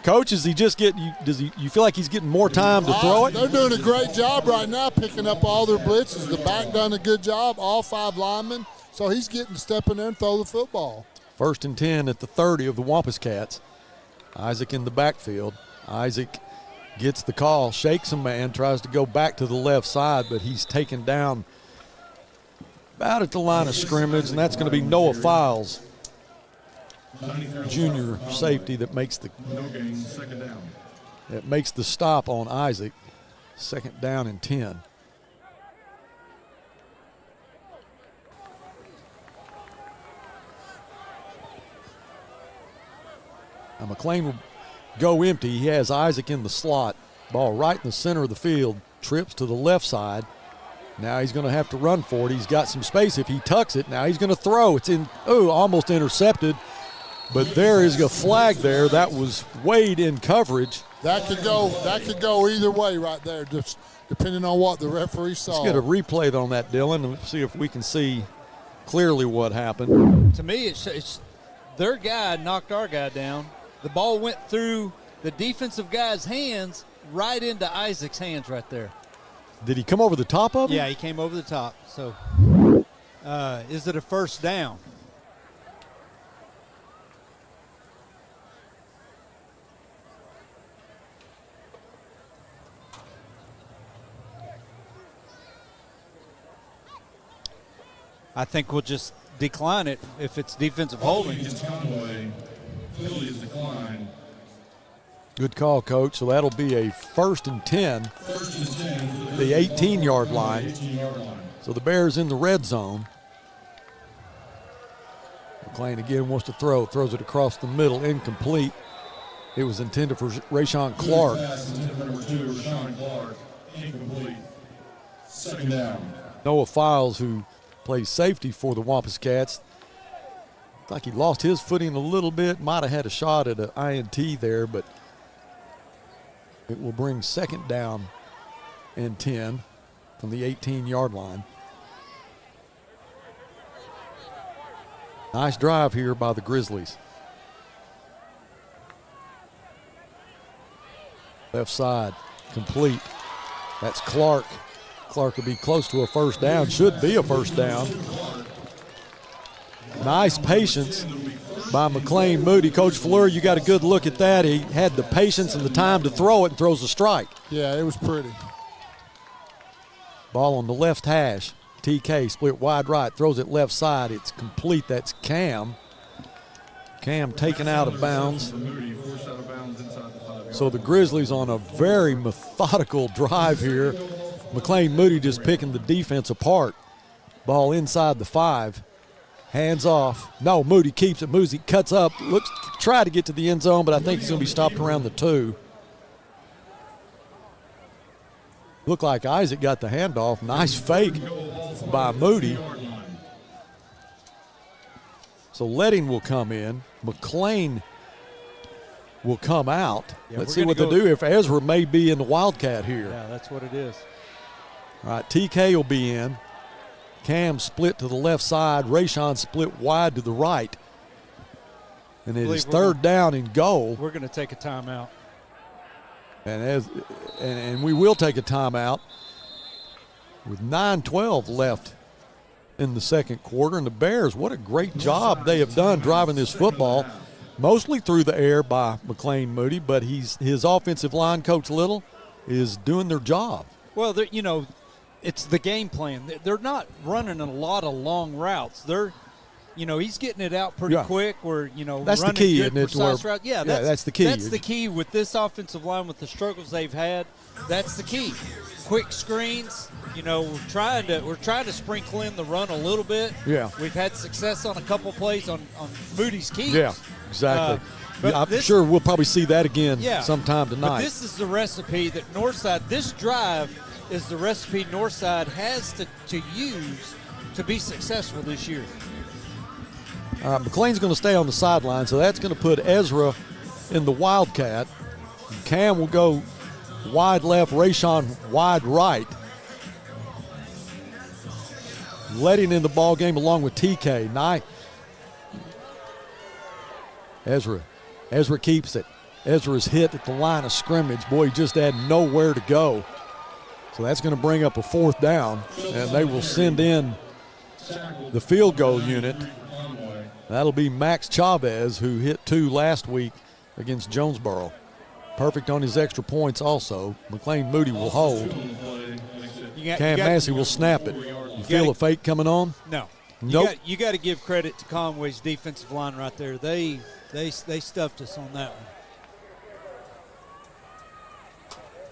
Coach, is he just getting? You feel like he's getting more time to throw it? They're doing a great job right now picking up all their blitzes. The back done a good job, all 5 linemen. So he's getting to step in there and throw the football. 1st and 10 at the 30 of the Wampus Cats. Isaac in the backfield. Isaac gets the call, shakes a man, tries to go back to the left side, but he's taken down about at the line of scrimmage, and that's going to be Noah Files, junior safety, that makes the stop on Isaac. 2nd down and 10. Now McLean will go empty. He has Isaac in the slot. Ball right in the center of the field. Trips to the left side. Now he's going to have to run for it. He's got some space. If he tucks it, now he's going to throw. It's in, almost intercepted. But there is a flag there. That was Wade in coverage. That could go either way right there, just depending on what the referee saw. Let's get a replay on that, Dylan, and see if we can see clearly what happened. To me, it's their guy knocked our guy down. The ball went through the defensive guy's hands right into Isaac's hands right there. Did he come over the top of him? Yeah, he came over the top. So is it a first down? I think we'll just decline it if it's defensive holding. Conway. Penalty is declined. Good call, Coach. So that'll be a 1st and 10. The 18-yard line. So the Bears in the red zone. McClain again wants to throw. Throws it across the middle. Incomplete. It was intended for Rashawn Clark. Number 2, Rashawn Clark. Incomplete. 2nd down. Noah Files, who plays safety for the Wampus Cats. Looks like he lost his footing a little bit. Might have had a shot at an INT there, but it will bring 2nd down and 10 from the 18-yard line. Nice drive here by the Grizzlies. Left side, complete. That's Clark. Clark will be close to a 1st down. Should be a 1st down. Nice patience by McClain Moody. Coach Fleur, you got a good look at that. He had the patience and the time to throw it and throws a strike. Yeah, it was pretty. Ball on the left hash. TK split wide right, throws it left side. It's complete. That's Cam. Cam taken out of bounds. So the Grizzlies on a very methodical drive here. McClain Moody just picking the defense apart. Ball inside the 5. Hands off. No, Moody keeps it. Moody cuts up. Looks to try to get to the end zone, but I think he's going to be stopped around the 2. Looked like Isaac got the handoff. Nice fake by Moody. So Letting will come in. McClain will come out. Yeah, Let's see what they do if Ezra may be in the Wildcat here. Yeah, that's what it is. All right, TK will be in. Cam split to the left side. Rashawn split wide to the right. And it is 3rd down and goal. We're going to take a timeout. And we will take a timeout with 9:12 left in the 2nd quarter. And the Bears, what a great job they have done driving this football, mostly through the air by McClain Moody, but his offensive line, Coach Little, is doing their job. Well, it's the game plan. They're not running a lot of long routes. He's getting it out pretty quick. Where that's running the key, good, isn't it? precise route. Yeah, that's the key. That's the key with this offensive line with the struggles they've had. That's the key. Quick screens. We're trying to sprinkle in the run a little bit. Yeah, we've had success on a couple plays on Moody's keys. Yeah, exactly. I'm sure we'll probably see that again sometime tonight. But this is the recipe that Northside. This drive is the recipe Northside has to use to be successful this year. All right, McClain's going to stay on the sideline, so that's going to put Ezra in the Wildcat. Cam will go wide left, Rashawn wide right. Letting in the ball game along with TK. Ezra keeps it. Ezra's hit at the line of scrimmage. Boy, he just had nowhere to go. So that's going to bring up a 4th down, and they will send in the field goal unit. That'll be Max Chavez, who hit 2 last week against Jonesboro. Perfect on his extra points also. McClain Moody will hold. Cam Massey will snap it. You feel a fake coming on? No. Nope. You got to give credit to Conway's defensive line right there. They stuffed us on that one.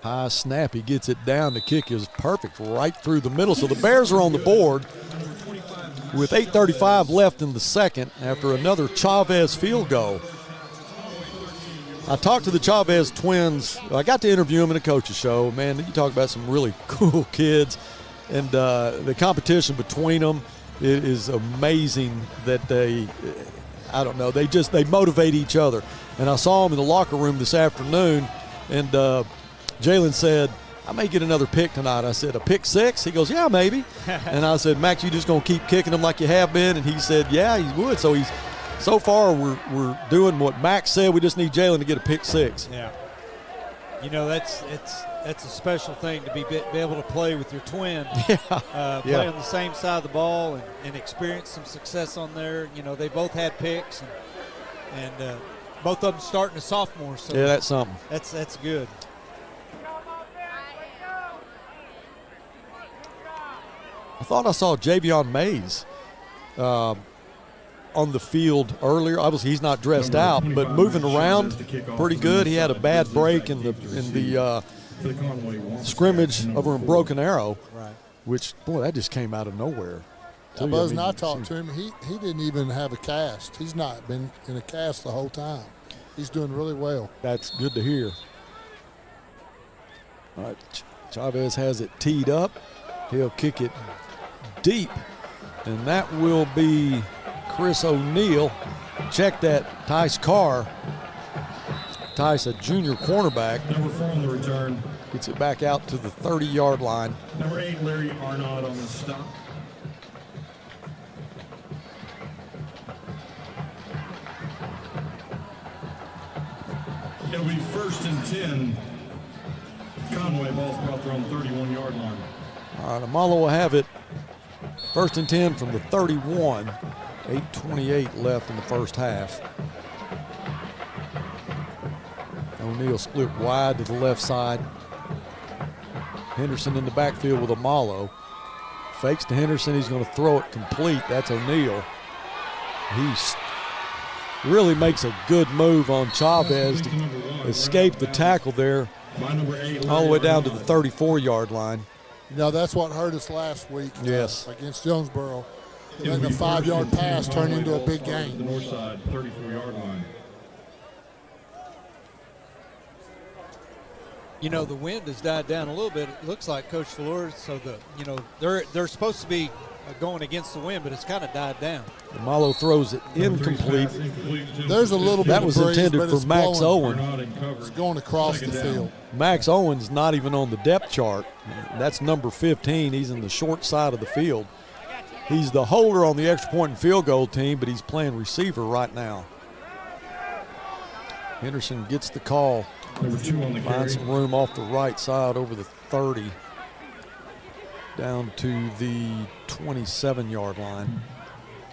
High snap. He gets it down. The kick is perfect right through the middle. So the Bears are on the board with 8:35 left in the 2nd after another Chavez field goal. I talked to the Chavez twins. I got to interview them in a coach's show. Man, you talk about some really cool kids. And the competition between them is amazing that they motivate each other. And I saw them in the locker room this afternoon, and Jalen said, I may get another pick tonight. I said, a pick 6? He goes, yeah, maybe. And I said, Max, you just going to keep kicking them like you have been? And he said, yeah, he would. So far we're doing what Max said. We just need Jalen to get a pick 6. Yeah. That's a special thing to be able to play with your twin. Play on the same side of the ball and experience some success on there. They both had picks and both of them starting as sophomores. So yeah, that's something. That's good. I thought I saw Javion Mays on the field earlier. Obviously, he's not dressed out, but moving around pretty good. He had a bad break in the scrimmage over in Broken Arrow, which, boy, that just came out of nowhere. Buzz and I talked to him. He didn't even have a cast. He's not been in a cast the whole time. He's doing really well. That's good to hear. All right, Chavez has it teed up. He'll kick it deep, and that will be Chris O'Neal. Check that, Tice Carr. Tice, a junior cornerback. Number 4 on the return. Gets it back out to the 30-yard line. Number 8, Larry Arnaud on the stop. It'll be 1st and 10. Conway, ball's brought there on the 31-yard line. All right, Amalo will have it 1st and 10 from the 31. 8:28 left in the first half. O'Neal split wide to the left side. Henderson in the backfield with Amalo. Fakes to Henderson. He's going to throw it complete. That's O'Neal. He really makes a good move on Chavez to escape the tackle there all the way down to the 34-yard line. You know, that's what hurt us last week against Jonesboro. Letting a 5-yard pass turn into a big gain. The Northside 34-yard line. You know, the wind has died down a little bit. It looks like, Coach Flores, so they're supposed to be going against the wind, but it's kind of died down. Amalo throws it incomplete. There's a little bit that was of breeze, intended but for Max Owen. It's going across the field. Max Owen's not even on the depth chart. That's number 15. He's in the short side of the field. He's the holder on the extra point and field goal team, but he's playing receiver right now. Henderson gets the call. Number 2 on the carry. Finds some room off the right side over the 30. Down to the 27-yard line.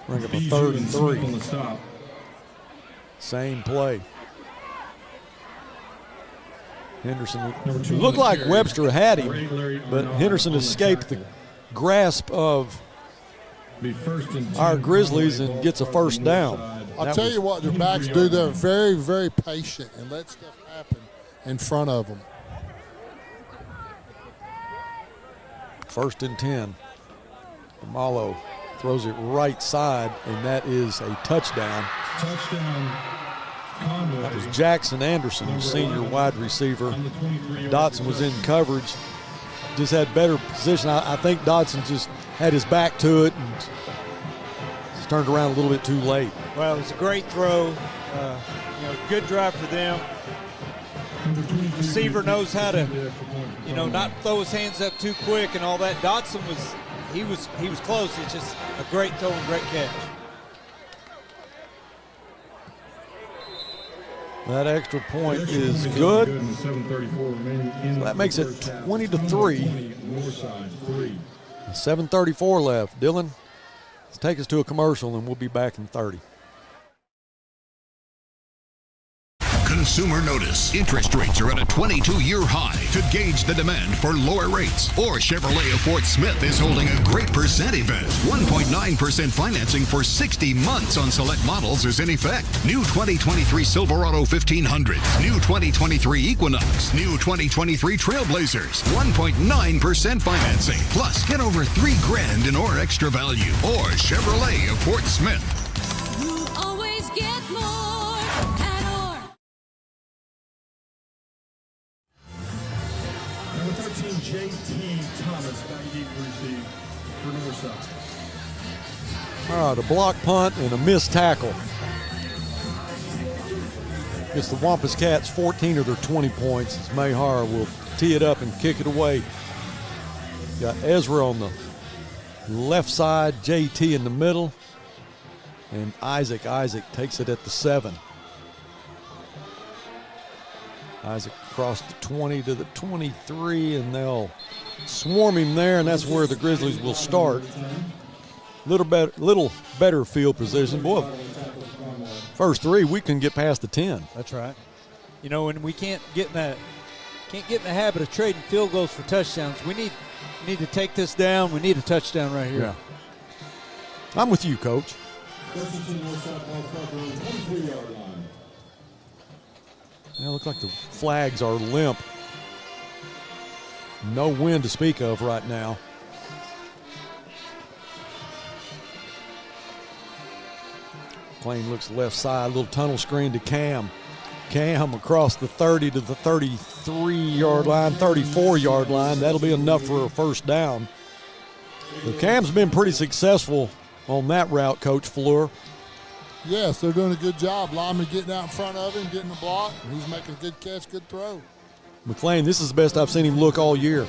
Bring up a 3rd and 3. On the stop. Same play. Henderson looked like Webster had him, but Henderson escaped the grasp of our Grizzlies and gets a first down. I'll tell you what the backs do. They're very, very patient and let stuff happen in front of them. 1st and 10. Amalo throws it right side, and that is a touchdown. Touchdown, Conway. That was Jackson Anderson, senior wide receiver. Dotson was in coverage, just had better position. I think Dotson just had his back to it and just turned around a little bit too late. Well, it was a great throw. Good drive for them. Receiver knows how to, not throw his hands up too quick and all that. Dotson he was close. It's just a great throw and great catch. That extra point is good. So that makes it 20-3. 7:34 left. Dylan, let's take us to a commercial and we'll be back in 30. Consumer notice. Interest rates are at a 22-year high. To gauge the demand for lower rates, or Chevrolet of Fort Smith is holding a great percent event. 1.9% financing for 60 months on select models is in effect. New 2023 Silverado 1500, new 2023 Equinox, new 2023 Trailblazers. 1.9% financing. Plus, get over $3,000 in or extra value. Or Chevrolet of Fort Smith. You always get more at Or. Number 13, J.T. Thomas, back deep receive for Northside. All right, a block punt and a missed tackle. It's the Wampus Cats 14 of their 20 points as Mayhar will tee it up and kick it away. Got Ezra on the left side, JT in the middle, and Isaac. Isaac takes it at the 7. Isaac across the 20 to the 23, and they'll swarm him there, and that's where the Grizzlies will start. Little better field position. Boy, first 3, we can get past the 10. That's right. And we can't get in the habit of trading field goals for touchdowns. We need to take this down. We need a touchdown right here. Yeah. I'm with you, Coach. It looks like the flags are limp. No wind to speak of right now. Plane looks left side, little tunnel screen to Cam. Cam across the 30 to the 33-yard line, 34-yard line. That'll be enough for a first down. So Cam's been pretty successful on that route, Coach Fleur. Yes, they're doing a good job. Lyman getting out in front of him, getting the block. He's making a good catch, good throw. McLean, this is the best I've seen him look all year.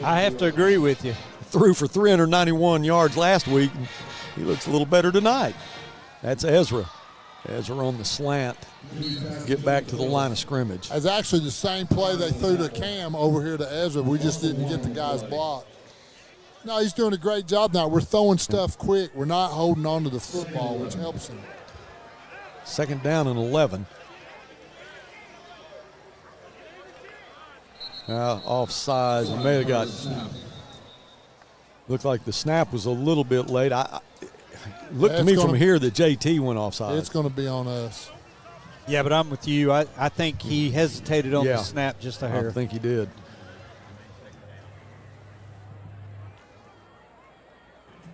I have to agree with you. Threw for 391 yards last week. And he looks a little better tonight. That's Ezra. Ezra on the slant. Get back to the line of scrimmage. That's actually the same play they threw to Cam over here to Ezra. We just didn't get the guy's block. No, he's doing a great job now. We're throwing stuff quick. We're not holding on to the football, which helps him. Second down and 11. Offside. May have got. Looked like the snap was a little bit late. Looked to me from here that JT went offside. It's going to be on us. Yeah, but I'm with you. I think he hesitated on the snap just a hair. I think he did.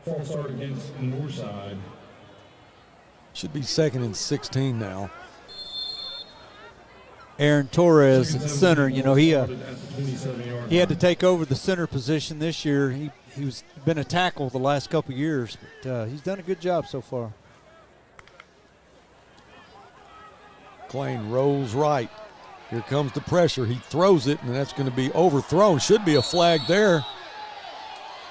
False start against Northside. Should be 2nd and 16 now. Aaron Torres at center. You know, he had to take over the center position this year. He's been a tackle the last couple of years, but he's done a good job so far. McLean rolls right. Here comes the pressure. He throws it, and that's going to be overthrown. Should be a flag there.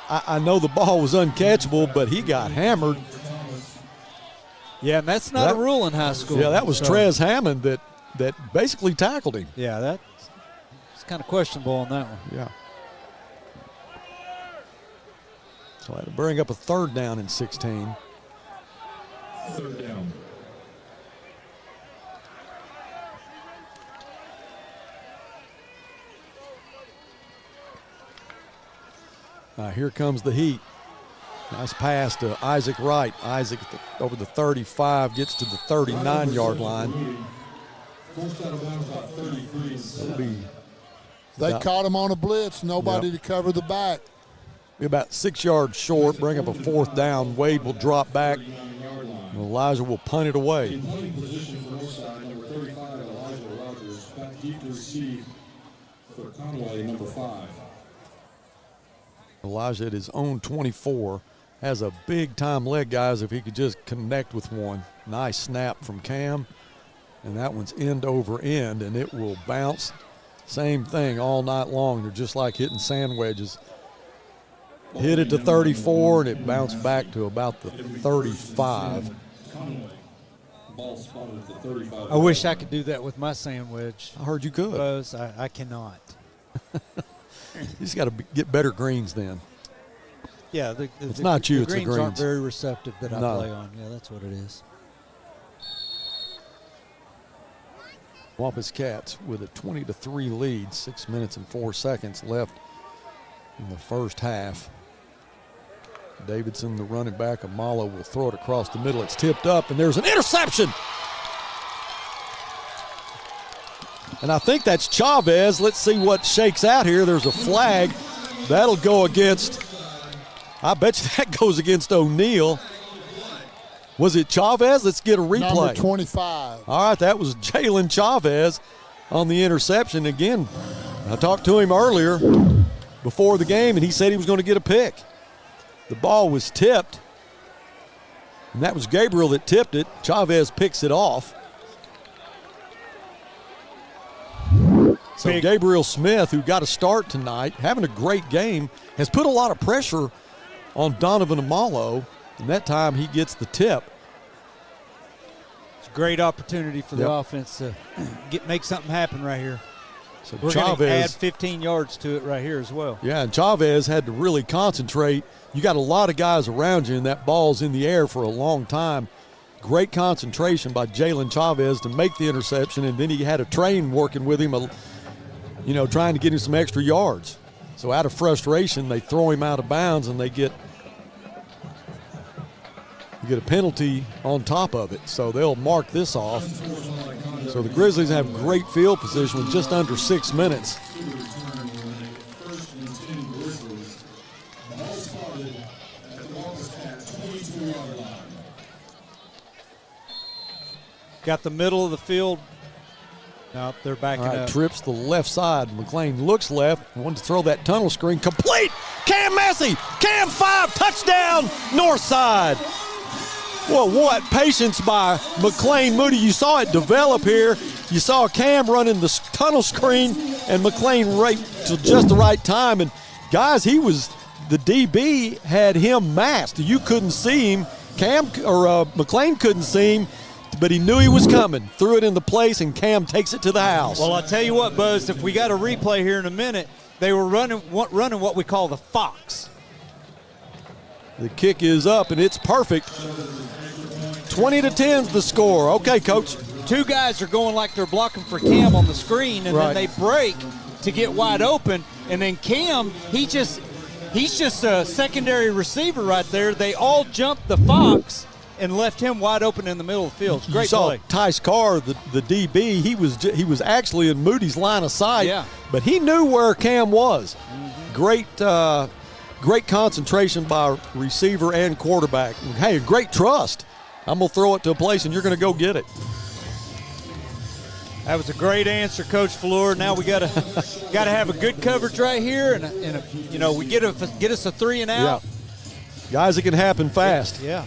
I know the ball was uncatchable, but he got hammered. Yeah, and that's not a rule in high school. Yeah, that was Trez Hammond that basically tackled him. Yeah, that's kind of questionable on that one. Yeah. So I had to bring up a third down in 16. Third down. Here comes the heat. Nice pass to Isaac Wright. Isaac over the 35 gets to the 39-yard line. They caught him on a blitz. Nobody to cover the back. Be about 6 yards short. Bring up a fourth down. Wade will drop back. And Elijah will punt it away. For Conway, number 5. Elijah at his own 24 has a big-time leg, guys, if he could just connect with one. Nice snap from Cam, and that one's end over end, and it will bounce. Same thing all night long. They're just like hitting sand wedges. Hit it to 34, and it bounced back to about the 35. I wish I could do that with my sand wedge. I heard you could. Because I cannot. You just got to get better greens then. Yeah, it's not you, the it's the greens greens. aren't very receptive that I No. play on. Yeah, that's what it is. Wampus Cats with a 20-3 lead, 6 minutes and 4 seconds left in the first half. Davidson, the running back, Amalo will throw it across the middle. It's tipped up, and there's an interception. And I think that's Chavez. Let's see what shakes out here. There's a flag. That'll go against, I bet you that goes against O'Neal. Was it Chavez? Let's get a replay. Number 25. All right, that was Jalen Chavez on the interception. Again, I talked to him earlier before the game, and he said he was going to get a pick. The ball was tipped, and that was Gabriel that tipped it. Chavez picks it off. So Gabriel Smith, who got a start tonight, having a great game, has put a lot of pressure on Donovan Amalo, and that time he gets the tip. It's a great opportunity for the offense to make something happen right here. So we're going to add 15 yards to it right here as well. Yeah, and Chavez had to really concentrate. You got a lot of guys around you, and that ball's in the air for a long time. Great concentration by Jalen Chavez to make the interception, and then he had a train working with him, trying to get him some extra yards. So out of frustration, they throw him out of bounds, and they get you get a penalty on top of it. So they'll mark this off. So the Grizzlies have great field position with just under 6 minutes. Got the middle of the field. No, they're backing up. Trips to the left side. McLean looks left. Wanted to throw that tunnel screen. Complete. Cam Massey. Cam 5. Touchdown. Northside. Well, what patience by McLean Moody. You saw it develop here. You saw Cam running the tunnel screen and McLean right to just the right time. And, guys, the DB had him masked. You couldn't see him. McLean couldn't see him. But he knew he was coming, threw it into place, and Cam takes it to the house. Well, I'll tell you what, Buzz, if we got a replay here in a minute, they were running what we call the fox. The kick is up, and it's perfect. 20-10's the score. Okay, Coach. Two guys are going like they're blocking for Cam on the screen, and right. then they break to get wide open, and then Cam, he's just a secondary receiver right there. They all jumped the fox and left him wide open in the middle of the field. Great play. Tice Carr, the DB, he was actually in Moody's line of sight, but he knew where Cam was. Mm-hmm. Great concentration by receiver and quarterback. Hey, great trust. I'm going to throw it to a place, and you're going to go get it. That was a great answer, Coach Fleur. Now we got to have a good coverage right here, and we get us a 3 and out. Yeah. Guys, it can happen fast. Yeah.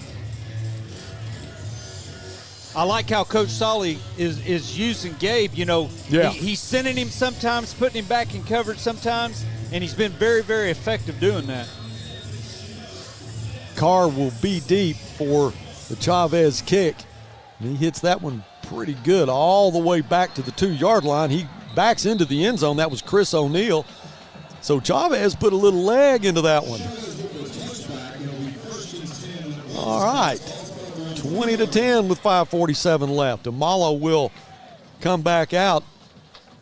I like how Coach Solly is using Gabe. He's sending him sometimes, putting him back in coverage sometimes, and he's been very, very effective doing that. Carr will be deep for the Chavez kick. And he hits that one pretty good all the way back to the 2-yard line. He backs into the end zone. That was Chris O'Neal. So Chavez put a little leg into that one. All right. 20-10 with 5:47 left. Amalo will come back out,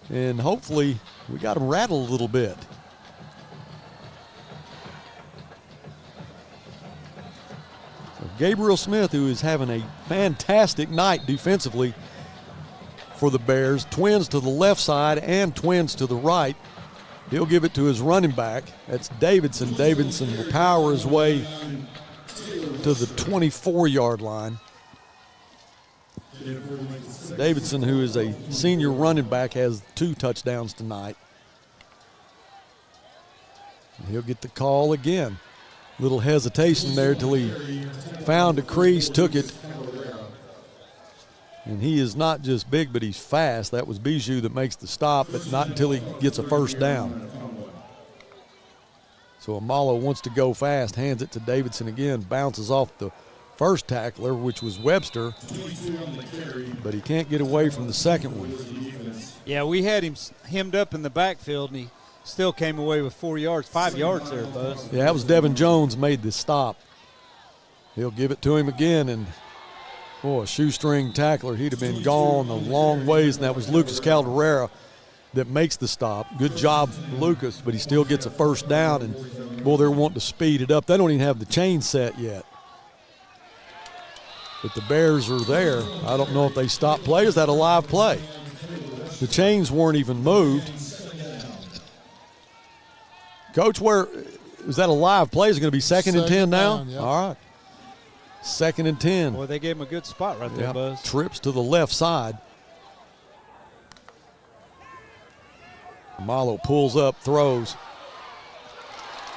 and hopefully we got him rattled a little bit. So Gabriel Smith, who is having a fantastic night defensively for the Bears, twins to the left side and twins to the right. He'll give it to his running back. That's Davidson. Davidson will power his way to the 24-yard line. Davidson, who is a senior running back, has 2 touchdowns tonight. And he'll get the call again. Little hesitation there till he found a crease, took it. And he is not just big, but he's fast. That was Bijou that makes the stop, but not until he gets a first down. So Amalo wants to go fast, hands it to Davidson again, bounces off the first tackler, which was Webster, but he can't get away from the second one. Yeah, we had him hemmed up in the backfield, and he still came away with 5 yards there, Buzz. Yeah, that was Devin Jones made the stop. He'll give it to him again, and a shoestring tackler. He'd have been gone a long ways, and that was Lucas Calderera that makes the stop. Good job, Lucas, but he still gets a first down, and, they're wanting to speed it up. They don't even have the chain set yet. But the Bears are there. I don't know if they stopped play. Is that a live play? The chains weren't even moved. Coach, is that a live play? Is it going to be second and 10 now? Down, yeah. All right. 2nd and 10. Boy, they gave him a good spot right there, Buzz. Trips to the left side. Amalo pulls up, throws.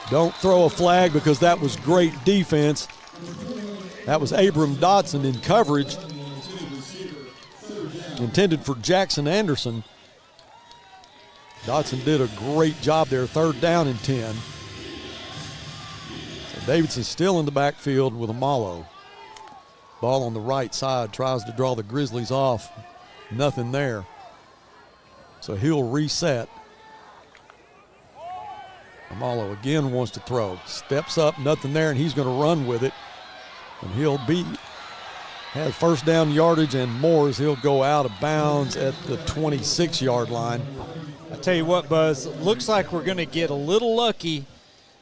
Don't throw a flag because that was great defense. That was Abram Dotson in coverage. Intended for Jackson Anderson. Dotson did a great job there. 3rd down and 10. So Davidson still in the backfield with Amalo. Ball on the right side, tries to draw the Grizzlies off. Nothing there. So he'll reset. Amalo again wants to throw. Steps up, nothing there, and he's going to run with it. And has first down yardage and more as he'll go out of bounds at the 26-yard line. I tell you what, Buzz, looks like we're going to get a little lucky.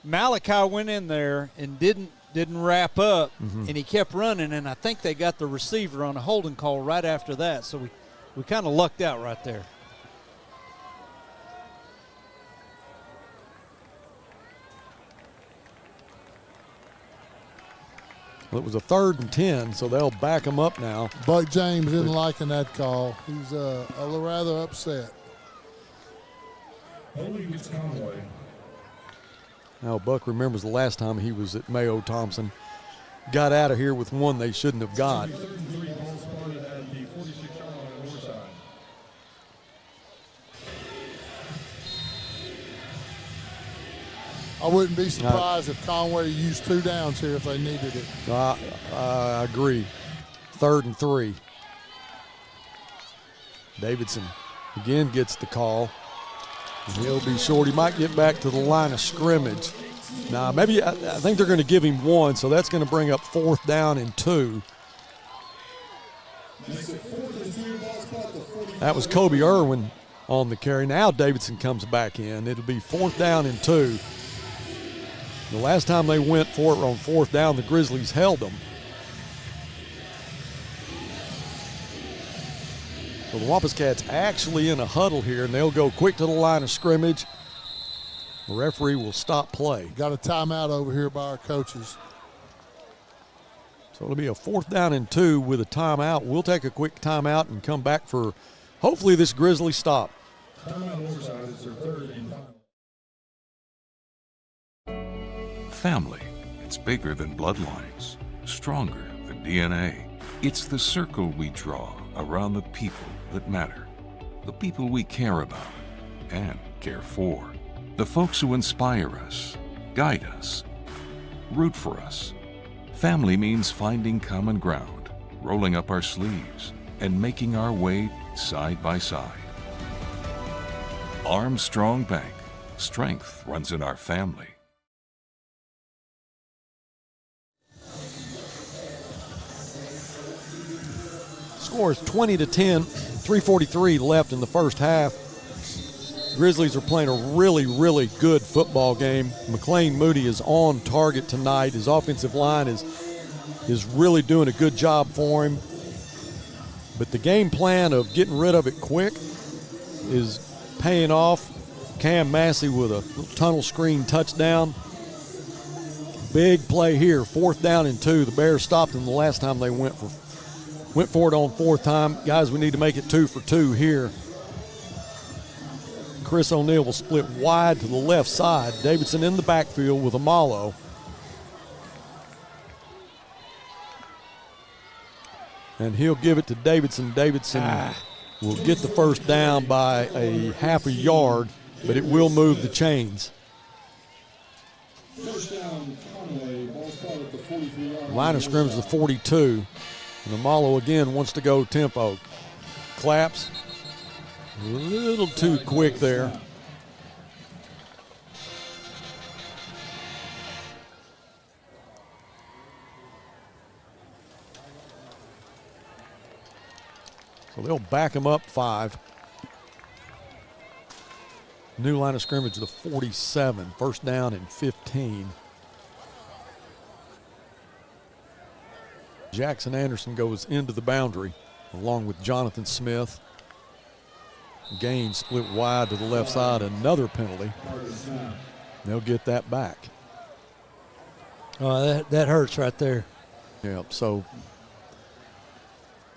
Malachi went in there and didn't didn't wrap up, Mhm. and he kept running, and I think they got the receiver on a holding call right after that. So we kind of lucked out right there. Well, it was a 3rd and 10, so they'll back him up now. Buck James isn't liking that call. He's a little rather upset. Holding is Conway. Now, Buck remembers the last time he was at Mayo Thompson. Got out of here with one they shouldn't have got. 33 ball spotted at the 46-yard line on Northside. I wouldn't be surprised if Conway used 2 downs here if they needed it. I agree. 3rd and 3. Davidson again gets the call. He'll be short. He might get back to the line of scrimmage. Now, maybe I think they're going to give him 1, so that's going to bring up 4th down and 2. That was Kobe Irwin on the carry. Now Davidson comes back in. It'll be 4th down and 2. The last time they went for it on 4th down, the Grizzlies held them. So the Wampus Cats actually in a huddle here, and they'll go quick to the line of scrimmage. The referee will stop play. Got a timeout over here by our coaches. So it'll be a 4th down and 2 with a timeout. We'll take a quick timeout and come back for hopefully this Grizzly stop. Timeout Northside is their 3rd and final. Family, it's bigger than bloodlines, stronger than DNA. It's the circle we draw around the people that matter, the people we care about and care for, the folks who inspire us, guide us, root for us. Family means finding common ground, rolling up our sleeves, and making our way side by side. Armstrong Bank, strength runs in our family. Score is 20-10, 3:43 left in the first half. Grizzlies are playing a really, really good football game. McLean Moody is on target tonight. His offensive line is really doing a good job for him. But the game plan of getting rid of it quick is paying off. Cam Massey with a little tunnel screen touchdown. Big play here, 4th down and 2. The Bears stopped them the last time they went for it on 4th time. Guys, we need to make it 2 for 2 here. Chris O'Neal will split wide to the left side. Davidson in the backfield with Amalo. And he'll give it to Davidson. Davidson will get the first down by a half a yard, but it will move the chains. First down, Conway, ball spotted at the 43-yard line. Line of scrimmage is the 42. And Amalo again wants to go tempo. Claps. A little too quick there. So they'll back him up 5. New line of scrimmage, the 47. First down and 15. Jackson Anderson goes into the boundary along with Jonathan Smith. Gaines split wide to the left side, another penalty. They'll get that back. Oh, that hurts right there. Yeah, so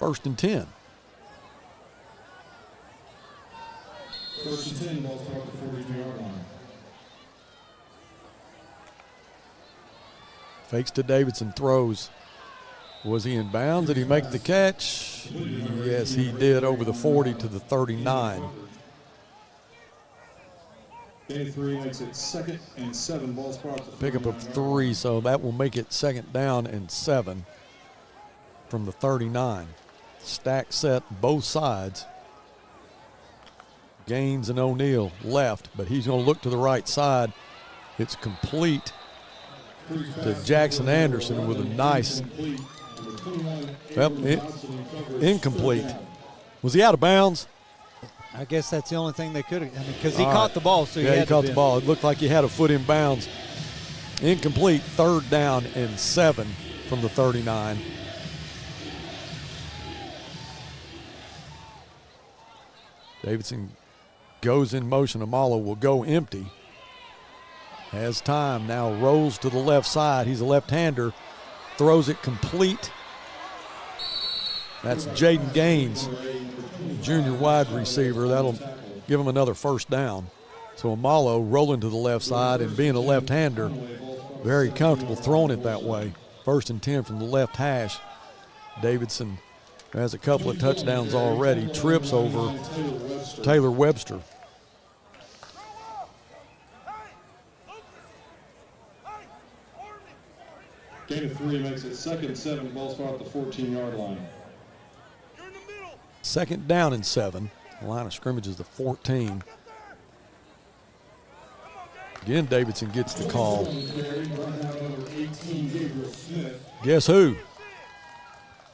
1st and 10. 1st and 10, ball spotted at the 42-yard line. Fakes to Davidson, throws. Was he in bounds? Did he make the catch? Yes, he did, over the 40 to the 39. Day 3 makes it 2nd and 7, ball spotted at the Pickup of 3, so that will make it 2nd down and 7 from the 39. Stack set both sides. Gaines and O'Neal left, but he's going to look to the right side. It's complete to Jackson Anderson with a nice, incomplete. Was he out of bounds? I guess that's the only thing they could have, because he caught the ball, so he caught the ball. It looked like he had a foot in bounds. Incomplete, 3rd down and 7 from the 39. Davidson goes in motion. Amalo will go empty. Has time, now rolls to the left side. He's a left-hander, throws it complete. That's Jaden Gaines, junior wide receiver. That'll give him another 1st down. So Amalo rolling to the left side and being a left-hander, very comfortable throwing it that way. 1st and 10 from the left hash. Davidson has a couple of touchdowns already, trips over Taylor Webster. Gain of 3 makes it 2nd and 7, ball spot at the 14-yard line. 2nd down and 7. The line of scrimmage is the 14. Again, Davidson gets the call. Guess who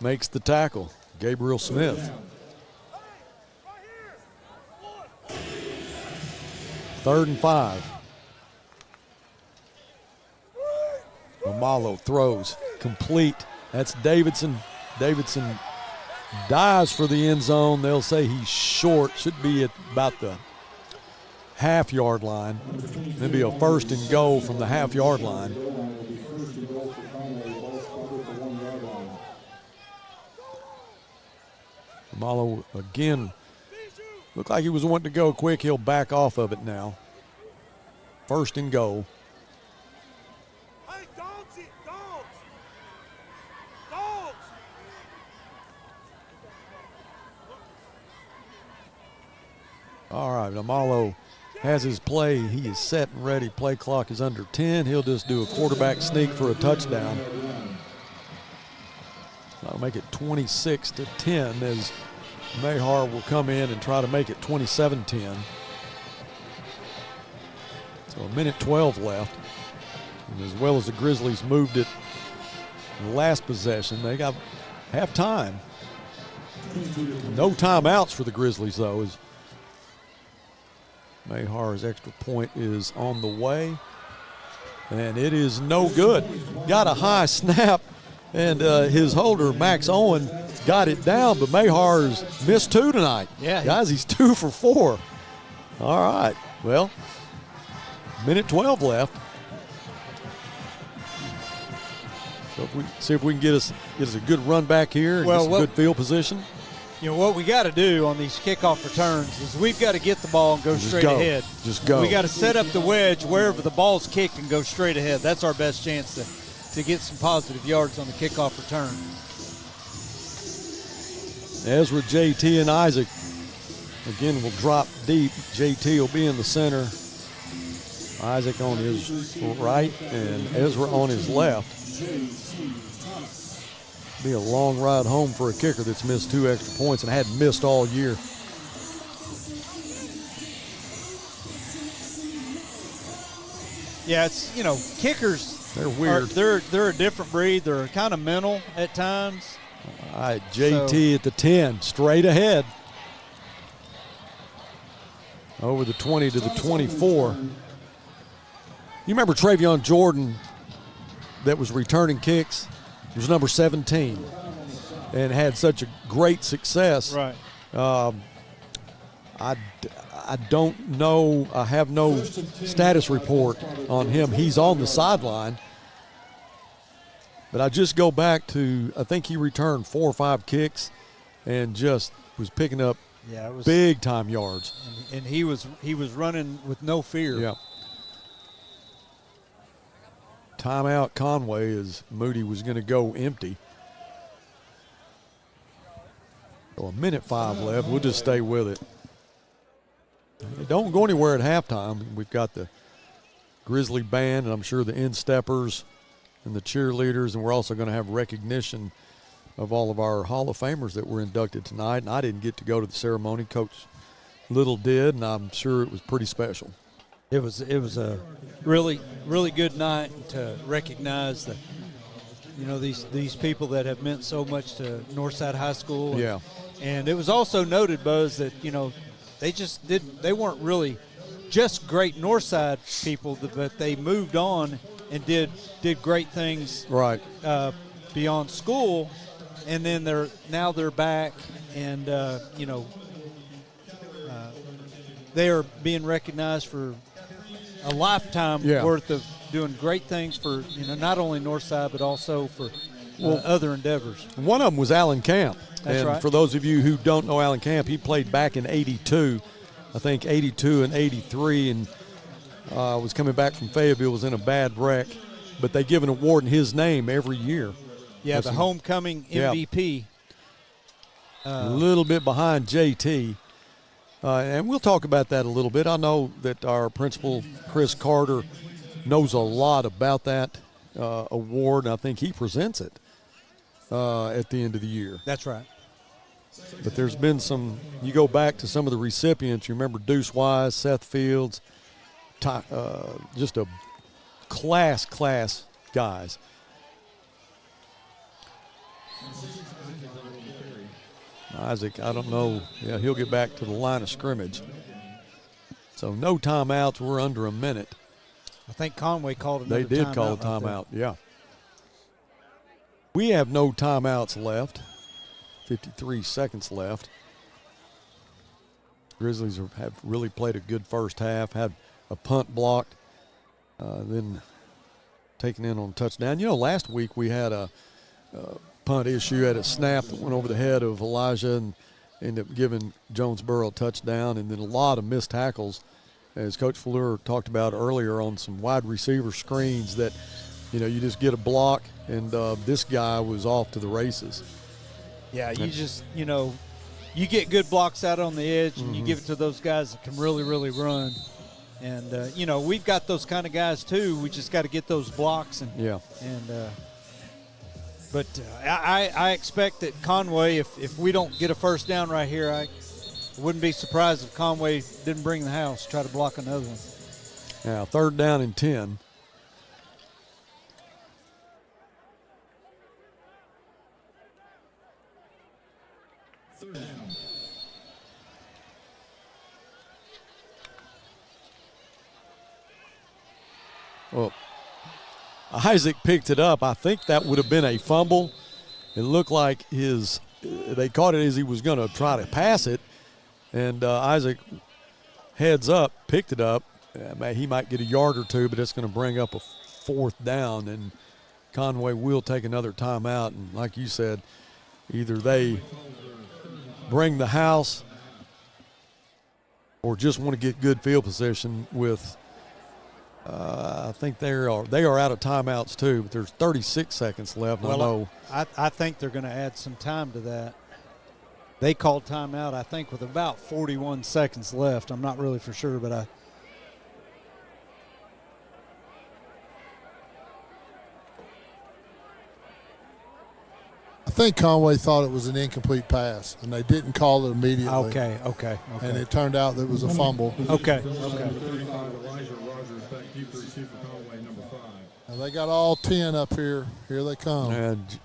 makes the tackle? Gabriel Smith. 3rd and 5. Amalo throws complete. That's Davidson. Davidson dives for the end zone. They'll say he's short. Should be at about the half-yard line. Maybe a 1st and goal from the half-yard line. Amalo again looked like he was wanting to go quick. He'll back off of it now. 1st and goal. All right, Amalo has his play. He is set and ready. Play clock is under 10. He'll just do a quarterback sneak for a touchdown. That'll make it 26-10 as Mayhar will come in and try to make it 27-10. So 1:12 left. And as well as the Grizzlies moved it in the last possession, they got half time. No timeouts for the Grizzlies, though, as Mayhar's extra point is on the way. And it is no good. Got a high snap, and his holder, Max Owen, got it down, but Mayhar's missed 2 tonight. Yeah. Guys, he's 2 for 4. All right. Well, 1:12 left. So if we see if we can get us a good run back here and get some good field position. You know, what we got to do on these kickoff returns is we've got to get the ball and go straight ahead. Just go. We got to set up the wedge wherever the ball's kicked and go straight ahead. That's our best chance to get some positive yards on the kickoff return. Ezra, JT, and Isaac again will drop deep. JT will be in the center. Isaac on his right and Ezra on his left. Be a long ride home for a kicker that's missed 2 extra points and hadn't missed all year. Yeah, it's, you know, kickers. They're weird. They're a different breed. They're kind of mental at times. All right, JT at the 10, straight ahead. Over the 20 to the 24. You remember Travion Jordan that was returning kicks? He was number 17 and had such a great success. Right. I don't know. I have no status report on him. He's on the sideline. But I just go back to, I think he returned 4 or 5 kicks and just was picking up big-time yards. And he was running with no fear. Yeah. Timeout Conway as Moody was going to go empty. So 1:05 left. We'll just stay with it. Don't go anywhere at halftime. We've got the Grizzly band, and I'm sure the insteppers and the cheerleaders, and we're also going to have recognition of all of our Hall of Famers that were inducted tonight. And I didn't get to go to the ceremony. Coach Little did, and I'm sure it was pretty special. It was a really, really good night to recognize these people that have meant so much to Northside High School. Yeah. And it was also noted, Buzz, that, they weren't really just great Northside people, but they moved on and did great things right beyond school, and then they're back, and they are being recognized for a lifetime worth of doing great things for not only Northside but also for other endeavors. One of them was Alan Camp. That's and right. For those of you who don't know Alan Camp, he played back in '82, I think '82 and '83, and was coming back from Fayetteville, was in a bad wreck, but they give an award in his name every year. Yeah, the homecoming MVP. A little bit behind JT. And we'll talk about that a little bit. I know that our principal, Chris Carter, knows a lot about that award, and I think he presents it at the end of the year. That's right. But there's been some, you go back to some of the recipients, you remember Deuce Wise, Seth Fields, just a class guys. Isaac, I don't know. Yeah, he'll get back to the line of scrimmage. So no timeouts. We're under a minute. I think Conway called another timeout. They did call a timeout, yeah. We have no timeouts left. 53 seconds left. Grizzlies have really played a good first half, had a punt blocked, then taken in on a touchdown. Last week we had a punt issue, had a snap that went over the head of Elijah and ended up giving Jonesboro a touchdown, and then a lot of missed tackles, as Coach Fleur talked about earlier, on some wide receiver screens that, you just get a block, and this guy was off to the races. Yeah, you just, you get good blocks out on the edge, and you give it to those guys that can really, really run. And, we've got those kind of guys too. We just got to get those blocks. But I expect that Conway, if we don't get a first down right here, I wouldn't be surprised if Conway didn't bring the house, try to block another one. Yeah, 3rd down and 10. Well, Isaac picked it up. I think that would have been a fumble. It looked like they caught it as he was going to try to pass it, and Isaac heads up, picked it up. He might get a yard or two, but it's going to bring up a 4th down, and Conway will take another timeout. And like you said, either they bring the house or just want to get good field position with I think they are out of timeouts too, but there's 36 seconds left. Well, I think they're going to add some time to that. They called timeout, I think, with about 41 seconds left. I'm not really for sure, but I think Conway thought it was an incomplete pass, and they didn't call it immediately. Okay. And it turned out that it was a fumble. Okay. Now they got all 10 up here. Here they come. And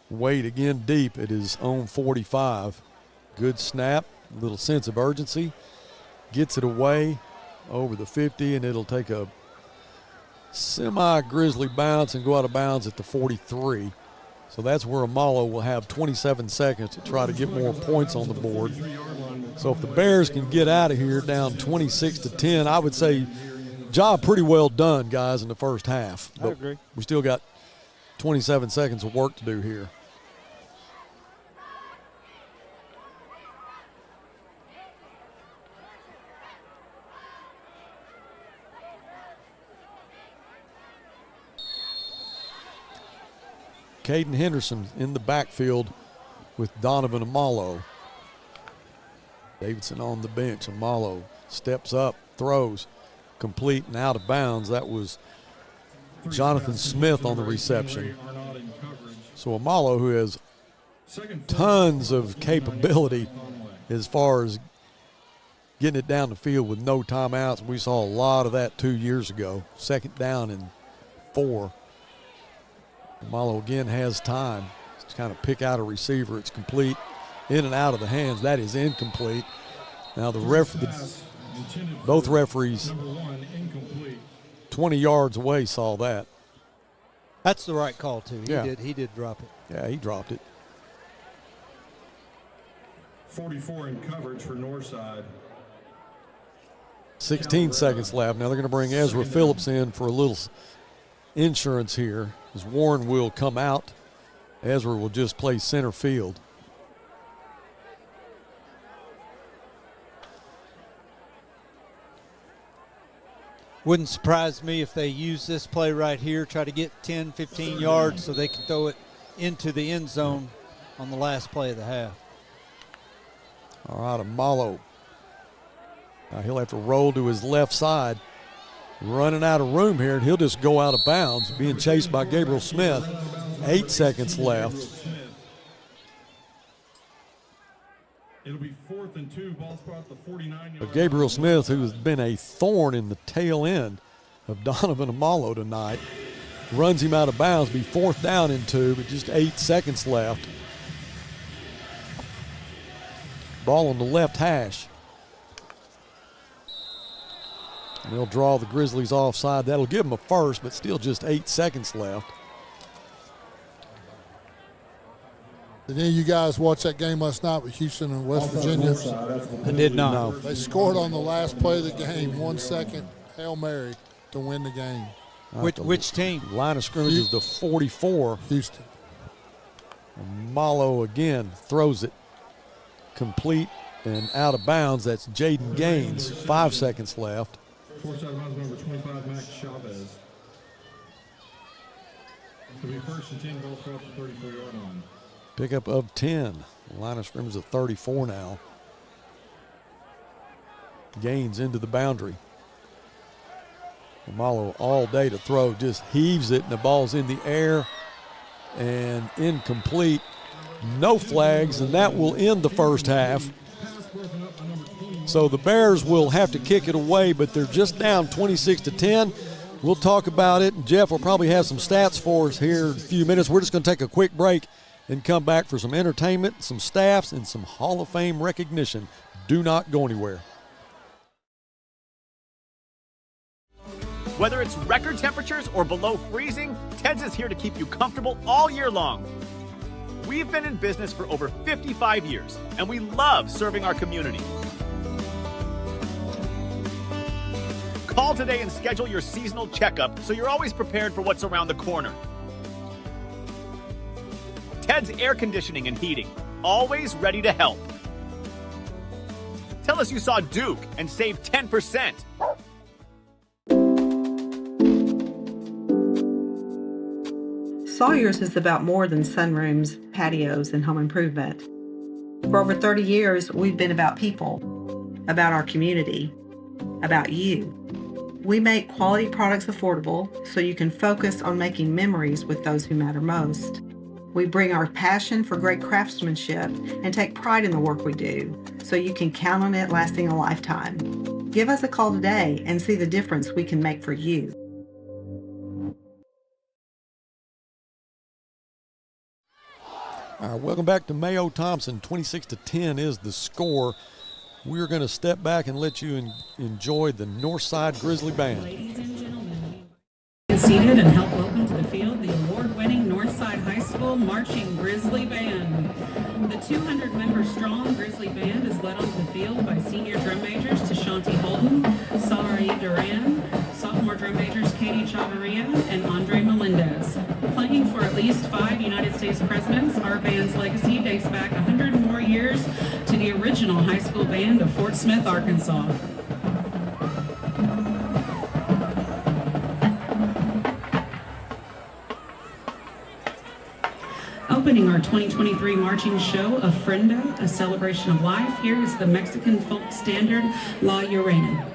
Wade again deep at his own 45. Good snap, little sense of urgency. Gets it away over the 50, and it'll take a semi-Grizzly bounce and go out of bounds at the 43. So that's where Amalo will have 27 seconds to try to get more points on the board. So if the Bears can get out of here down 26-10, I would say job pretty well done, guys, in the first half. I agree. We still got 27 seconds of work to do here. Caden Henderson in the backfield with Donovan Amalo. Davidson on the bench. Amalo steps up, throws, complete and out of bounds. That was Jonathan Smith on the reception. So Amalo, who has tons of capability as far as getting it down the field with no timeouts. We saw a lot of that 2 years ago. 2nd down and 4. Amalo again has time to kind of pick out a receiver. It's complete, in and out of the hands. That is incomplete. Now both referees 20 yards away saw that. That's the right call, too. Yeah. He did drop it. Yeah, he dropped it. 44 in coverage for Northside. 16 seconds left. Now they're going to bring Ezra Phillips in for a little insurance here, as Warren will come out. Ezra will just play center field. Wouldn't surprise me if they use this play right here, try to get 10, 15 yards so they can throw it into the end zone on the last play of the half. All right, Amalo. Now he'll have to roll to his left side. Running out of room here, and he'll just go out of bounds, being chased by Gabriel Smith. 8 seconds left. It'll be 4th and 2. Ball spot at the 49. But Gabriel Smith, who has been a thorn in the tail end of Donovan Amalo tonight, runs him out of bounds. Be 4th down and 2, but just 8 seconds left. Ball on the left hash. And they'll draw the Grizzlies offside. That'll give them a first, but still just 8 seconds left. Did any of you guys watch that game last night with Houston and West Virginia? I did not. No. They scored on the last play of the game, 1 second Hail Mary to win the game. Which team? Line of scrimmage is the 44. Houston. Malo again throws it complete and out of bounds. That's Jaden Gaines. 5 seconds left. Force out of bounds number 25, Max Chavez. It'll be 1st and 10. Ball spot at the 34-yard line. Pickup of 10. Line of scrimmage of 34 now. Gaines into the boundary. Malo all day to throw, just heaves it, and the ball's in the air and incomplete. No flags, and that will end the first half. So the Bears will have to kick it away, but they're just down 26-10. We'll talk about it, and Jeff will probably have some stats for us here in a few minutes. We're just going to take a quick break and come back for some entertainment, some staffs, and some Hall of Fame recognition. Do not go anywhere. Whether it's record temperatures or below freezing, Ted's is here to keep you comfortable all year long. We've been in business for over 55 years, and we love serving our community. Call today and schedule your seasonal checkup so you're always prepared for what's around the corner. Ted's Air Conditioning and Heating, always ready to help. Tell us you saw Duke and save 10%. Sawyer's is about more than sunrooms, patios, and home improvement. For over 30 years, we've been about people, about our community, about you. We make quality products affordable so you can focus on making memories with those who matter most. We bring our passion for great craftsmanship and take pride in the work we do so you can count on it lasting a lifetime. Give us a call today and see the difference we can make for you. All right, welcome back to Mayo Thompson. 26-10 is the score. We're going to step back and let you enjoy the Northside Grizzly Band. Ladies and gentlemen, get seated and help welcome to the field the award-winning Northside High School Marching Grizzly Band. The 200-member strong Grizzly Band is led onto the field by senior drum majors Tashanti Holden, Sarai Duran, sophomore drum majors Katie Chavarria, and Andre Melendez. Playing for at least 5 United States presidents, our band's legacy dates back 100 more years to the original high school band of Fort Smith, Arkansas. Opening our 2023 marching show, Ofrenda, a celebration of life, here is the Mexican folk standard, La Llorona.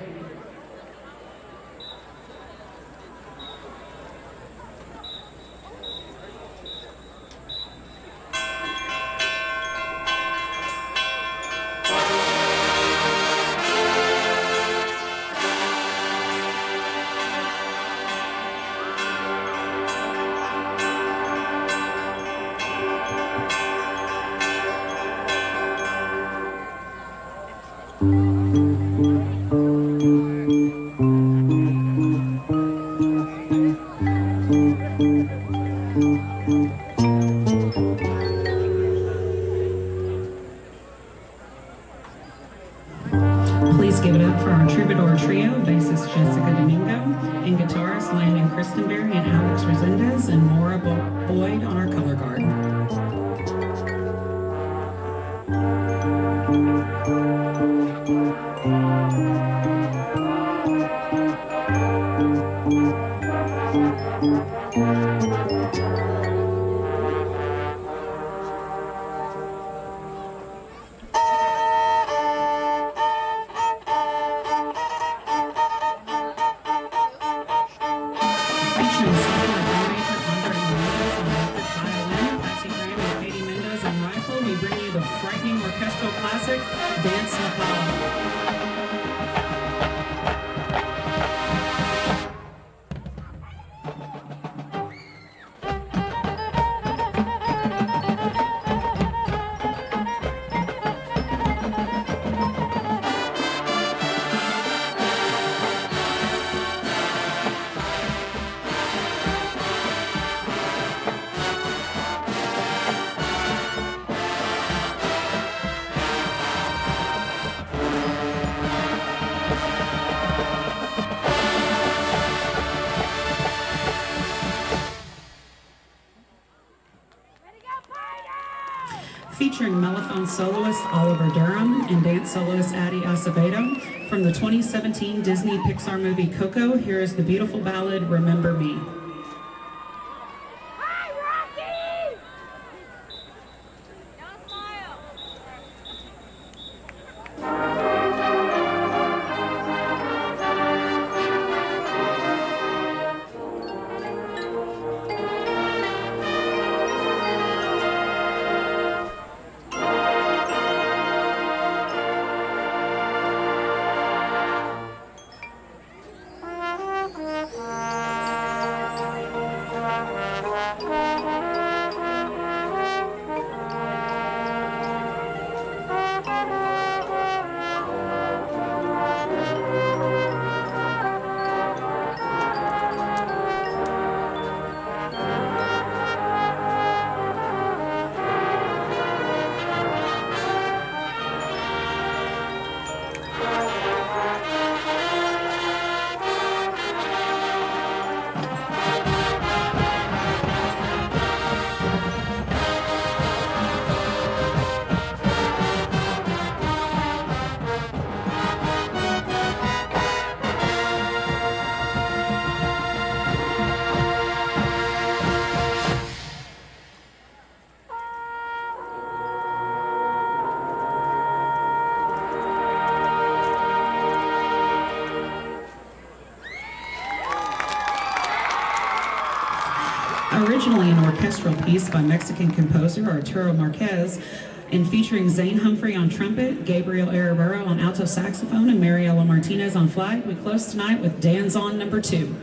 Please give it up for our Troubadour Trio, bassist Jessica Domingo, and guitarist Landon Christenberry and Alex Resendez, and Maura Boyd on our color guard. Featuring mellophone soloist Oliver Durham and dance soloist Addie Acevedo from the 2017 Disney Pixar movie Coco, here is the beautiful ballad Remember Me. Originally an orchestral piece by Mexican composer Arturo Marquez, and featuring Zane Humphrey on trumpet, Gabriel Araburo on alto saxophone, and Mariela Martinez on flag, we close tonight with Dan's On number 2.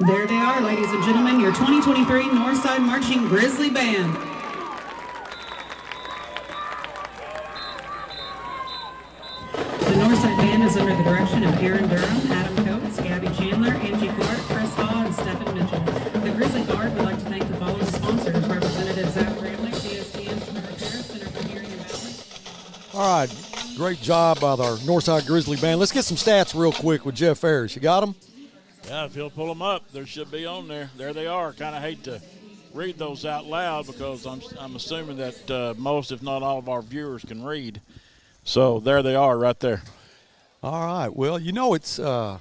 There they are, ladies and gentlemen, your 2023 Northside Marching Grizzly Band. The Northside Band is under the direction of Aaron Durham, Adam Coates, Gabby Chandler, Angie Clark, Chris Hall, and Stephen Mitchell. The Grizzly Guard would like to thank the following sponsors: Representative Zach Bramley, CST Instrument Repair, Center for Hearing and Balance. All right, great job by our Northside Grizzly Band. Let's get some stats real quick with Jeff Ferris. You got them? Yeah, if he'll pull them up, there should be on there. There they are. Kind of hate to read those out loud because I'm assuming that most, if not all, of our viewers can read. So there they are right there. All right. Well, you know, it's a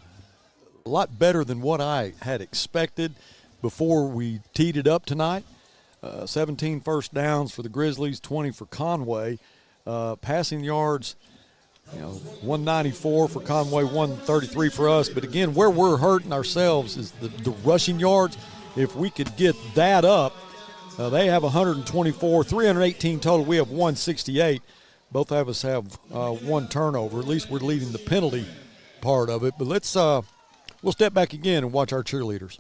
lot better than what I had expected before we teed it up tonight. 17 first downs for the Grizzlies, 20 for Conway. Passing yards, 194 for Conway, 133 for us. But again, where we're hurting ourselves is the rushing yards. If we could get that up, they have 124, 318 total. We have 168. Both of us have one turnover. At least we're leading the penalty part of it. But we'll step back again and watch our cheerleaders.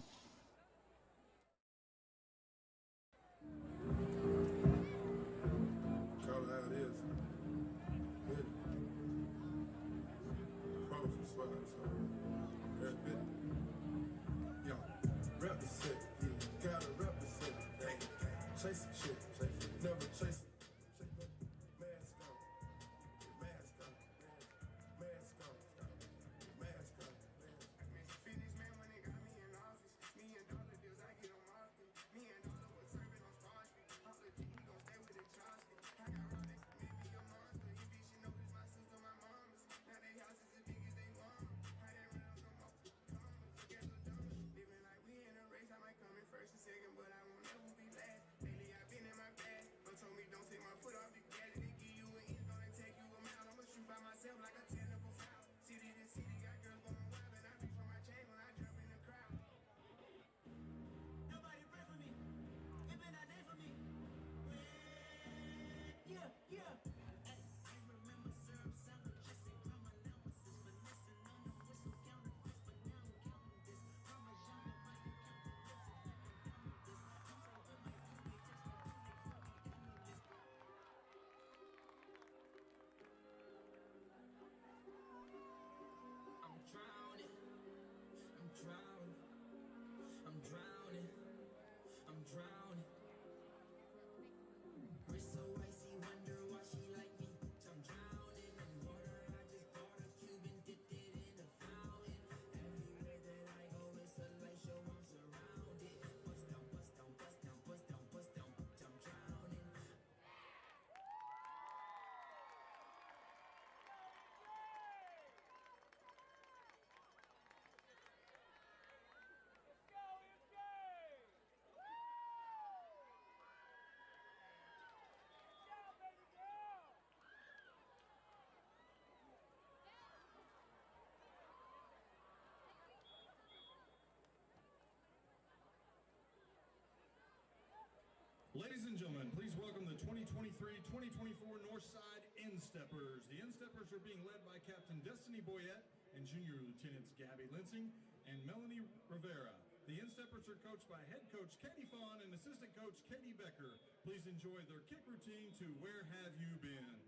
Ladies and gentlemen, please welcome the 2023-2024 Northside Insteppers. The Insteppers are being led by Captain Destiny Boyette and Junior Lieutenants Gabby Linsing and Melanie Rivera. The Insteppers are coached by head coach Katie Fawn and assistant coach Katie Becker. Please enjoy their kick routine to Where Have You Been?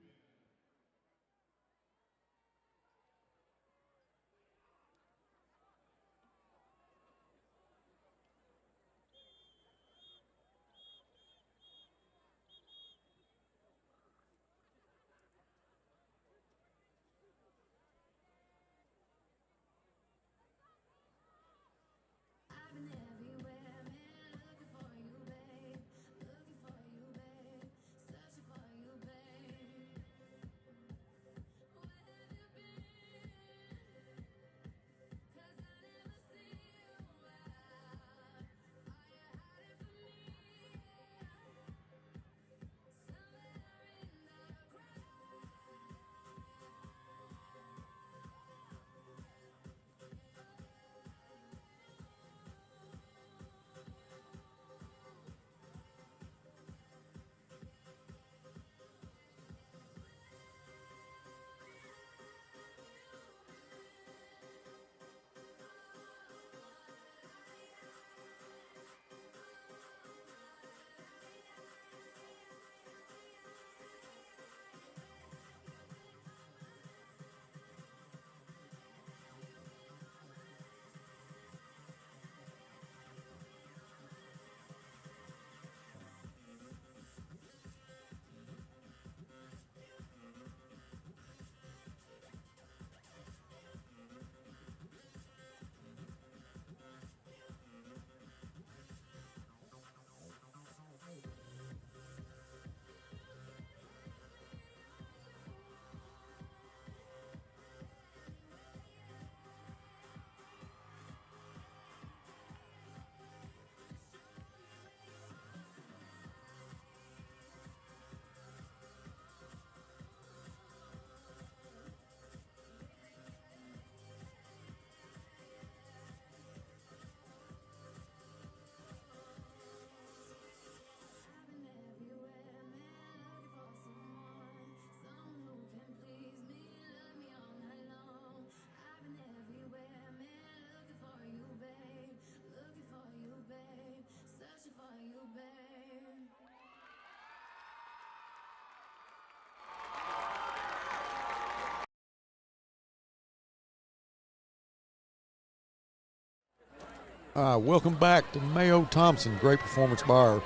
Welcome back to Mayo Thompson. Great performance by our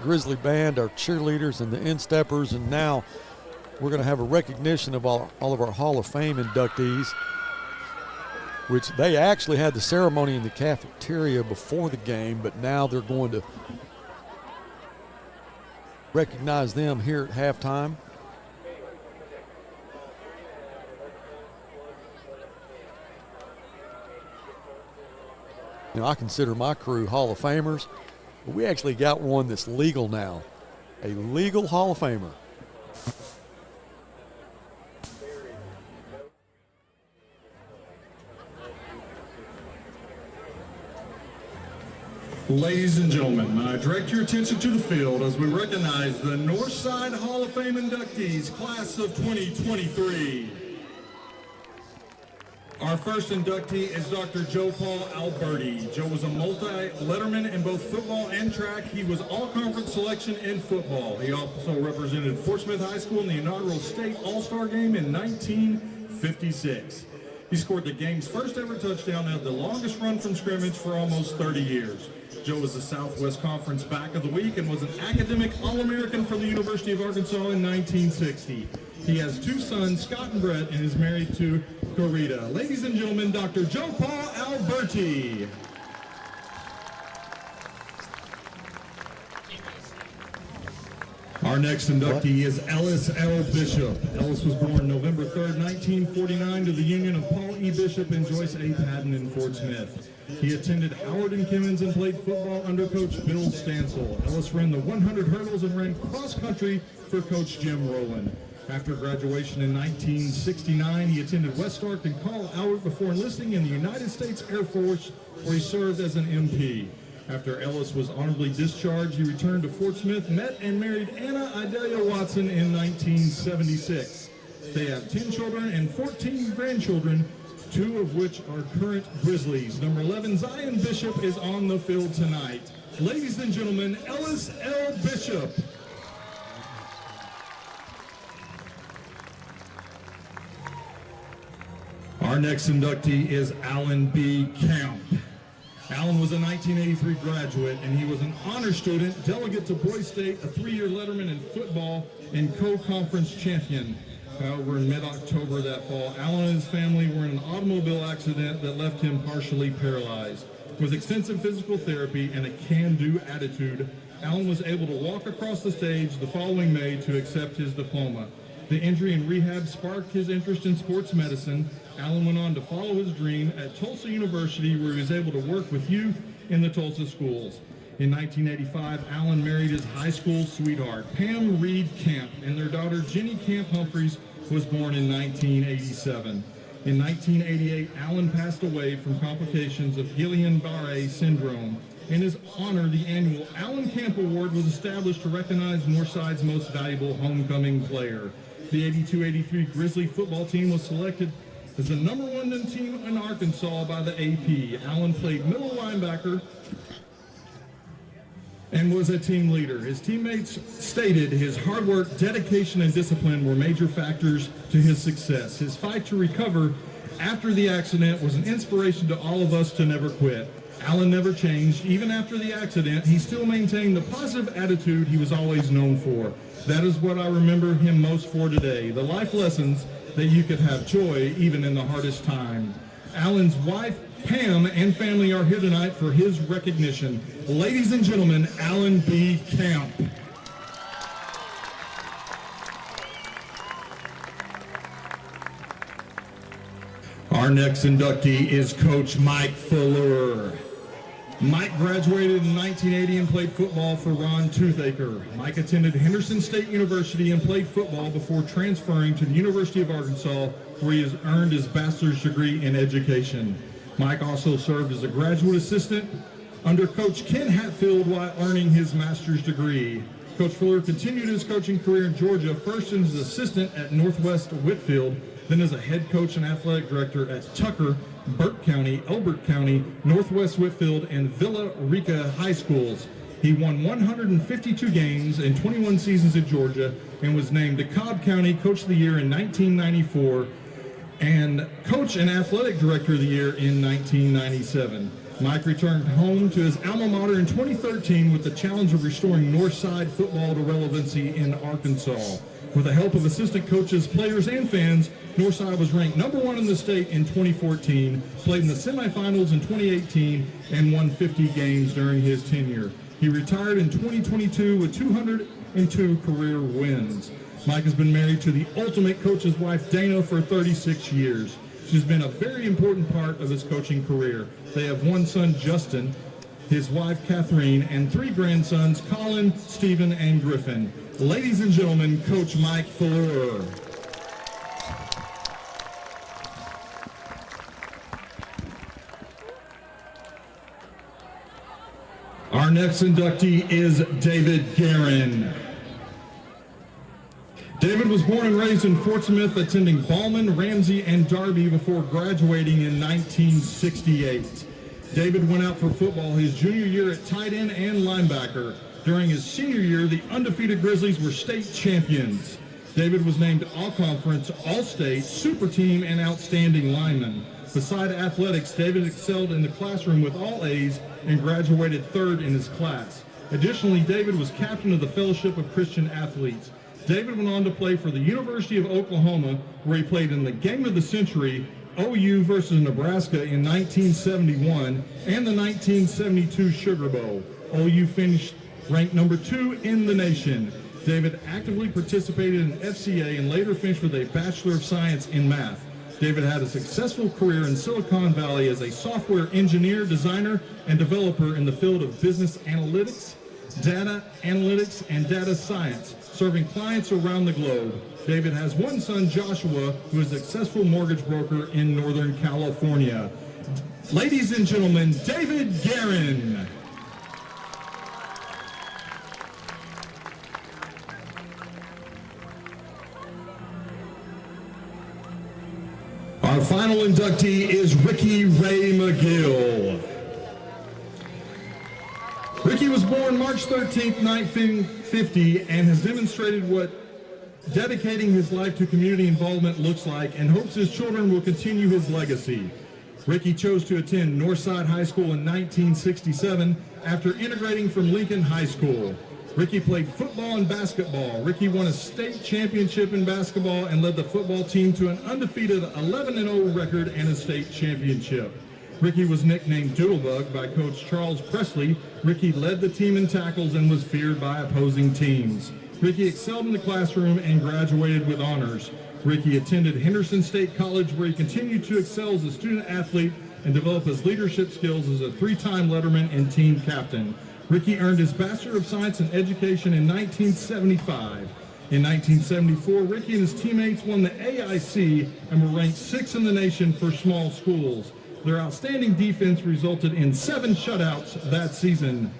Grizzly band, our cheerleaders, and the insteppers. And now we're going to have a recognition of all of our Hall of Fame inductees, which they actually had the ceremony in the cafeteria before the game, but now they're going to recognize them here at halftime. You know, I consider my crew Hall of Famers, but we actually got one that's legal now, a legal Hall of Famer. Ladies and gentlemen, I direct your attention to the field as we recognize the Northside Hall of Fame inductees, class of 2023. Our first inductee is Dr. Joe Paul Alberti. Joe was a multi-letterman in both football and track. He was all-conference selection in football. He also represented Fort Smith High School in the inaugural state all-star game in 1956. He scored the game's first ever touchdown and had the longest run from scrimmage for almost 30 years. Joe was the Southwest Conference Back of the Week and was an academic All-American for the University of Arkansas in 1960. He has two sons, Scott and Brett, and is married to Corita. Ladies and gentlemen, Dr. Joe Paul Alberti. Our next inductee is Ellis L. Bishop. Ellis was born November 3rd, 1949 to the union of Paul E. Bishop and Joyce A. Padden in Fort Smith. He attended Howard and Kimmons and played football under Coach Bill Stansel. Ellis ran the 100 hurdles and ran cross country for Coach Jim Rowland. After graduation in 1969, he attended West Stark and Carl Albert before enlisting in the United States Air Force, where he served as an MP. After Ellis was honorably discharged, he returned to Fort Smith, met and married Anna Idalia Watson in 1976. They have 10 children and 14 grandchildren, 2 of which are current Grizzlies. Number 11, Zion Bishop, is on the field tonight. Ladies and gentlemen, Ellis L. Bishop. Our next inductee is Alan B. Camp. Alan was a 1983 graduate, and he was an honor student, delegate to Boys State, a 3-year letterman in football, and co-conference champion. However, in mid-October that fall, Alan and his family were in an automobile accident that left him partially paralyzed. With extensive physical therapy and a can-do attitude, Alan was able to walk across the stage the following May to accept his diploma. The injury and rehab sparked his interest in sports medicine. Alan went on to follow his dream at Tulsa University, where he was able to work with youth in the Tulsa schools. In 1985, Alan married his high school sweetheart, Pam Reed Camp, and their daughter, Jenny Camp Humphreys, was born in 1987. In 1988, Alan passed away from complications of Guillain-Barré syndrome. In his honor, the annual Alan Camp Award was established to recognize Northside's most valuable homecoming player. The 82-83 Grizzly football team was selected as the #1 team in Arkansas by the AP. Allen played middle linebacker and was a team leader. His teammates stated his hard work, dedication, and discipline were major factors to his success. His fight to recover after the accident was an inspiration to all of us to never quit. Allen never changed. Even after the accident, he still maintained the positive attitude he was always known for. That is what I remember him most for today, the life lessons that you could have joy even in the hardest time. Allen's wife, Pam, and family are here tonight for his recognition. Ladies and gentlemen, Alan B. Camp. Our next inductee is Coach Mike Fuller. Mike graduated in 1980 and played football for Ron Toothaker. Mike attended Henderson State University and played football before transferring to the University of Arkansas, where he has earned his bachelor's degree in education. Mike also served as a graduate assistant under Coach Ken Hatfield while earning his master's degree. Coach Fuller continued his coaching career in Georgia, first as an assistant at Northwest Whitfield, then as a head coach and athletic director at Tucker, Burke County, Elbert County, Northwest Whitfield, and Villa Rica High Schools. He won 152 games in 21 seasons at Georgia and was named DeKalb County Coach of the Year in 1994 and Coach and Athletic Director of the Year in 1997. Mike returned home to his alma mater in 2013 with the challenge of restoring Northside football to relevancy in Arkansas. With the help of assistant coaches, players, and fans, Northside was ranked #1 in the state in 2014, played in the semifinals in 2018, and won 50 games during his tenure. He retired in 2022 with 202 career wins. Mike has been married to the ultimate coach's wife, Dana, for 36 years. She's been a very important part of his coaching career. They have one son, Justin, his wife, Catherine, and 3 grandsons, Colin, Stephen, and Griffin. Ladies and gentlemen, Coach Mike Fuller. Our next inductee is David Guerin. David was born and raised in Fort Smith, attending Ballman, Ramsey, and Darby before graduating in 1968. David went out for football his junior year at tight end and linebacker. During his senior year, the undefeated Grizzlies were state champions. David was named All-Conference, All-State, Super Team, and Outstanding Lineman. Beside athletics, David excelled in the classroom with all A's and graduated 3rd in his class. Additionally, David was captain of the Fellowship of Christian Athletes. David went on to play for the University of Oklahoma, where he played in the Game of the Century, OU versus Nebraska in 1971, and the 1972 Sugar Bowl. OU finished ranked #2 in the nation. David actively participated in FCA and later finished with a Bachelor of Science in Math. David had a successful career in Silicon Valley as a software engineer, designer, and developer in the field of business analytics, data analytics, and data science, serving clients around the globe. David has one son, Joshua, who is a successful mortgage broker in Northern California. Ladies and gentlemen, David Guerin. Our final inductee is Ricky Ray McGill. Ricky was born March 13th, 1950, and has demonstrated what dedicating his life to community involvement looks like, and hopes his children will continue his legacy. Ricky chose to attend Northside High School in 1967 after integrating from Lincoln High School. Ricky played football and basketball. Ricky won a state championship in basketball and led the football team to an undefeated 11-0 record and a state championship. Ricky was nicknamed Doodlebug by Coach Charles Presley. Ricky led the team in tackles and was feared by opposing teams. Ricky excelled in the classroom and graduated with honors. Ricky attended Henderson State College, where he continued to excel as a student athlete and develop his leadership skills as a 3-time letterman and team captain. Ricky earned his Bachelor of Science in Education in 1975. In 1974, Ricky and his teammates won the AIC and were ranked 6th in the nation for small schools. Their outstanding defense resulted in 7 shutouts that season.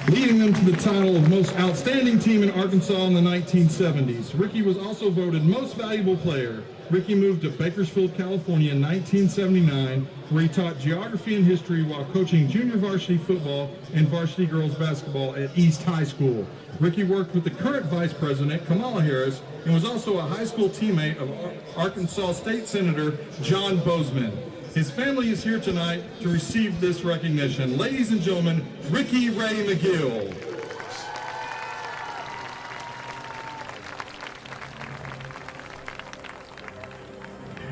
Leading them to the title of Most Outstanding Team in Arkansas in the 1970s. Ricky was also voted Most Valuable Player. Ricky moved to Bakersfield, California in 1979, where he taught geography and history while coaching junior varsity football and varsity girls basketball at East High School. Ricky worked with the current Vice President, Kamala Harris, and was also a high school teammate of Arkansas State Senator John Bozeman. His family is here tonight to receive this recognition. Ladies and gentlemen, Ricky Ray McGill.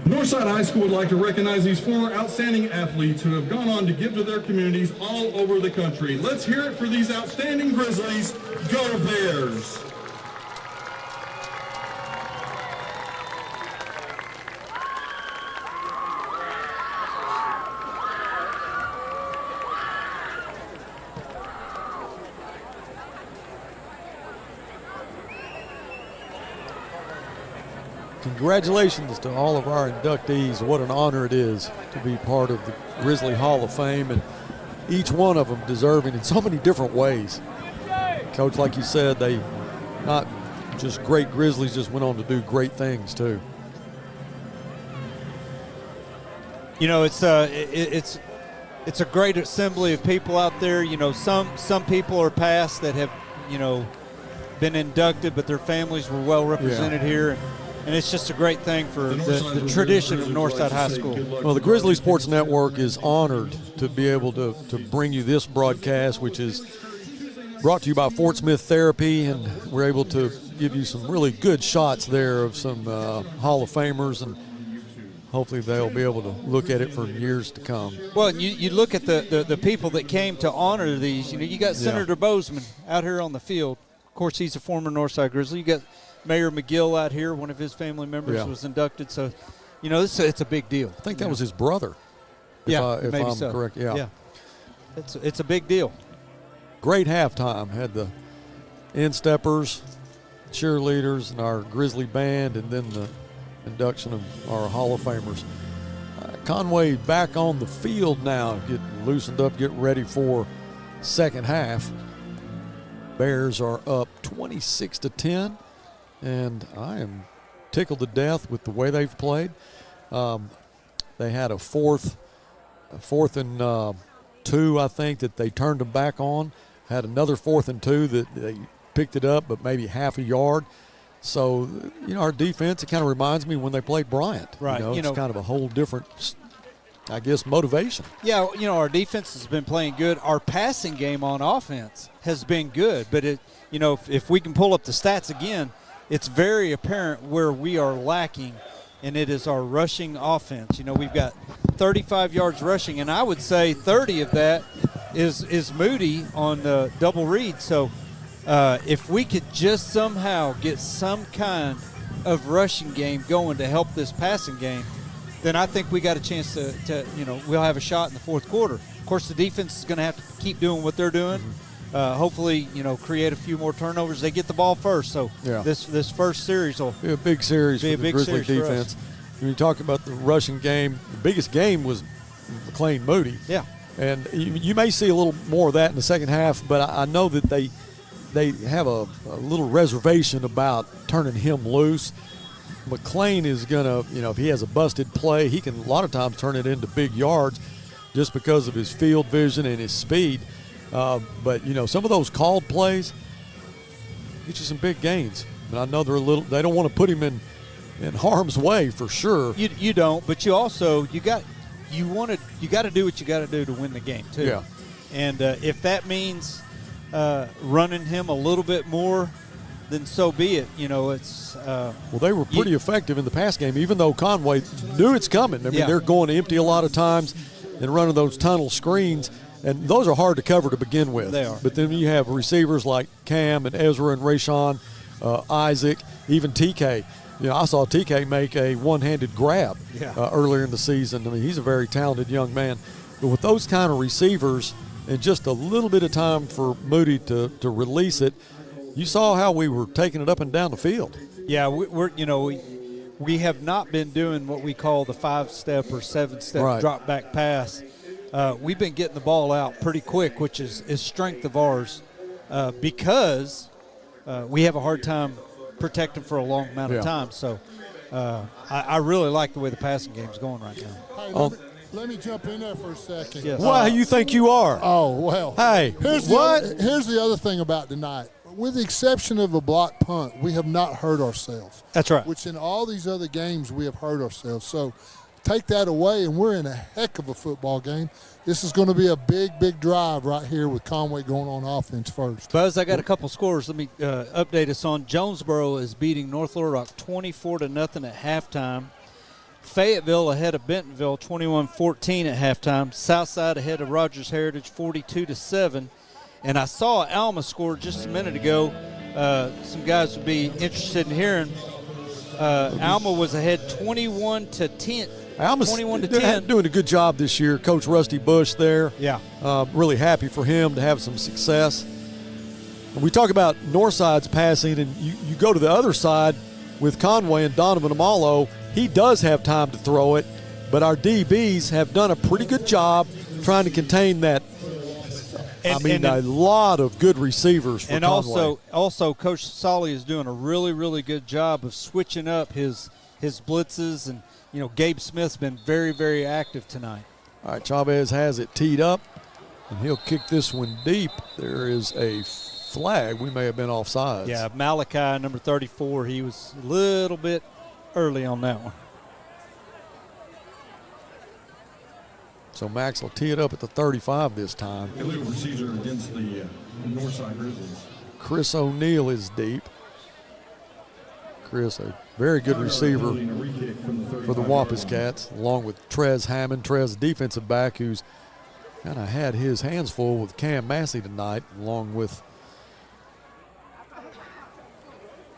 Northside High School would like to recognize these 4 outstanding athletes who have gone on to give to their communities all over the country. Let's hear it for these outstanding Grizzlies. Go Bears! Congratulations to all of our inductees. What an honor it is to be part of the Grizzly Hall of Fame, and each one of them deserving in so many different ways. Coach, like you said, they not just great Grizzlies, just went on to do great things too. You know, it's a great assembly of people out there. You know, some people are past that have, you know, been inducted, but their families were well represented here. And it's just a great thing for the tradition of Northside High School. Well, the Grizzly Sports Network is honored to be able to bring you this broadcast, which is brought to you by Fort Smith Therapy, and we're able to give you some really good shots there of some Hall of Famers, and hopefully they'll be able to look at it for years to come. Well, you look at the people that came to honor these. You got Senator Bozeman out here on the field. Of course, he's a former Northside Grizzly. You got Mayor McGill out here. One of his family members was inducted. So, it's a big deal. I think that was his brother. If I'm so. correct. Yeah. It's a big deal. Great halftime. Had the insteppers, cheerleaders, and our Grizzly band, and then the induction of our Hall of Famers. Conway back on the field now, getting loosened up, getting ready for second half. Bears are up 26-10, and I am tickled to death with the way they've played. They had a fourth and 2, I think, that they turned them back on. Had another 4th and 2 that they picked it up, but maybe half a yard. So, our defense, it kind of reminds me when they played Bryant. Right. It's kind of a whole different, I guess, motivation. Yeah, our defense has been playing good. Our passing game on offense has been good. But, if we can pull up the stats again, it's very apparent where we are lacking, and it is our rushing offense. We've got 35 yards rushing, and I would say 30 of that is Moody on the double read. So, if we could just somehow get some kind of rushing game going to help this passing game, then I think we got a chance to we'll have a shot in the fourth quarter. Of course, the defense is going to have to keep doing what they're doing. Hopefully, create a few more turnovers. They get the ball first, so this first series will be a big series for the Grizzly defense. When you talk about the rushing game, the biggest game was McLean Moody. Yeah. And you may see a little more of that in the second half, but I know that they have a little reservation about turning him loose. McLean is going to, if he has a busted play, he can a lot of times turn it into big yards just because of his field vision and his speed. But, some of those called plays get you some big gains. And I know they don't want to put him in harm's way for sure. You don't, but you also you got to do what you got to do to win the game too. Yeah. And if that means running him a little bit more, then so be it. It's well, they were pretty effective in the pass game, even though Conway knew it's coming. I mean, they're going empty a lot of times and running those tunnel screens, and those are hard to cover to begin with. They are. But then you have receivers like Cam and Ezra and Rayshawn, Isaac, even TK. I saw TK make a one-handed grab earlier in the season. I mean, he's a very talented young man. But with those kind of receivers and just a little bit of time for Moody to release it, you saw how we were taking it up and down the field. Yeah, we have not been doing what we call the 5-step or 7-step drop back pass. We've been getting the ball out pretty quick, which is strength of ours, because we have a hard time protecting for a long amount of time. So I really like the way the passing game is going right now. Hey, let me jump in there for a second. Yes. Why you think you are? Oh, well. Hey, here's the other thing about tonight. With the exception of a block punt, we have not hurt ourselves. That's right. Which in all these other games, we have hurt ourselves. So take that away, and we're in a heck of a football game. This is going to be a big, big drive right here with Conway going on offense first. Buzz, I got a couple scores. Let me update us on. Jonesboro is beating North Little Rock 24-0 at halftime. Fayetteville ahead of Bentonville 21-14 at halftime. Southside ahead of Rogers Heritage 42-7. And I saw Alma score just a minute ago. Some guys would be interested in hearing. Alma was ahead 21-10. Alma's 21-10. Doing a good job this year. Coach Rusty Bush there. Yeah. Really happy for him to have some success. When we talk about Northside's passing, and you go to the other side with Conway and Donovan Amalo, he does have time to throw it, but our DBs have done a pretty good job trying to contain that. A lot of good receivers for Conway. Also Coach Solly is doing a really, really good job of switching up his blitzes, and Gabe Smith's been very, very active tonight. All right, Chavez has it teed up, and he'll kick this one deep. There is a flag, we may have been offsides. Yeah, Malachi, number 34, he was a little bit early on that one. So Max will tee it up at the 35 this time. Illegal procedure against the Northside Grizzlies. Chris O'Neal is deep. Chris, a very good receiver for the Wampus Cats, along with Trez Hammond. Trez, defensive back, who's kind of had his hands full with Cam Massey tonight, along with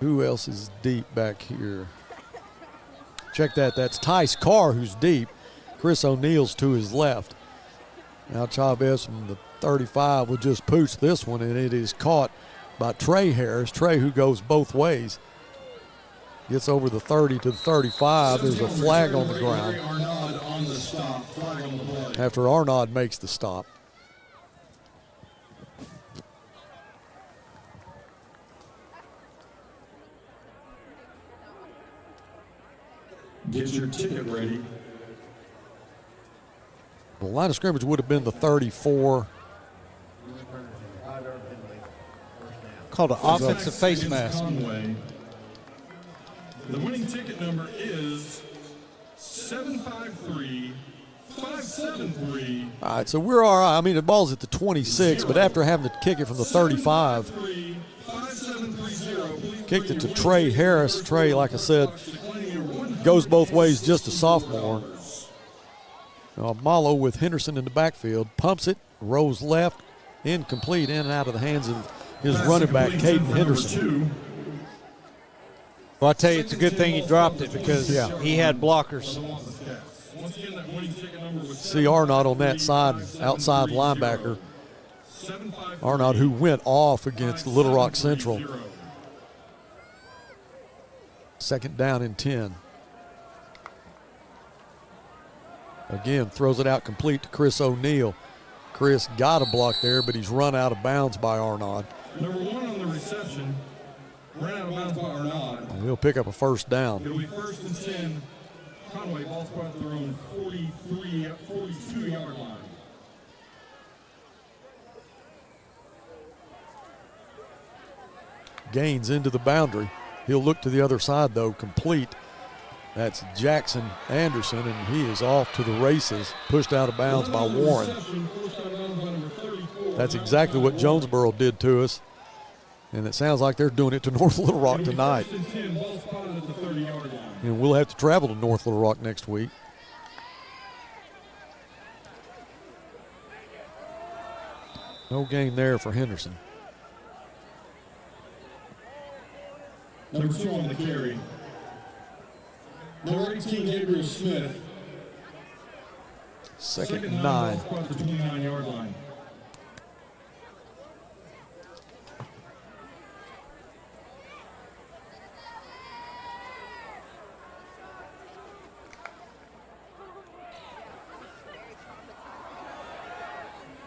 who else is deep back here? Check that. That's Tice Carr, who's deep. Chris O'Neal's to his left. Now Chavez from the 35 will just pooch this one, and it is caught by Trey Harris. Trey, who goes both ways, gets over the 30 to the 35. There's a flag on the ground after Arnaud makes the stop. Get your ticket ready. The line of scrimmage would have been the 34. Called an offensive face mask. Conway. The winning ticket number is 753-573. All right, so we're all right. I mean, the ball's at the 26, but after having to kick it from the 35, kicked it to Trey Harris. Trey, like I said, goes both ways, just a sophomore. Malo with Henderson in the backfield, pumps it, rolls left, incomplete, in and out of the hands of his running back, Caden Henderson. Well, I tell you, it's a good thing he dropped it because he had blockers. See Arnaud on that side, outside linebacker. Arnaud, who went off against Little Rock Central. Second down and 10. Again, throws it out complete to Chris O'Neal. Chris got a block there, but he's run out of bounds by Arnaud. Number 1 on the reception, ran out of bounds by Arnaud. And he'll pick up a first down. It'll be 1st and 10. Conway, ball squad at their own 42-yard line. Gains into the boundary. He'll look to the other side, though, complete. That's Jackson Anderson, and he is off to the races, pushed out of bounds by Warren. That's exactly what Jonesboro did to us, and it sounds like they're doing it to North Little Rock tonight. And we'll have to travel to North Little Rock next week. No gain there for Henderson. Number 2 on the carry. Number 18, Gabriel Smith. Second and 9. Across the 29-yard line.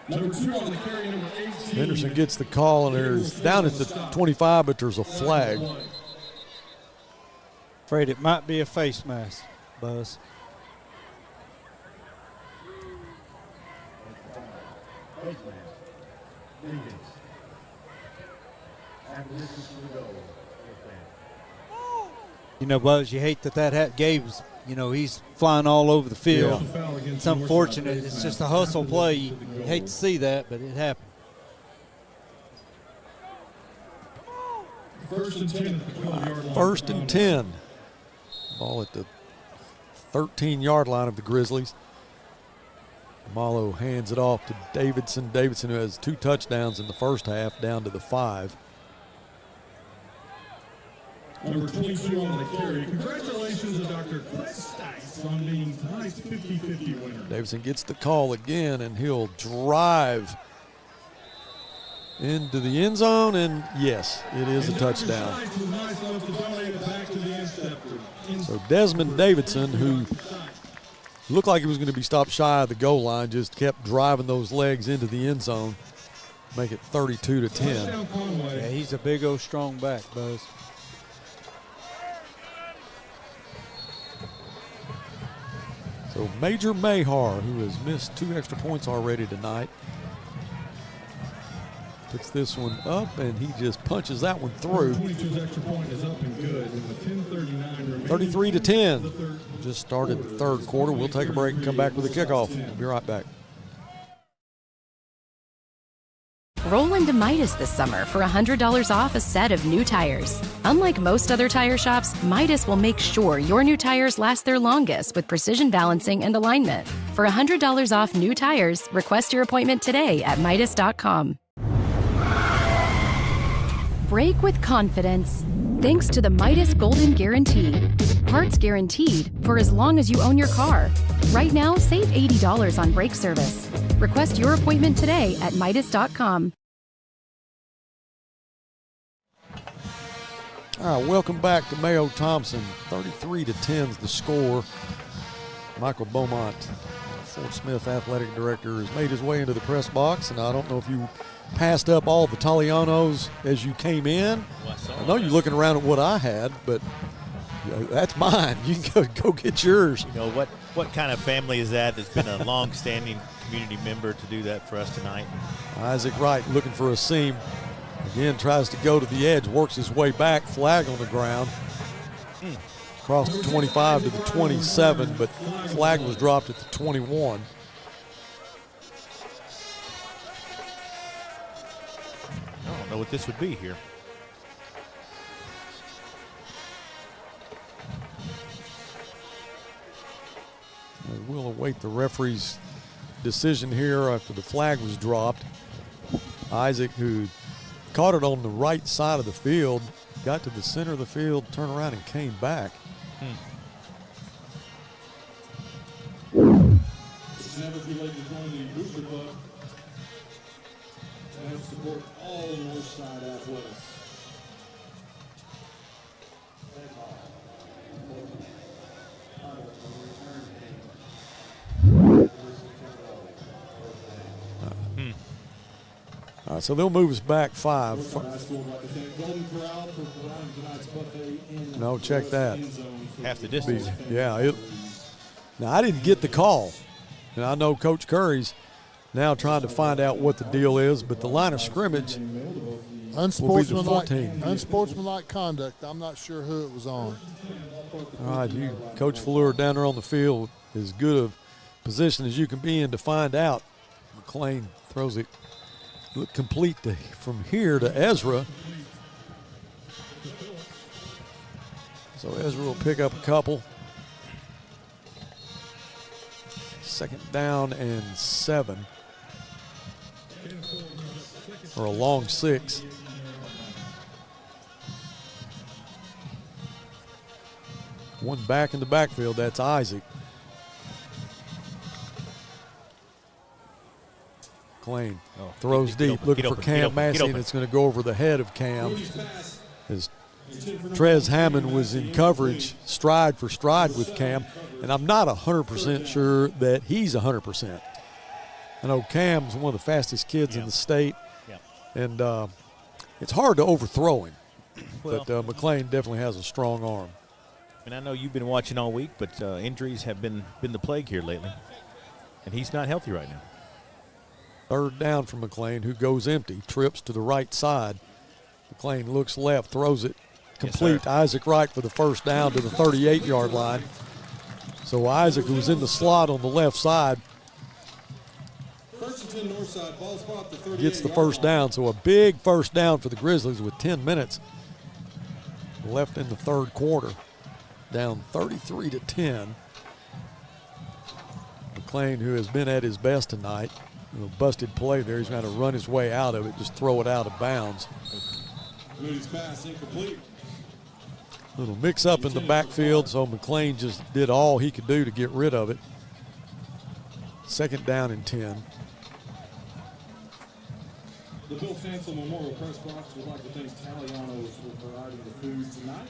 Number 2 on the carry, number 18. Henderson gets the call, and there's down at the 25, but there's a flag. Afraid it might be a face mask, Buzz. You know, Buzz, you hate that Gabe's, he's flying all over the field. Yeah. It's unfortunate. It's just a hustle play. You hate to see that, but it happened. 1st and 10 at the 12-yard line. 1st and 10. Ball at the 13-yard line of the Grizzlies. Malo hands it off to Davidson. Davidson, who has 2 touchdowns in the first half, down to the 5. Number 22 on the carry. Congratulations to Dr. Chris Stice on being tonight's 50-50 winner. Davidson gets the call again, and he'll drive into the end zone, and yes, it is a touchdown. So Desmond Davidson, who looked like he was going to be stopped shy of the goal line, just kept driving those legs into the end zone, make it 32-10. Yeah, he's a big old strong back, Buzz. So Major Mahar, who has missed 2 extra points already tonight, Puts this one up, and he just punches that one through. 33-10. Just started the third quarter. We'll take a break and come back with a kickoff. We'll be right back. Roll into Midas this summer for $100 off a set of new tires. Unlike most other tire shops, Midas will make sure your new tires last their longest with precision balancing and alignment. For $100 off new tires, request your appointment today at Midas.com. Brake with confidence. Thanks to the Midas Golden Guarantee. Parts guaranteed for as long as you own your car. Right now, save $80 on brake service. Request your appointment today at Midas.com. All right, welcome back to Mayo Thompson. 33-10 is the score. Michael Beaumont, Fort Smith Athletic Director, has made his way into the press box, and I don't know if you passed up all the Talianos as you came in. Well, I know you're looking around at what I had, but that's mine. You can go get yours. You know, what kind of family is that that's been a long-standing community member to do that for us tonight? Isaac Wright looking for a seam. Again, tries to go to the edge, works his way back, flag on the ground. Across the 25 to the 27, but flag was dropped at the 21. I don't know what this would be here. We'll await the referee's decision here after the flag was dropped. Isaac, who caught it on the right side of the field, got to the center of the field, turned around and came back. It's never too late to join the Booster Club to help support all Northside athletics. All right, so they'll move us back 5. No, check that. Half the distance. Yeah. Now, I didn't get the call. And I know Coach Curry's now trying to find out what the deal is, but the line of scrimmage will be the 14. Unsportsmanlike conduct. I'm not sure who it was on. All right, Coach Fleur down there on the field, as good a position as you can be in to find out. McLean throws it complete from here to Ezra. So Ezra will pick up a couple. Second down and 7. Or a long 6. One back in the backfield, that's Isaac. McLean throws deep, looking for Cam Massey, and it's going to go over the head of Cam. As Trez Hammond was in coverage, stride for stride with Cam, and I'm not 100% sure that he's 100%. I know Cam's one of the fastest kids in the state, and it's hard to overthrow him, but McLean definitely has a strong arm. And I know you've been watching all week, but injuries have been the plague here lately, and he's not healthy right now. Third down for McLean, who goes empty, trips to the right side. McLean looks left, throws it complete. Yes, Isaac Wright for the first down to the 38-yard line. So Isaac, who was in the slot on the left side, gets the first down. So a big first down for the Grizzlies with 10 minutes left in the third quarter. Down 33-10. McLean, who has been at his best tonight, busted play there. He's going to run his way out of it, just throw it out of bounds. Moody's pass incomplete. Little mix up in the backfield, so McLean just did all he could do to get rid of it. Second down and 10. The Bill Stansel Memorial Press Box would like to thank Talianos for providing the food tonight.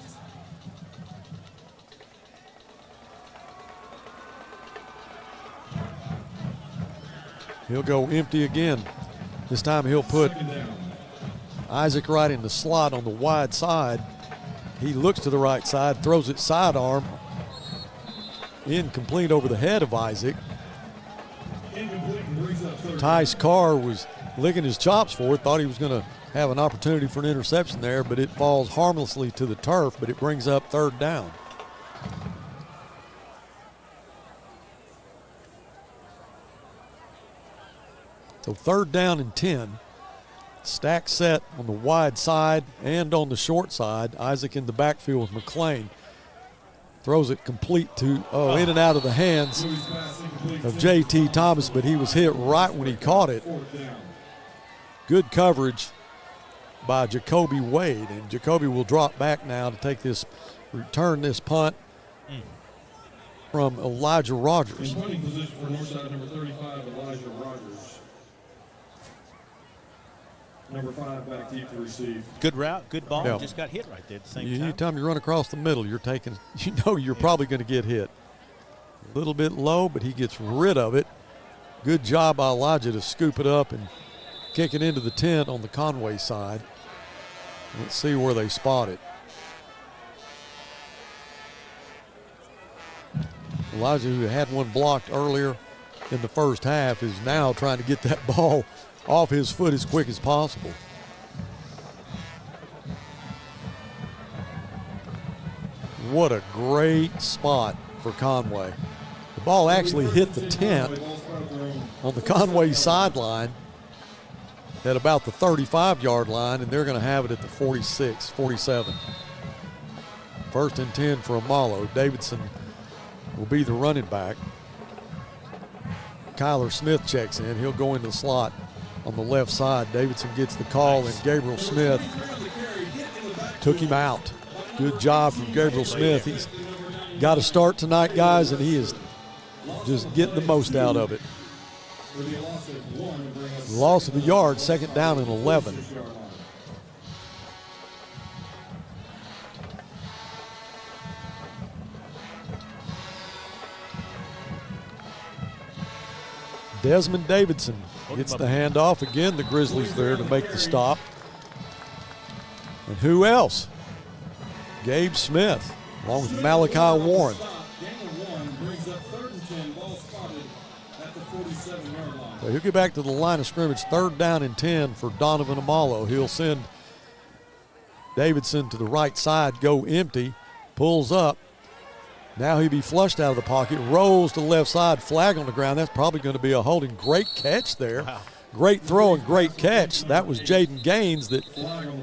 He'll go empty again. This time he'll put Isaac Wright in the slot on the wide side. He looks to the right side, throws it sidearm. Incomplete over the head of Isaac. Tice Carr was licking his chops for it. Thought he was going to have an opportunity for an interception there, but it falls harmlessly to the turf, but it brings up 3rd down. So 3rd down and 10. Stack set on the wide side and on the short side. Isaac in the backfield with McClain. Throws it complete to, in and out of the hands of J.T. Thomas, but he was hit right when he caught it. Good coverage by Jacoby Wade, and Jacoby will drop back now to return this punt from Elijah Rogers. In punting position for Northside, number 35, Elijah Rogers. Number 5 back deep to receive. Good route, good ball. Yeah. Just got hit right there at the same time. Anytime you run across the middle, you're probably going to get hit. A little bit low, but he gets rid of it. Good job by Elijah to scoop it up and kick it into the tent on the Conway side. Let's see where they spot it. Elijah, who had one blocked earlier in the first half, is now trying to get that ball off his foot as quick as possible. What a great spot for Conway. The ball actually hit the tent on the Conway sideline at about the 35-yard line, and they're going to have it at the 46, 47. 1st and 10 for Amalo. Davidson will be the running back. Kyler Smith checks in. He'll go into the slot on the left side. Davidson gets the call, and Gabriel Smith took him out. Good job from Gabriel Smith. He's got to start tonight, guys, and he is just getting the most out of it. Loss of a yard, 2nd down and 11. Desmond Davidson gets the handoff. Again, the Grizzlies there to make the stop. And who else? Gabe Smith, along with Malachi Warren. So he'll get back to the line of scrimmage. 3rd down and 10 for Donovan Amalo. He'll send Davidson to the right side, go empty, pulls up. Now he'll be flushed out of the pocket, rolls to the left side, flag on the ground. That's probably going to be a holding. Great catch there. Wow. Great throw and great catch. That was Jaden Gaines that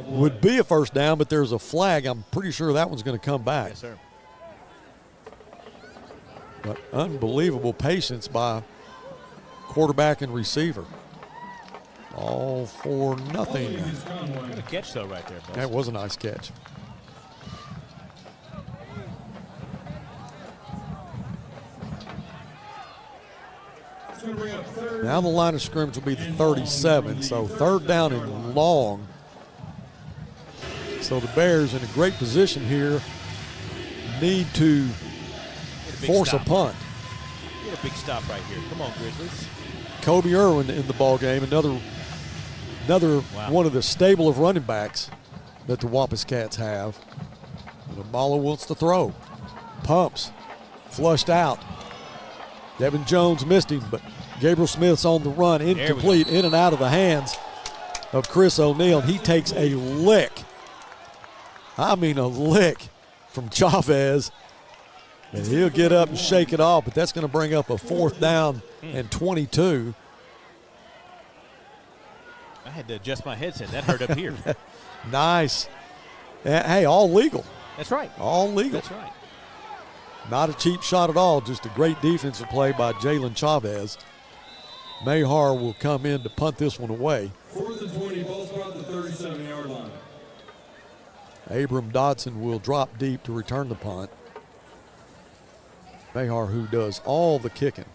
would be a 1st down, but there's a flag. I'm pretty sure that one's going to come back. Yes, sir. But unbelievable patience by quarterback and receiver. All for nothing. What a catch, though, right there, boss. That was a nice catch. Now the line of scrimmage will be the 37, so 3rd down and long. So the Bears in a great position here need to force a punt. Get a big stop right here. Come on, Grizzlies. Kobe Irwin in the ball game, another one of the stable of running backs that the Wampus Cats have. And Amalo wants to throw. Pumps. Flushed out. Devin Jones missed him, but Gabriel Smith's on the run, incomplete, in and out of the hands of Chris O'Neal. He takes a lick. I mean a lick from Chavez. And he'll get up and shake it off, but that's going to bring up a 4th down and 22. I had to adjust my headset. That hurt up here. Nice. Hey, all legal. That's right. All legal. That's right. Not a cheap shot at all, just a great defensive play by Jalen Chavez. Mayhar will come in to punt this one away. 4th and 20, ball spot at the 37-yard line. Abram Dodson will drop deep to return the punt. Mayhar, who does all the kicking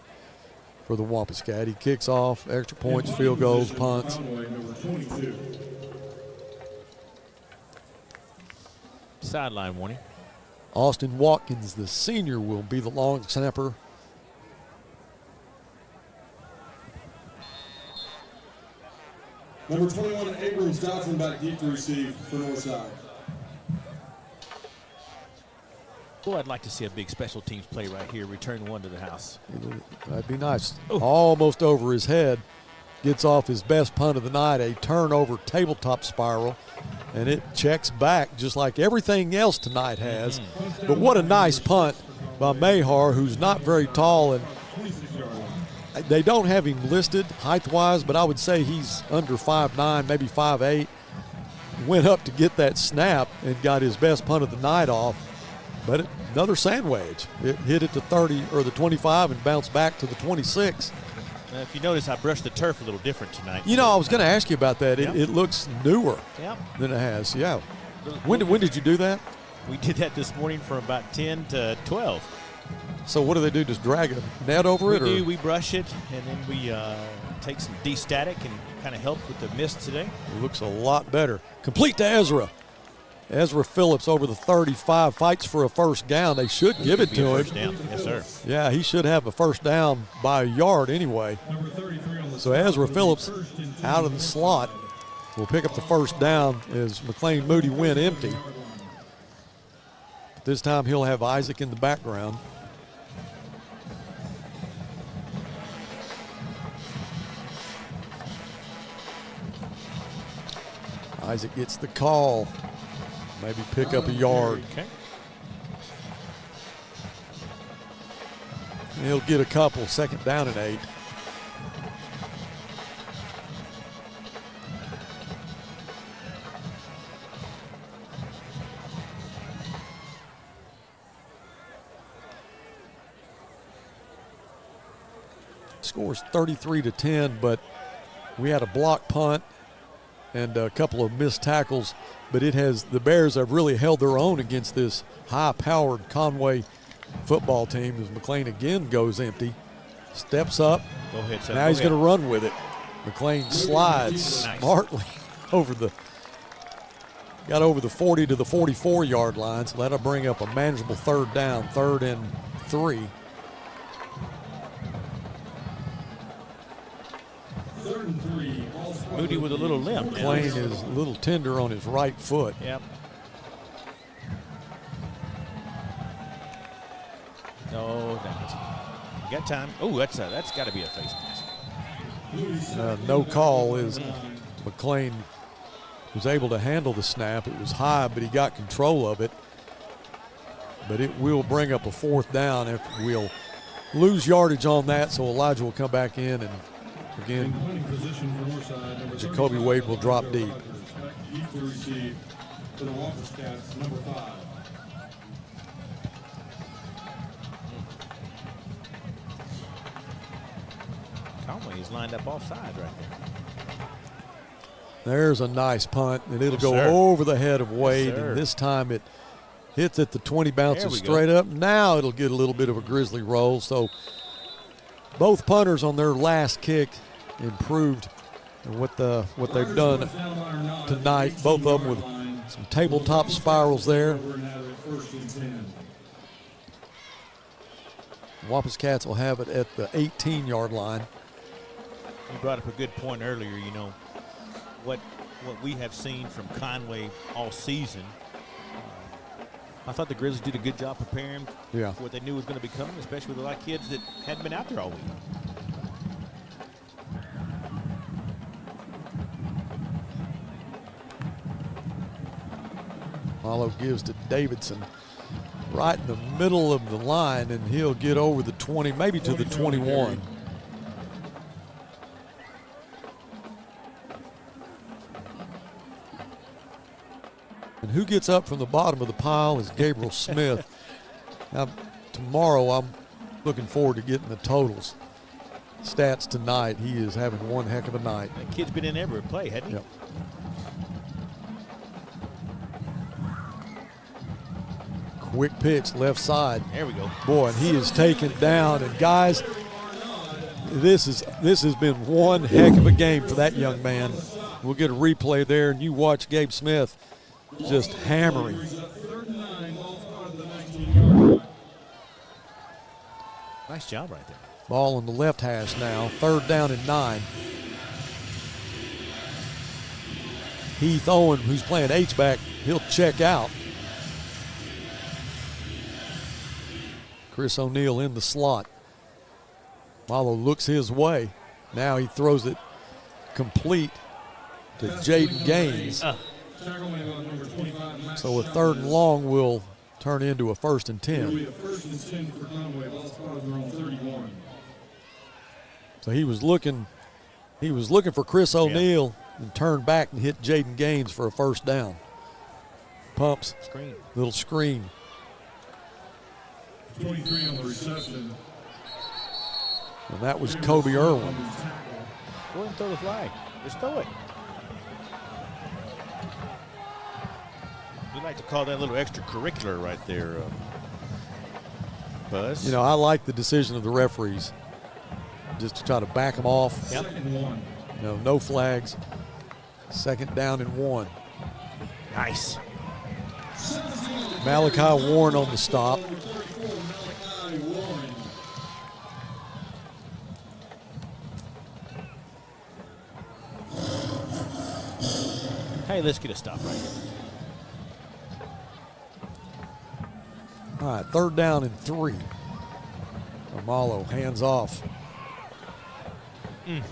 for the Wampus Cat. He kicks off, extra points, field goals, punts. Sideline warning. Austin Watkins, the senior, will be the long snapper. Number 21, Abrams Dodson back deep to receive for Northside. Boy, I'd like to see a big special teams play right here. Return one to the house. That'd be nice. Ooh. Almost over his head. gets off his best punt of the night, a turnover tabletop spiral, and it checks back just like everything else tonight has. But what a nice punt by Mahar, who's not very tall, and they don't have him listed height-wise, but I would say he's under 5'9", maybe 5'8". Went up to get that snap and got his best punt of the night off, but another sand wedge. It hit it to 30 or the 25 and bounced back to the 26. If you notice, I brushed the turf a little different tonight. You know, I was going to ask you about that. It looks newer Yep. than it has. Yeah. When did you do that? We did that this morning from about 10 to 12. So what do they do? Just drag a net over it? We brush it, and then we take some de-static and kind of help with the mist today. It looks a lot better. Complete to Ezra. Ezra Phillips over the 35, fights for a first down. They should give it to him. First down. Yes, sir. Yeah, he should have a first down by a yard anyway. So Ezra Phillips out of the slot will pick up the first down as McLean Moody went empty. This time he'll have Isaac in the background. Isaac gets the call. Maybe pick up a yard. Okay. He'll get a couple. Second down and 8. Scores 33-10, but we had a block punt and a couple of missed tackles, but the Bears have really held their own against this high-powered Conway football team as McLean again goes empty, steps up. Go ahead, Seth. Now he's going to run with it. McLean slides smartly got over the 40 to the 44-yard line, so that'll bring up a manageable third down, 3rd and 3. Moody with a little limp. McLean is a little tender on his right foot. Yep. No, you got time. Oh, that's got to be a face mask. No call is McLean was able to handle the snap. It was high, but he got control of it. But it will bring up a 4th down if we'll lose yardage on that, so Elijah will come back in, and again, Jacoby Wade will drop deep. Conway is lined up off sides right there. There's a nice punt, and it'll go sir. over the head of Wade, Yes, and this time it hits at the 20, bounces There we straight go. up. Now it'll get a little bit of a Grizzly roll. So both punters on their last kick improved what they've done tonight. Both of them with some tabletop spirals there. Wampus Cats will have it at the 18-yard line. You brought up a good point earlier. You know what we have seen from Conway all season. I thought the Grizzlies did a good job preparing Yeah. for what they knew was going to be coming, especially with a lot of kids that hadn't been out there all week. Marlowe gives to Davidson right in the middle of the line, and he'll get over the 20, maybe to the 21. And who gets up from the bottom of the pile is Gabriel Smith. Now, tomorrow I'm looking forward to getting the totals. Stats tonight. He is having one heck of a night. That kid's been in every play, hasn't he? Yep. Quick pitch, left side. There we go. Boy, and he is taken down. And guys, this has been one heck of a game for that young man. We'll get a replay there, and you watch Gabe Smith just hammering. Nice job right there. Ball on the left hash now. 3rd down and 9. Heath Owen, who's playing H-back, he'll check out. Chris O'Neal in the slot. Marlowe looks his way. Now he throws it complete to Jaden Gaines. So a 3rd and long will turn into a 1st and 10. So he was looking for Chris O'Neal and turned back and hit Jaden Gaines for a 1st down. Pumps. Little screen. 23 on the reception. And that was Kobe Irwin. Go ahead and throw the flag. Just throw it. We like to call that a little extracurricular right there, Buzz. You know, I like the decision of the referees just to try to back them off. Yep. No flags. 2nd down and 1. Nice. Malachi Warren on the stop. Hey, let's get a stop right here. All right, 3rd down and 3. Amalo hands off.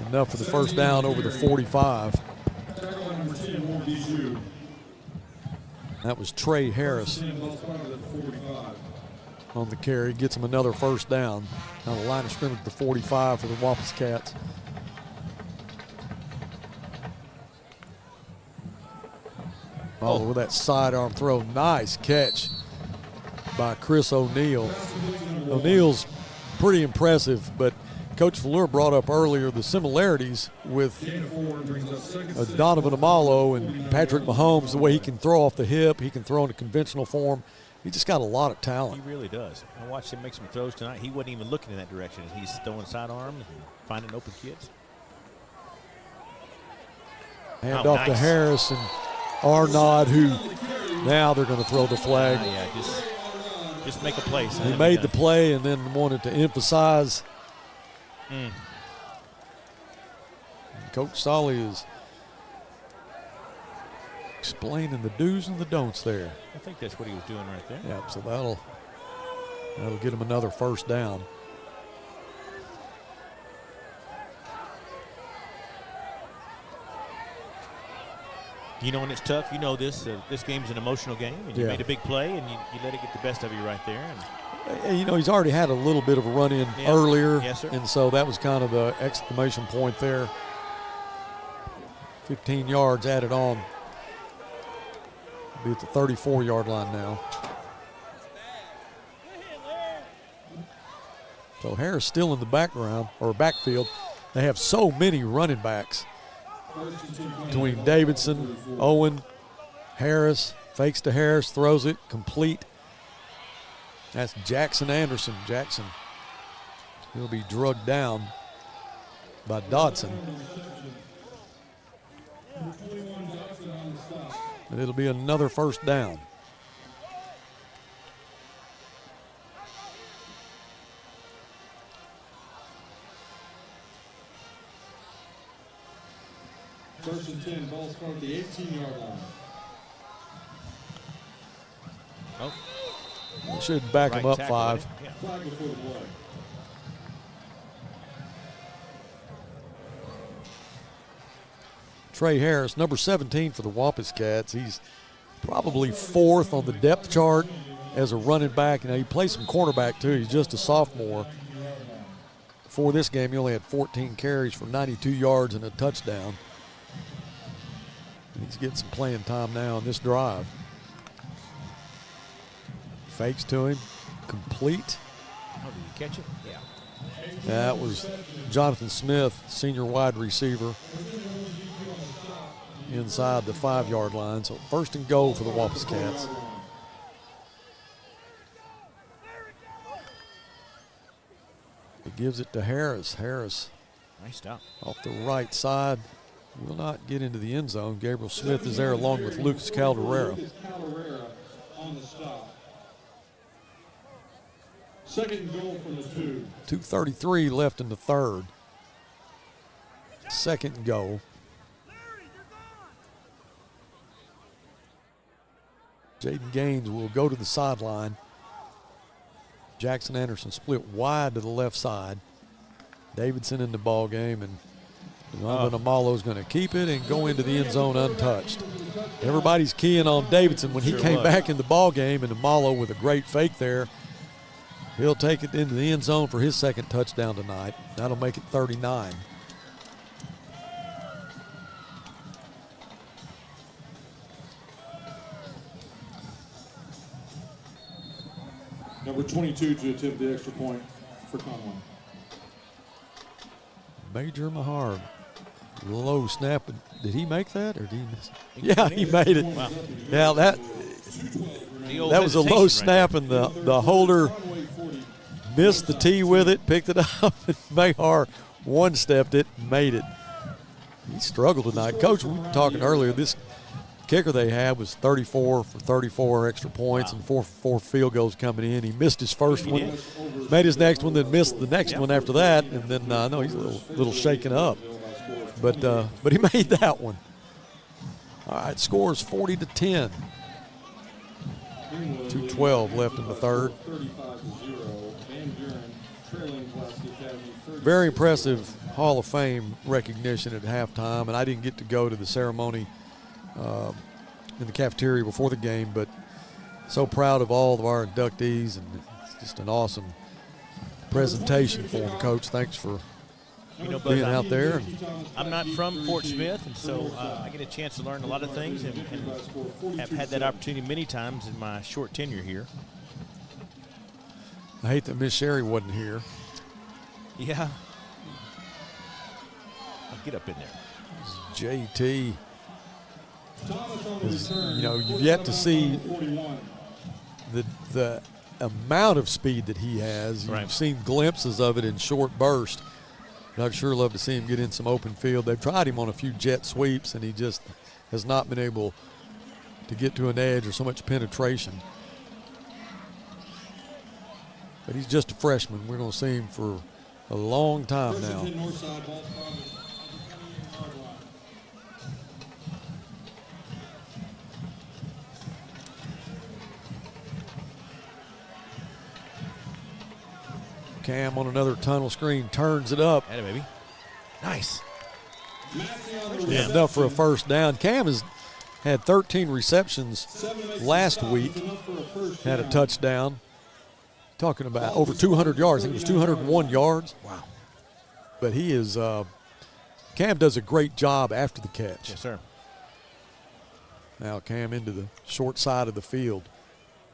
Enough for the 1st down over the 45. That was Trey Harris on the carry. Gets him another 1st down. On the line of scrimmage at the 45 for the Wampus Cats. Oh, with that sidearm throw. Nice catch by Chris O'Neal. O'Neal's pretty impressive, but Coach Fleur brought up earlier the similarities with Donovan Amalo and Patrick Mahomes, the way he can throw off the hip, he can throw in a conventional form. He just got a lot of talent. He really does. I watched him make some throws tonight. He wasn't even looking in that direction. He's throwing sidearms and finding open kids. Hand off to Harris and Arnaud, who now they're going to throw the flag. Yeah, just make a play. He made the play and then wanted to emphasize. Coach Solly is explaining the do's and the don'ts there. I think that's what he was doing right there. Yeah, so that'll get him another 1st down. You know when it's tough, you know this. This game's an emotional game, and you made a big play, and you let it get the best of you right there. And you know, he's already had a little bit of a run-in earlier. Yes, sir. And so that was kind of the exclamation point there. 15 yards added on. Be at the 34-yard line now. So Harris still in the background, or backfield. They have so many running backs. Between Davidson, Owen, Harris, fakes to Harris, throws it, complete. That's Jackson Anderson. Jackson, he'll be drugged down by Dodson. And it'll be another 1st down. First and 10, ball start at the 18-yard line. We should back him up 5. Flag before the play. Trey Harris, number 17 for the Wampus Cats. He's probably 4th on the depth chart as a running back. You know, he plays some cornerback too. He's just a sophomore. Before this game, he only had 14 carries for 92 yards and a touchdown. He's getting some playing time now in this drive. Fakes to him, complete. Oh, did he catch it? Yeah. That was Jonathan Smith, senior wide receiver, inside the 5-yard line. So 1st and goal for the Wampus Cats. He gives it to Harris. Harris, nice stop off the right side. Will not get into the end zone. Gabriel Smith is there along with Lucas Calderera. On the stop. 2nd and goal from the 2. 2:33 left in the 3rd. 2nd and goal. Jaden Gaines will go to the sideline. Jackson Anderson split wide to the left side. Davidson in the ball game, and Amalo's going to keep it and go into the end zone untouched. Everybody's keying on Davidson when he came back in the ball game, and Amalo with a great fake there. He'll take it into the end zone for his second touchdown tonight. That'll make it 39. Number 22 to attempt the extra point for Conway. Major Mahar. Low snap. Did he make that or did he miss it? Yeah, he made it. Wow. Yeah, that was a low snap, and the holder missed the tee with it, picked it up, and Mahar one-stepped it and made it. He struggled tonight. Coach, we were talking earlier, this kicker they had was 34 for 34 extra points and 4 for 4 field goals coming in. He missed his first one, made his next one, then missed the next one after that, and then I know he's a little shaken up. But he made that one. All right, scores 40-10. 2:12 left in the third. Very impressive Hall of Fame recognition at halftime, and I didn't get to go to the ceremony in the cafeteria before the game, but so proud of all of our inductees, and it's just an awesome presentation for them, Coach. Thanks for being out there. I'm not from Fort Smith, and so I get a chance to learn a lot of things and have had that opportunity many times in my short tenure here. I hate that Miss Sherry wasn't here. Yeah. I'll get up in there. JT. You've yet to see the amount of speed that he has. You've seen glimpses of it in short bursts. I'd sure love to see him get in some open field. They've tried him on a few jet sweeps, and he just has not been able to get to an edge or so much penetration. But he's just a freshman. We're going to see him for a long time now. Cam on another tunnel screen, turns it up. Hey, baby. Nice. Yeah, enough for a first down. Cam has had 13 receptions last week, had a touchdown. Talking about over 200 yards. I think it was 201 yards. Wow. But he is, Cam does a great job after the catch. Yes, sir. Now Cam into the short side of the field.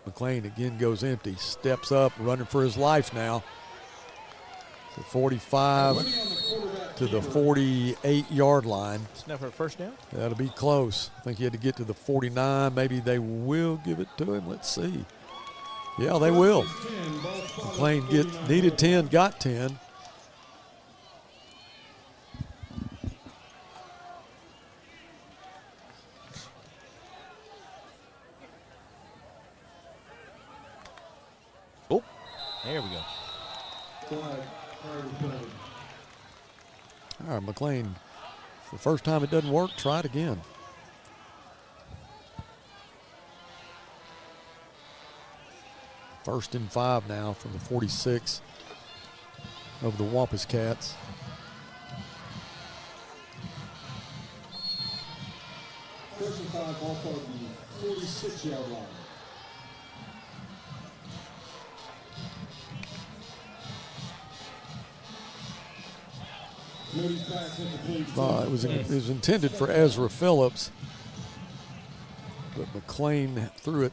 McLean again goes empty, steps up, running for his life now. The 45 to the 48-yard line. It's not for a first down? That'll be close. I think he had to get to the 49. Maybe they will give it to him. Let's see. Yeah, they will. McLean needed 10, got 10. Oh, there we go. All right, McLean, the first time it doesn't work, try it again. First and 5 now from the 46 of the Wampus Cats. First and 5, ball card from the 46-yard line. It was intended for Ezra Phillips, but McLean threw it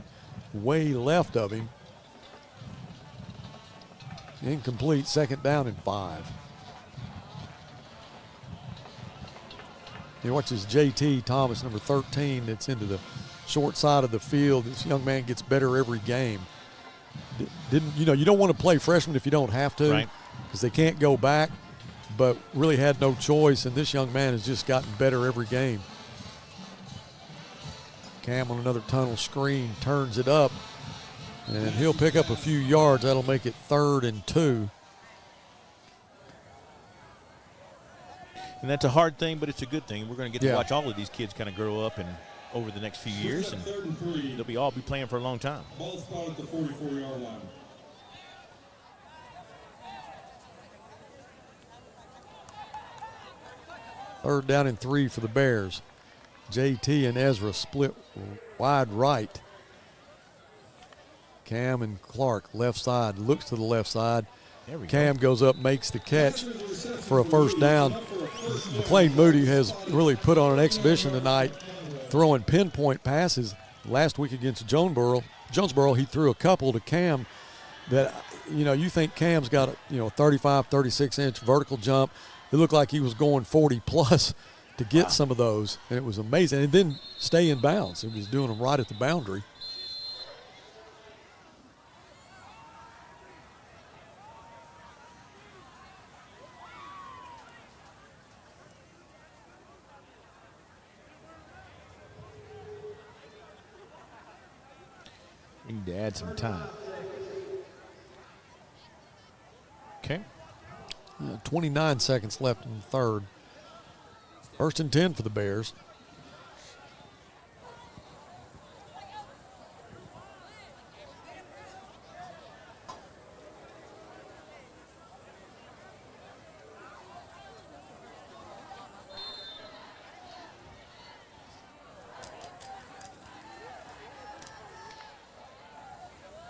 way left of him. Incomplete, second down and 5. He watches JT Thomas, number 13, that's into the short side of the field. This young man gets better every game. You don't want to play freshmen if you don't have to, because they can't go back, but really had no choice, and this young man has just gotten better every game. Cam on another tunnel screen, turns it up, and he'll pick up a few yards. That'll make it 3rd and 2. And that's a hard thing, but it's a good thing. We're going to get to watch all of these kids kind of grow up and over the next few years, and they'll all be playing for a long time. Ball spot at the 44-yard line. Third down and 3 for the Bears. JT and Ezra split wide right. Cam and Clark left side, looks to the left side. Cam goes up, makes the catch for a first down. McLean Moody has really put on an exhibition tonight, throwing pinpoint passes. Last week against Jonesboro, he threw a couple to Cam that, you think Cam's got a 35, 36-inch vertical jump. It looked like he was going 40-plus to get some of those, and it was amazing. And then stay in bounds. He was doing them right at the boundary. We need to add some time. Okay. 29 seconds left in the third. First and 10 for the Bears.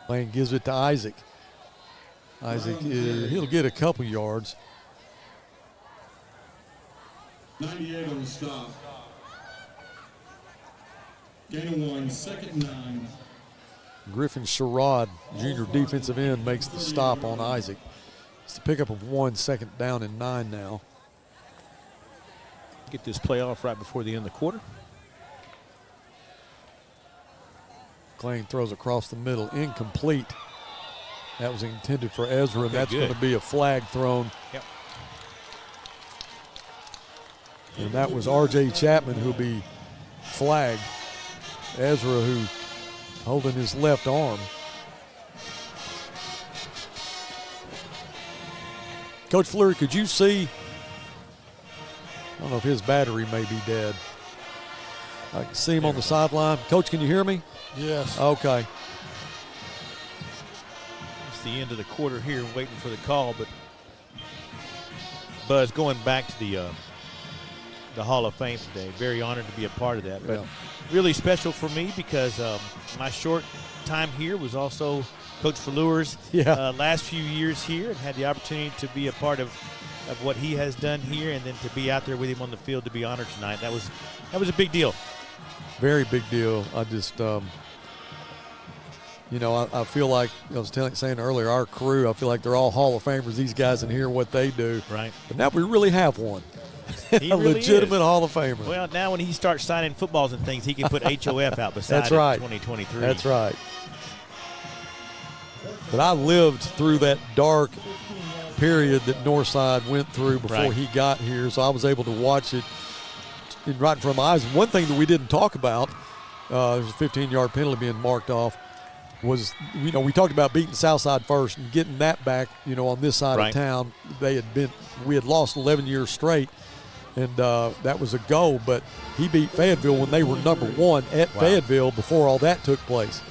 Lane gives it to Isaac. Isaac, he'll get a couple yards. 98 on the stop. Gain of 1, 2nd and 9. Griffin Sherrod, junior defensive end, makes the stop on Isaac. It's the pickup of 1, 2nd down and 9 now. Get this play off right before the end of the quarter. McLean throws across the middle, incomplete. That was intended for Ezra, and that's going to be a flag thrown. Yep. And that was R.J. Chapman who'll be flagged. Ezra, who holding his left arm. Coach Fleury, could you see? I don't know if his battery may be dead. I can see him on the sideline. Coach, can you hear me? Yes. Okay. It's the end of the quarter here, waiting for the call, but Buzz, going back to the Hall of Fame today, very honored to be a part of that. But really special for me because my short time here was also Coach Fleur's last few years here, and had the opportunity to be a part of what he has done here, and then to be out there with him on the field to be honored tonight. That was a big deal. Very big deal. I just, I feel like I was saying earlier, our crew, I feel like they're all Hall of Famers. These guys in here, what they do. Right. But now we really have one. He a really legitimate is. Hall of Famer. Well, now when he starts signing footballs and things, he can put HOF out beside That's right. it in 2023. That's right. But I lived through that dark period that Northside went through before he got here, so I was able to watch it right in front of my eyes. One thing that we didn't talk about, there's a 15-yard penalty being marked off, was, we talked about beating Southside first and getting that back, on this side of town. We had lost 11 years straight, and that was a goal, but he beat Fayetteville when they were number 1 at Fayetteville before all that took place.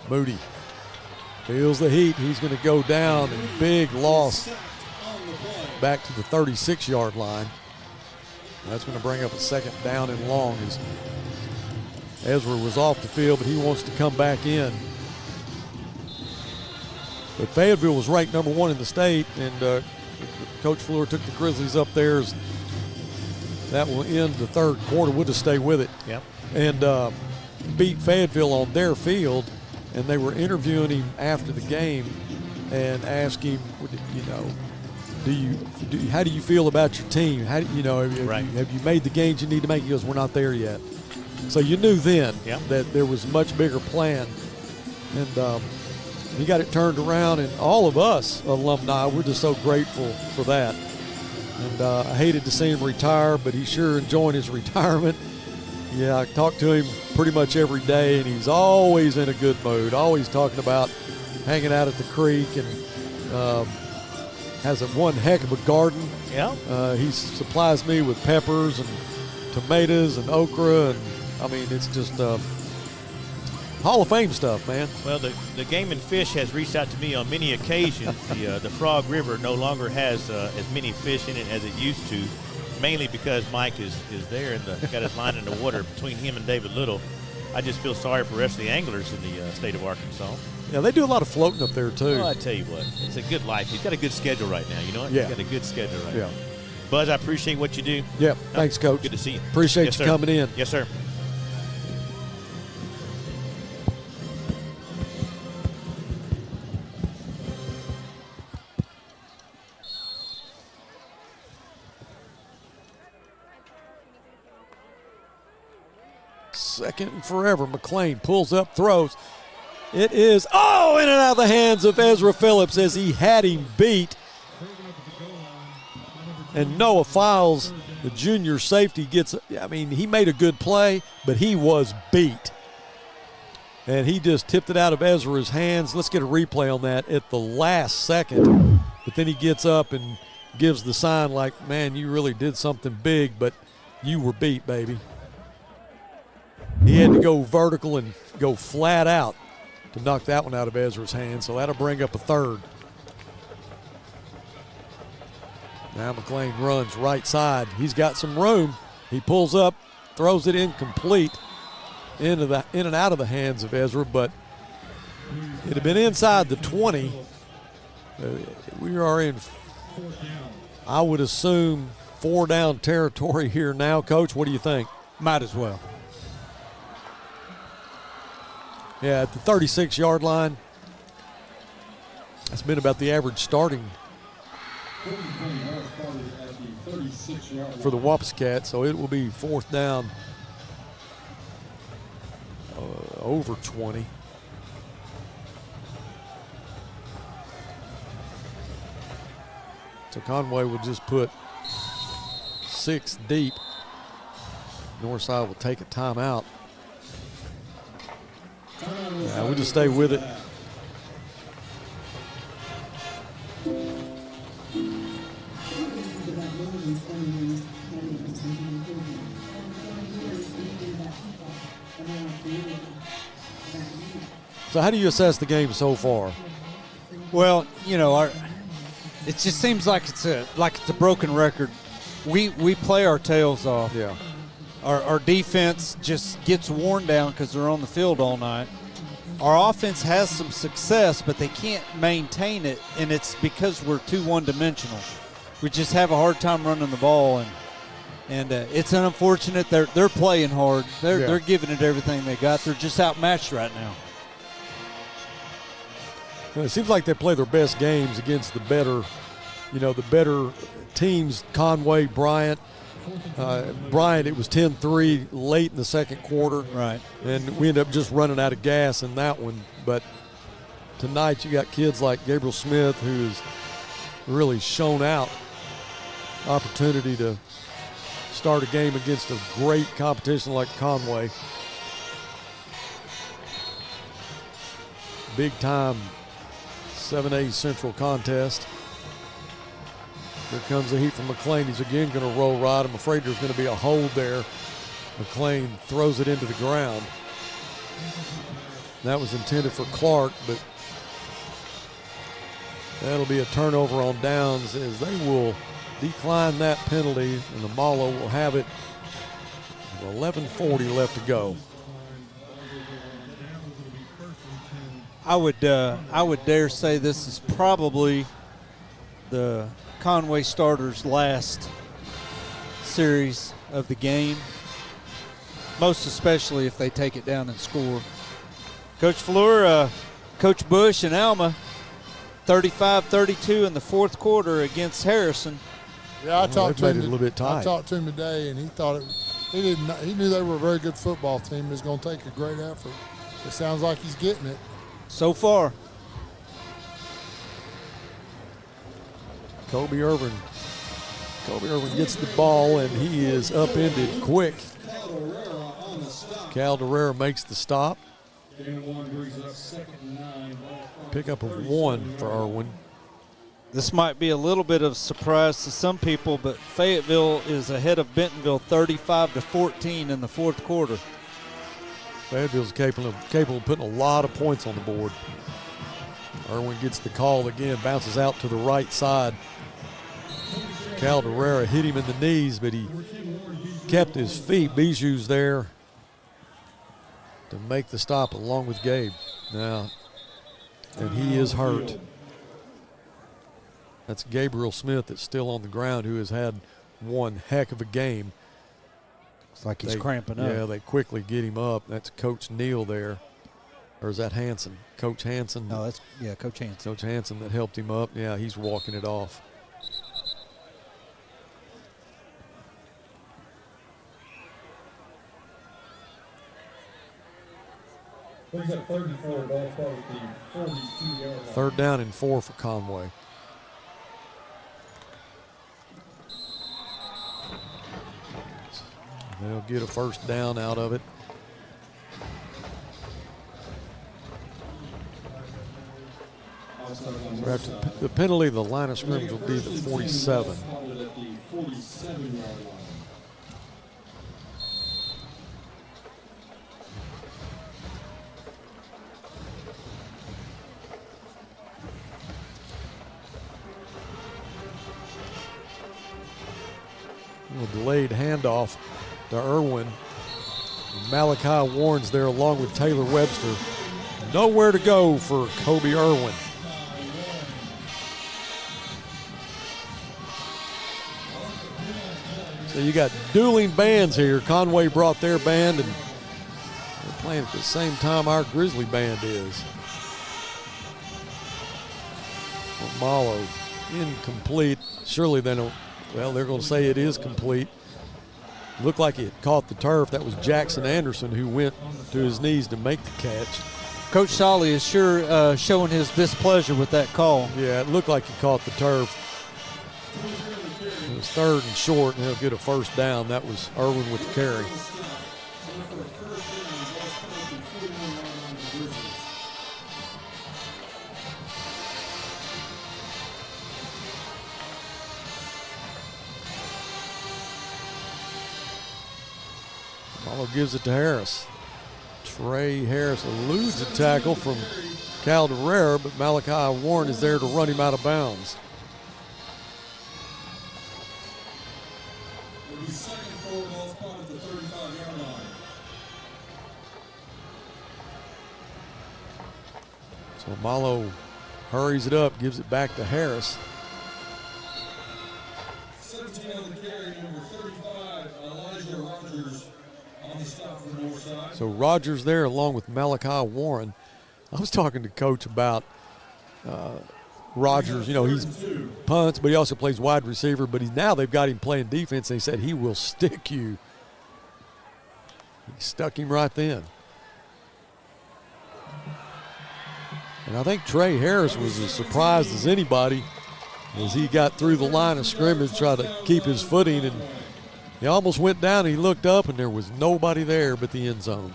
Moody feels the heat. He's going to go down, and big loss back to the 36-yard line. That's going to bring up a 2nd down and long as Ezra was off the field, but he wants to come back in. But Fayetteville was ranked number 1 in the state, and Coach Fleur took the Grizzlies up there. That will end the third quarter. We'll just stay with it. Yep. And beat Fayetteville on their field, and they were interviewing him after the game and asked him, how do you feel about your team? How do have you made the gains you need to make? He goes, we're not there yet. So you knew then that there was a much bigger plan, and he got it turned around. And all of us alumni, we're just so grateful for that. And I hated to see him retire, but he's sure enjoying his retirement. Yeah, I talk to him pretty much every day, and he's always in a good mood, always talking about hanging out at the creek, and has one heck of a garden. Yeah. He supplies me with peppers and tomatoes and okra, and I mean, it's just Hall of Fame stuff, man. Well, the Game and Fish has reached out to me on many occasions. The Frog River no longer has as many fish in it as it used to, mainly because Mike is there and got his line in the water between him and David Little. I just feel sorry for the rest of the anglers in the state of Arkansas. Yeah, they do a lot of floating up there, too. Well, I tell you what, it's a good life. He's got a good schedule right now. You know what? Yeah. He's got a good schedule right Yeah. now. Buzz, I appreciate what you do. Yep. Thanks, Coach. Good to see you. Appreciate Yes, you sir. coming in. Yes, sir. Second and forever. McLean pulls up, throws. It is, oh, in and out of the hands of Ezra Phillips as he had him beat. And Noah Files, the junior safety, he made a good play, but he was beat. And he just tipped it out of Ezra's hands. Let's get a replay on that at the last second. But then he gets up and gives the sign like, man, you really did something big, but you were beat, baby. He had to go vertical and go flat out to knock that one out of Ezra's hand, so that'll bring up a third. Now McLean runs right side. He's got some room. He pulls up, throws it incomplete in and out of the hands of Ezra, but it had been inside the 20. We are in, I would assume, 4 down territory here now. Coach, what do you think? Might as well. Yeah, at the 36-yard line. That's been about the average starting for the Wampus Cats, so it will be 4th down over 20. So Conway will just put 6 deep. Northside will take a timeout. Yeah, we'll just stay with it. So how do you assess the game so far? Well, it just seems like it's a broken record. We play our tails off. Yeah. Our defense just gets worn down because they're on the field all night. Our offense has some success, but they can't maintain it, and it's because we're too one-dimensional. We just have a hard time running the ball, and it's unfortunate. They're playing hard. They're giving it everything they got. They're just outmatched right now. It seems like they play their best games against the better teams. Conway, Bryant. Bryant, it was 10-3 late in the second quarter. Right. And we ended up just running out of gas in that one. But tonight you got kids like Gabriel Smith, who's really shown out opportunity to start a game against a great competition like Conway. Big time 7A Central contest. Here comes the heat from McLean. He's again going to roll right. I'm afraid there's going to be a hold there. McLean throws it into the ground. That was intended for Clark, but that'll be a turnover on downs as they will decline that penalty, and the Maulo will have it with 11:40 left to go. I would dare say this is probably the Conway starters' last series of the game, most especially if they take it down and score. Coach Fleur, Coach Bush and Alma, 35-32 in the fourth quarter against Harrison. Yeah, I talked to him. A little bit tight. I talked to him today, and he thought he knew they were a very good football team. It was going to take a great effort. It sounds like he's getting it so far. Kobe Irvin gets the ball, and he is upended quick. Calderera makes the stop. Pickup of 1 for Irwin. This might be a little bit of surprise to some people, but Fayetteville is ahead of Bentonville 35-14 in the fourth quarter. Fayetteville's capable of putting a lot of points on the board. Irwin gets the call again, bounces out to the right side. Caldera hit him in the knees, but he kept his feet. Bijou's there to make the stop along with Gabe. Now, and he is hurt. That's Gabriel Smith that's still on the ground, who has had one heck of a game. Looks like he's cramping up. Yeah, they quickly get him up. That's Coach Neal there. Or is that Hanson? Coach Hanson? No, that's, Coach Hanson. Coach Hanson that helped him up. Yeah, he's walking it off. Third down and 4 for Conway. They'll get a first down out of it. So after the penalty, the line of scrimmage will be the 47. A delayed handoff to Irwin. Malachi Warren's there along with Taylor Webster. Nowhere to go for Kobe Irwin. So you got dueling bands here. Conway brought their band, and they're playing at the same time our Grizzly band is. Malo incomplete. Surely they don't. Well, they're going to say it is complete. Looked like it caught the turf. That was Jackson Anderson who went to his knees to make the catch. Coach Solly is sure showing his displeasure with that call. Yeah, it looked like he caught the turf. It was third and short, and he'll get a first down. That was Irwin with the carry. Malo gives it to Harris. Trey Harris eludes a tackle from Caldera, but Malachi Warren is there to run him out of bounds. So Malo hurries it up, gives it back to Harris. 17 on the carry, number 35, Elijah Rogers on the stop for Northside. So Rogers there along with Malachi Warren. I was talking to Coach about Rogers. You know, he's punts, but he also plays wide receiver. But now they've got him playing defense. They said he will stick you. He stuck him right then. And I think Trey Harris was as surprised as anybody as he got through the line of scrimmage, tried to keep his footing, and he almost went down. He looked up, and there was nobody there but the end zone.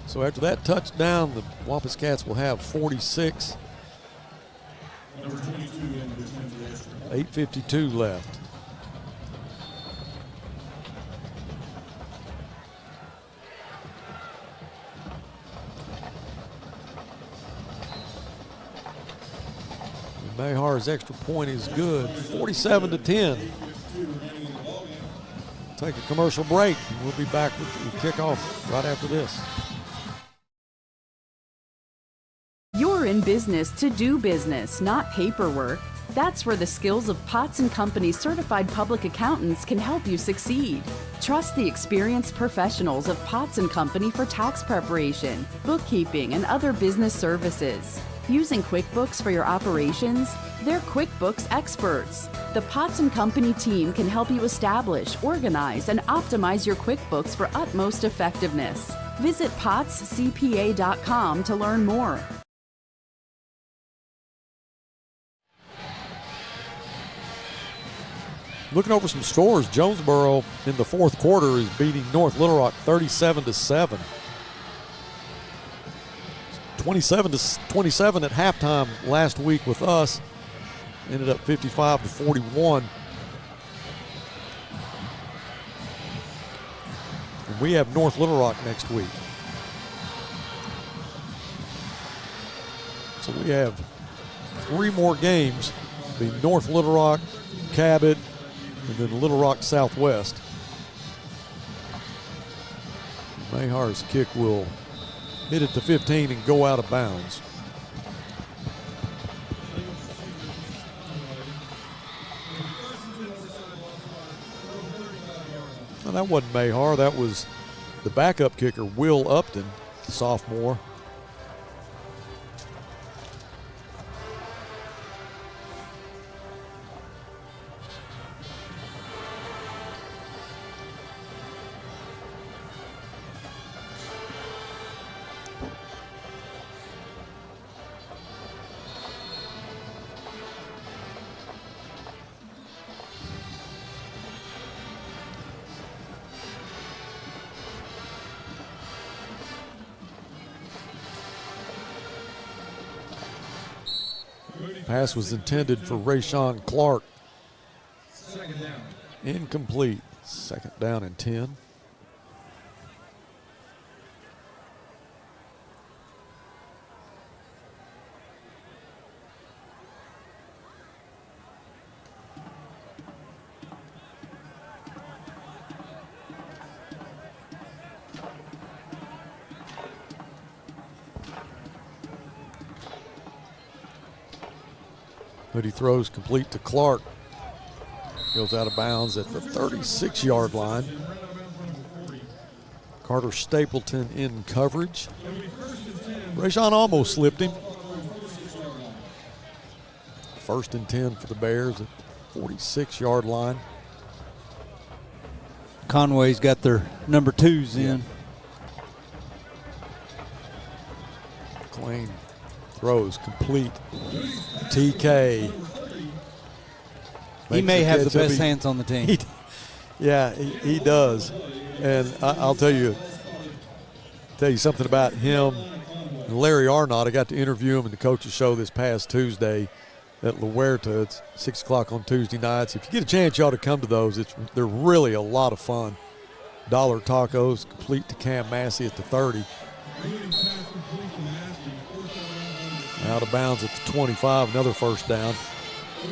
So after that touchdown, the Wampus Cats will have 46. 8:52 left. Mayhar's extra point is good, 47-10. Take a commercial break, and we'll be back with the kickoff right after this. You're in business to do business, not paperwork. That's where the skills of Potts & Company certified public accountants can help you succeed. Trust the experienced professionals of Potts & Company for tax preparation, bookkeeping, and other business services. Using QuickBooks for your operations? They're QuickBooks experts. The Potts & Company team can help you establish, organize, and optimize your QuickBooks for utmost effectiveness. Visit pottscpa.com to learn more. Looking over some scores, Jonesboro in the fourth quarter is beating North Little Rock 37-7. 27-27 at halftime last week with us. Ended up 55-41. And we have North Little Rock next week. So we have 3 more games. It'll be North Little Rock, Cabot, and then Little Rock Southwest. Mahar's kick will hit it to 15 and go out of bounds. Well, that wasn't Mahar. That was the backup kicker, Will Upton, sophomore. Pass was intended for Rayshawn Clark. Incomplete. 2nd down and 10. Hoodie throws complete to Clark. Goes out of bounds at the 36-yard line. Carter Stapleton in coverage. Rayshawn almost slipped him. 1st and 10 for the Bears at the 46-yard line. Conway's got their number 2s in. McLean throws complete. TK. He may have the best hands on the team. He does. And I'll tell you something about him and Larry Arnott. I got to interview him in the coach's show this past Tuesday at La Huerta. It's 6 o'clock on Tuesday nights. If you get a chance, you ought to come to those. They're really a lot of fun. Dollar tacos, complete to Cam Massey at the 30. Out of bounds at the 25, another 1st down.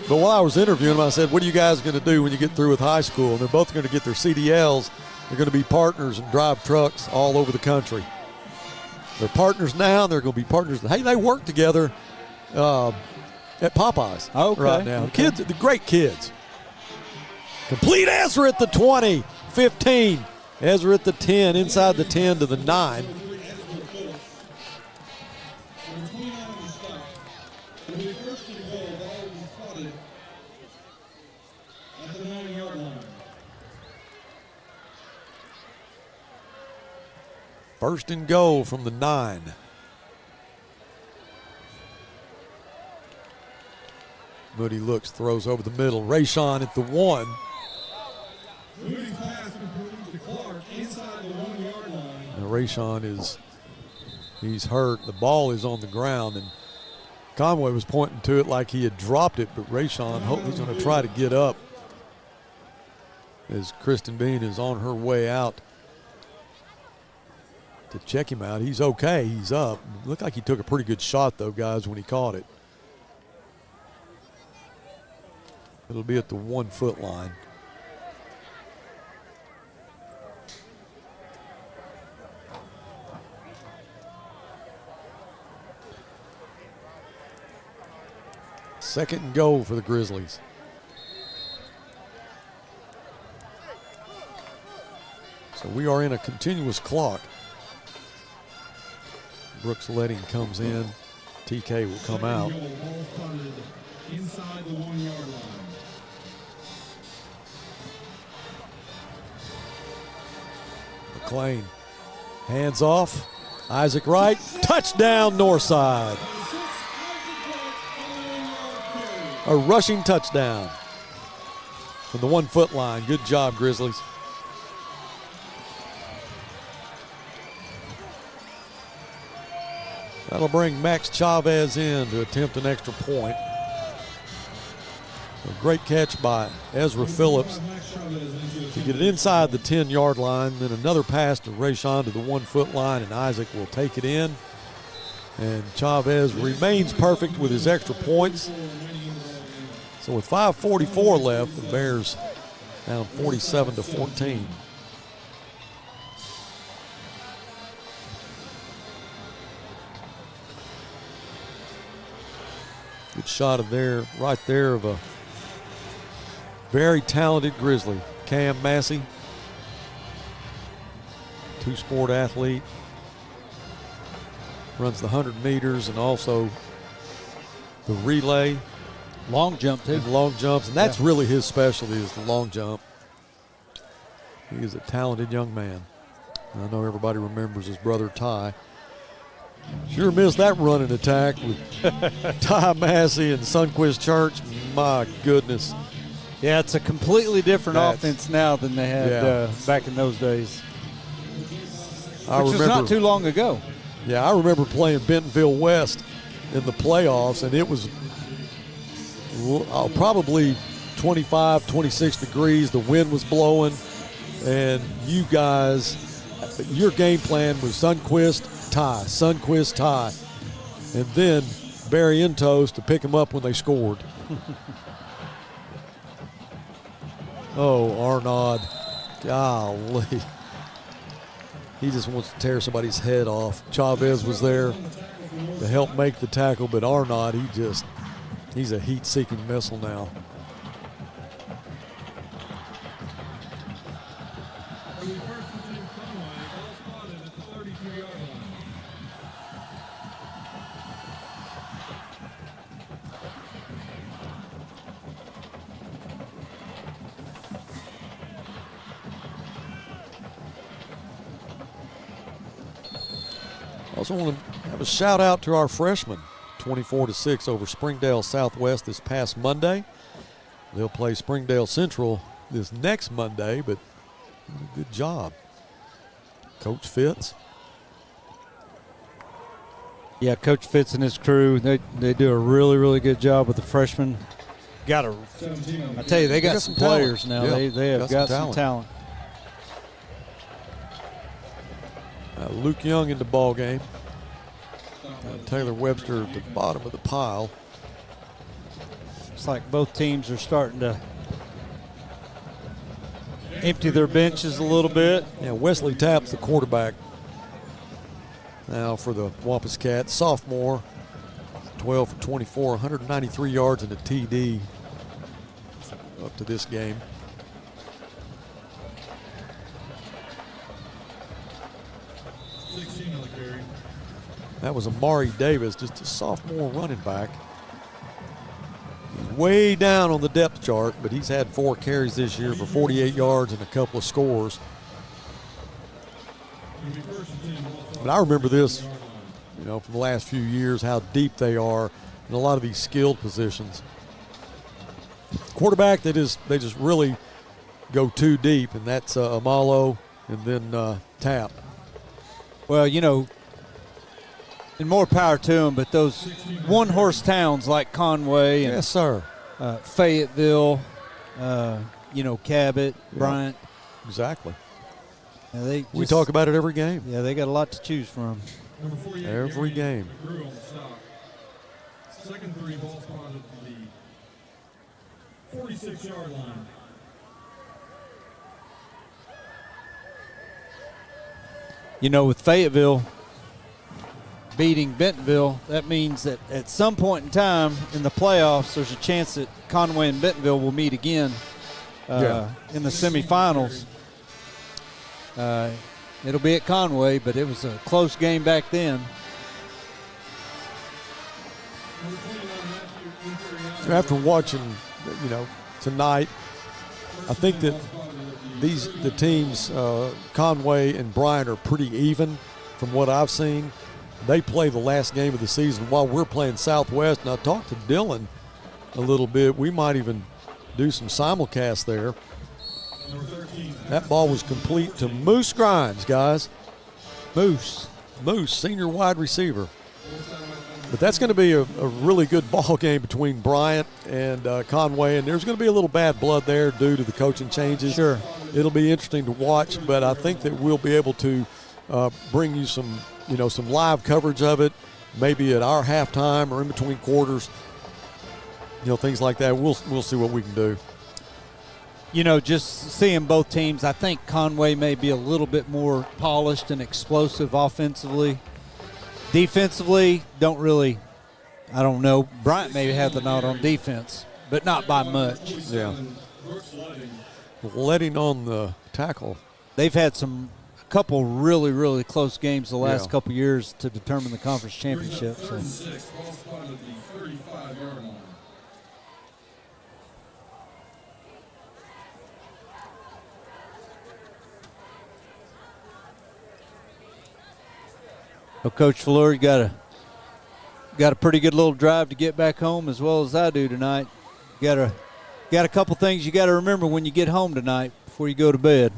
But while I was interviewing them, I said, what are you guys going to do when you get through with high school? And they're both going to get their CDLs. They're going to be partners and drive trucks all over the country. They're partners now, and they're going to be partners. Hey, they work together at Popeyes right now. Okay. Kids, the great kids. Complete Ezra at the 20, 15. Ezra at the 10, inside the 10 to the 9. First and goal from the 9. Moody looks, throws over the middle. Rayshawn at the 1. Moody's pass completed to Clark inside the 1-yard line. Now Rayshawn he's hurt. The ball is on the ground, and Conway was pointing to it like he had dropped it, but Rayshawn he's going to try to get up as Kristen Bean is on her way out to check him out. He's okay. He's up. Looked like he took a pretty good shot, though, guys, when he caught it. It'll be at the 1-foot line. Second and goal for the Grizzlies. So we are in a continuous clock. Brooks Letting comes in. TK will come out. Inside the 1-yard line. McLean, hands off. Isaac Wright, touchdown Northside. A rushing touchdown from the 1-foot line. Good job, Grizzlies. That'll bring Max Chavez in to attempt an extra point. A great catch by Ezra Phillips. to get it inside the 10-yard line. Then another pass to Rayshawn to the 1-foot line, and Isaac will take it in. And Chavez remains perfect with his extra points. So with 5:44 left, the Bears down 47-14. Good shot of there, right there, of a very talented Grizzly, Cam Massey, two-sport athlete, runs the 100 meters and also the relay. Long jump, too. And long jumps, and that's really his specialty, is the long jump. He is a talented young man. I know everybody remembers his brother Ty. Sure missed that running attack with Ty Massey and Sunquist Church. My goodness. Yeah, it's a completely different offense now than they had back in those days. Which was not too long ago. Yeah, I remember playing Bentonville West in the playoffs, and it was probably 25, 26 degrees. The wind was blowing, and you guys, your game plan was Sunquist, Ty, and then Barry Entos to pick him up when they scored. Oh, Arnaud, golly. He just wants to tear somebody's head off. Chavez was there to help make the tackle, but Arnaud, he's a heat-seeking missile now. I also want to have a shout out to our freshmen, 24-6 over Springdale Southwest this past Monday. They'll play Springdale Central this next Monday, but good job. Coach Fitz. Yeah, Coach Fitz and his crew, they do a really, really good job with the freshmen. I tell you, they got some players talent. now. Yeah, They have got some talent. Luke Young in the ball game. Taylor Webster at the bottom of the pile. It's like both teams are starting to empty their benches a little bit. Yeah, Wesley Tapp's the quarterback now for the Wampus Cats. Sophomore, 12 for 24, 193 yards and a TD up to this game. That was Amari Davis, just a sophomore running back. He's way down on the depth chart, but he's had 4 carries this year for 48 yards and a couple of scores. But I remember this, from the last few years, how deep they are in a lot of these skilled positions. Quarterback, they just really go too deep, and that's Amalo and then Tapp. Well, and more power to them, but those one-horse towns like Conway and yes, sir, Fayetteville, Cabot, Bryant. Exactly. We talk about it every game. Yeah, they got a lot to choose from. Every game. Second 3, ball spotted to the 46-yard line. With Fayetteville beating Bentonville, that means that at some point in time in the playoffs, there's a chance that Conway and Bentonville will meet again in the semifinals. It'll be at Conway, but it was a close game back then. After watching, tonight, I think that the teams, Conway and Bryant, are pretty even from what I've seen. They play the last game of the season while we're playing Southwest. And I talked to Dylan a little bit. We might even do some simulcast there. That ball was complete to Moose Grimes, guys. Moose, senior wide receiver. But that's going to be a really good ball game between Bryant and Conway, and there's going to be a little bad blood there due to the coaching changes. Sure. It'll be interesting to watch, but I think that we'll be able to bring you some live coverage of it, maybe at our halftime or in between quarters, things like that. We'll see what we can do. Just seeing both teams, I think Conway may be a little bit more polished and explosive offensively. Defensively, I don't know. Bryant maybe had the nod on defense, but not by much. Yeah. Letting on the tackle. They've had a couple really, really close games the last couple years to determine the conference championship. So. Well, Coach Fleur, you got a pretty good little drive to get back home as well as I do tonight. Got a couple things you got to remember when you get home tonight before you go to bed.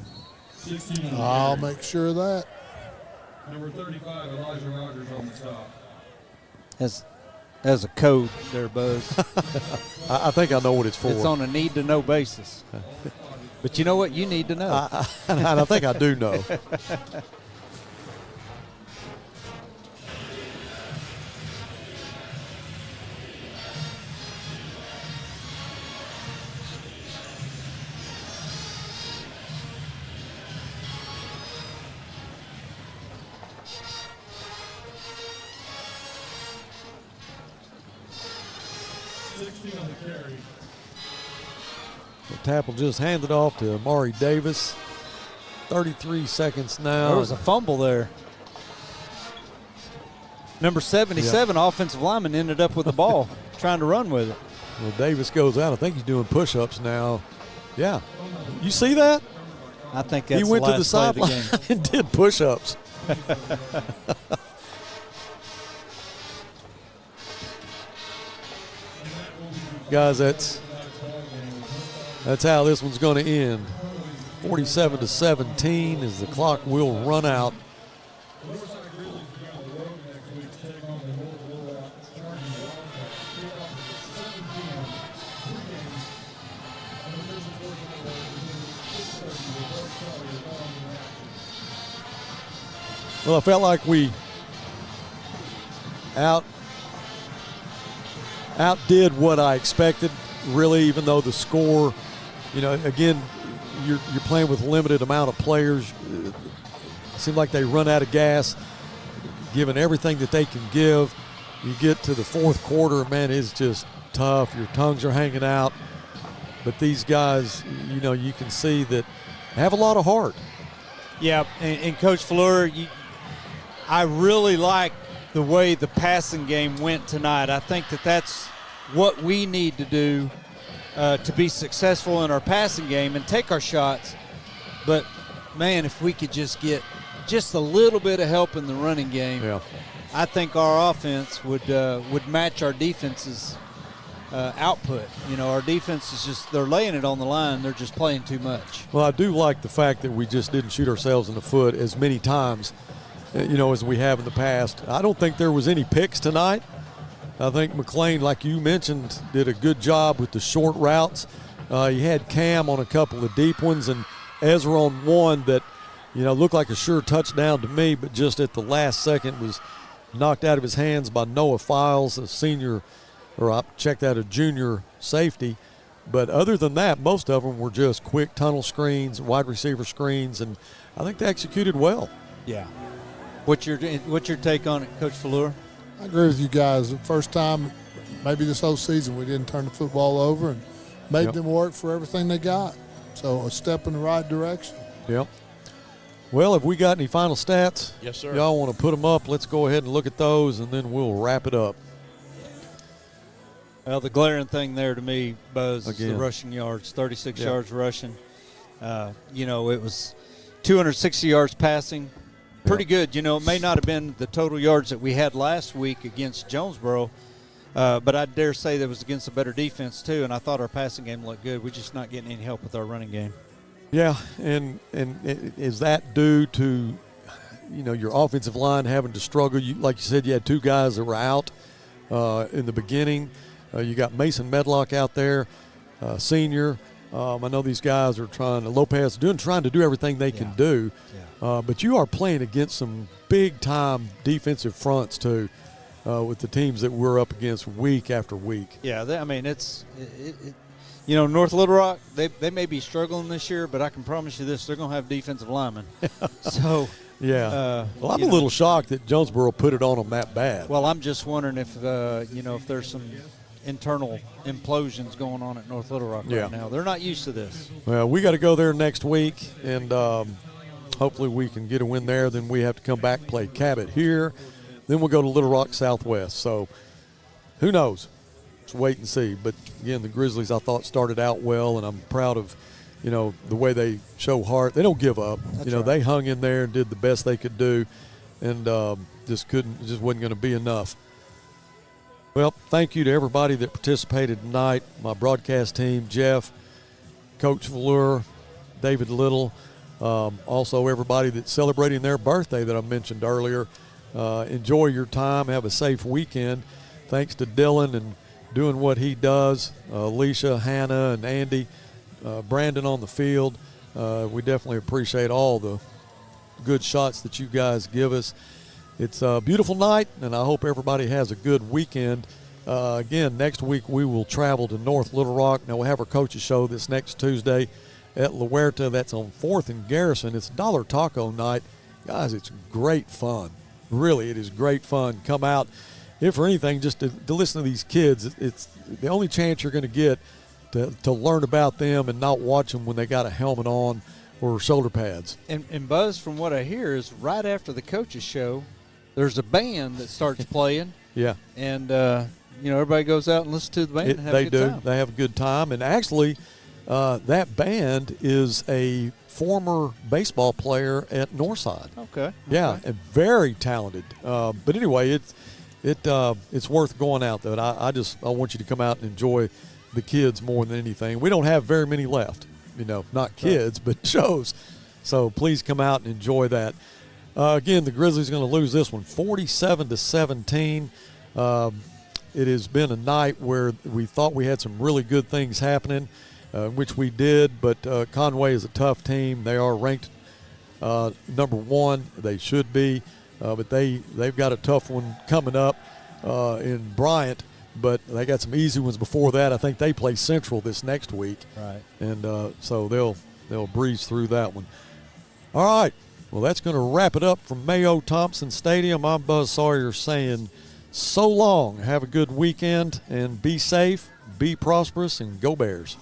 I'll make sure of that. Number 35, Elijah Rogers on the top. As a code there, Buzz. I think I know what it's for. It's on a need-to-know basis. But you know what? You need to know. I think I do know. Tap will just hand it off to Amari Davis. 33 seconds now. There was a fumble there. Number 77, offensive lineman, ended up with the ball, trying to run with it. Well, Davis goes out. I think he's doing push-ups now. Yeah. You see that? I think that's he went the to the last play of sideline the game. and did push-ups. Guys, that's how this one's going to end. 47-17 as the clock will run out. Well, I felt like we outdid what I expected, really, even though the score, again, you're playing with a limited amount of players. It seemed like they run out of gas, giving everything that they can give. You get to the fourth quarter, man, it's just tough. Your tongues are hanging out. But these guys, you can see that have a lot of heart. Yeah, and Coach Fleur, I really like the way the passing game went tonight. I think that's what we need to do to be successful in our passing game and take our shots. But, man, if we could just get just a little bit of help in the running game, I think our offense would match our defense's output. Our defense is just, they're laying it on the line. They're just playing too much. Well, I do like the fact that we just didn't shoot ourselves in the foot as many times as we have in the past. I don't think there was any picks tonight. I think McLean, like you mentioned, did a good job with the short routes. You had Cam on a couple of deep ones and Ezra on one that, looked like a sure touchdown to me, but just at the last second was knocked out of his hands by Noah Files, a senior, or I checked out a junior safety. But other than that, most of them were just quick tunnel screens, wide receiver screens, and I think they executed well. Yeah. What's your take on it, Coach Fleur? I agree with you guys. The first time, maybe this whole season, we didn't turn the football over and made them work for everything they got. So a step in the right direction. Yep. Well, have we got any final stats? Yes, sir. Y'all want to put them up? Let's go ahead and look at those, and then we'll wrap it up. Well, the glaring thing there to me, Buzz, is the rushing yards, 36 yards rushing. It was 260 yards passing. Pretty good. It may not have been the total yards that we had last week against Jonesboro, but I dare say that was against a better defense too, and I thought our passing game looked good. We're just not getting any help with our running game. Yeah, and is that due to, your offensive line having to struggle? Like you said, you had two guys that were out. in the beginning. You got Mason Medlock out there, senior. I know these guys are trying to do everything they can do. But you are playing against some big-time defensive fronts, too, with the teams that we're up against week after week. Yeah, North Little Rock, they may be struggling this year, but I can promise you this, they're going to have defensive linemen. So, yeah. Well, I'm a little shocked that Jonesboro put it on them that bad. Well, I'm just wondering if there's some internal implosions going on at North Little Rock right now. They're not used to this. Well, we got to go there next week, and hopefully we can get a win there. Then we have to come back, play Cabot here. Then we'll go to Little Rock Southwest. So who knows? Let's wait and see. But, again, the Grizzlies, I thought, started out well, and I'm proud of, the way they show heart. They don't give up. That's right. They hung in there and did the best they could do, and just wasn't going to be enough. Well, thank you to everybody that participated tonight, my broadcast team, Jeff, Coach Velour, David Little, also everybody that's celebrating their birthday that I mentioned earlier. Enjoy your time. Have a safe weekend. Thanks to Dylan and doing what he does, Alicia, Hannah, and Andy, Brandon on the field. We definitely appreciate all the good shots that you guys give us. It's a beautiful night, and I hope everybody has a good weekend. Again, next week we will travel to North Little Rock. Now, we'll have our coaches show this next Tuesday at La Huerta. That's on 4th and Garrison. It's Dollar Taco night. Guys, it's great fun. Really, it is great fun. Come out, if for anything, just to listen to these kids. It's the only chance you're going to get to learn about them and not watch them when they got a helmet on or shoulder pads. And Buzz, from what I hear, is right after the coaches show, there's a band that starts playing. Yeah. And, everybody goes out and listens to the band and have a good time. They have a good time. And actually, that band is a former baseball player at Northside. Okay. Yeah, and very talented. But anyway, it's worth going out, though. I want you to come out and enjoy the kids more than anything. We don't have very many left, not kids, but shows. So please come out and enjoy that. Again, the Grizzlies are going to lose this one 47-17. It has been a night where we thought we had some really good things happening, which we did, but Conway is a tough team. They are ranked number 1. They should be, but they've got a tough one coming up in Bryant, but they got some easy ones before that. I think they play Central this next week. Right. And so they'll breeze through that one. All right. Well, that's going to wrap it up from Mayo Thompson Stadium. I'm Buzz Sawyer saying so long. Have a good weekend and be safe, be prosperous, and go Bears.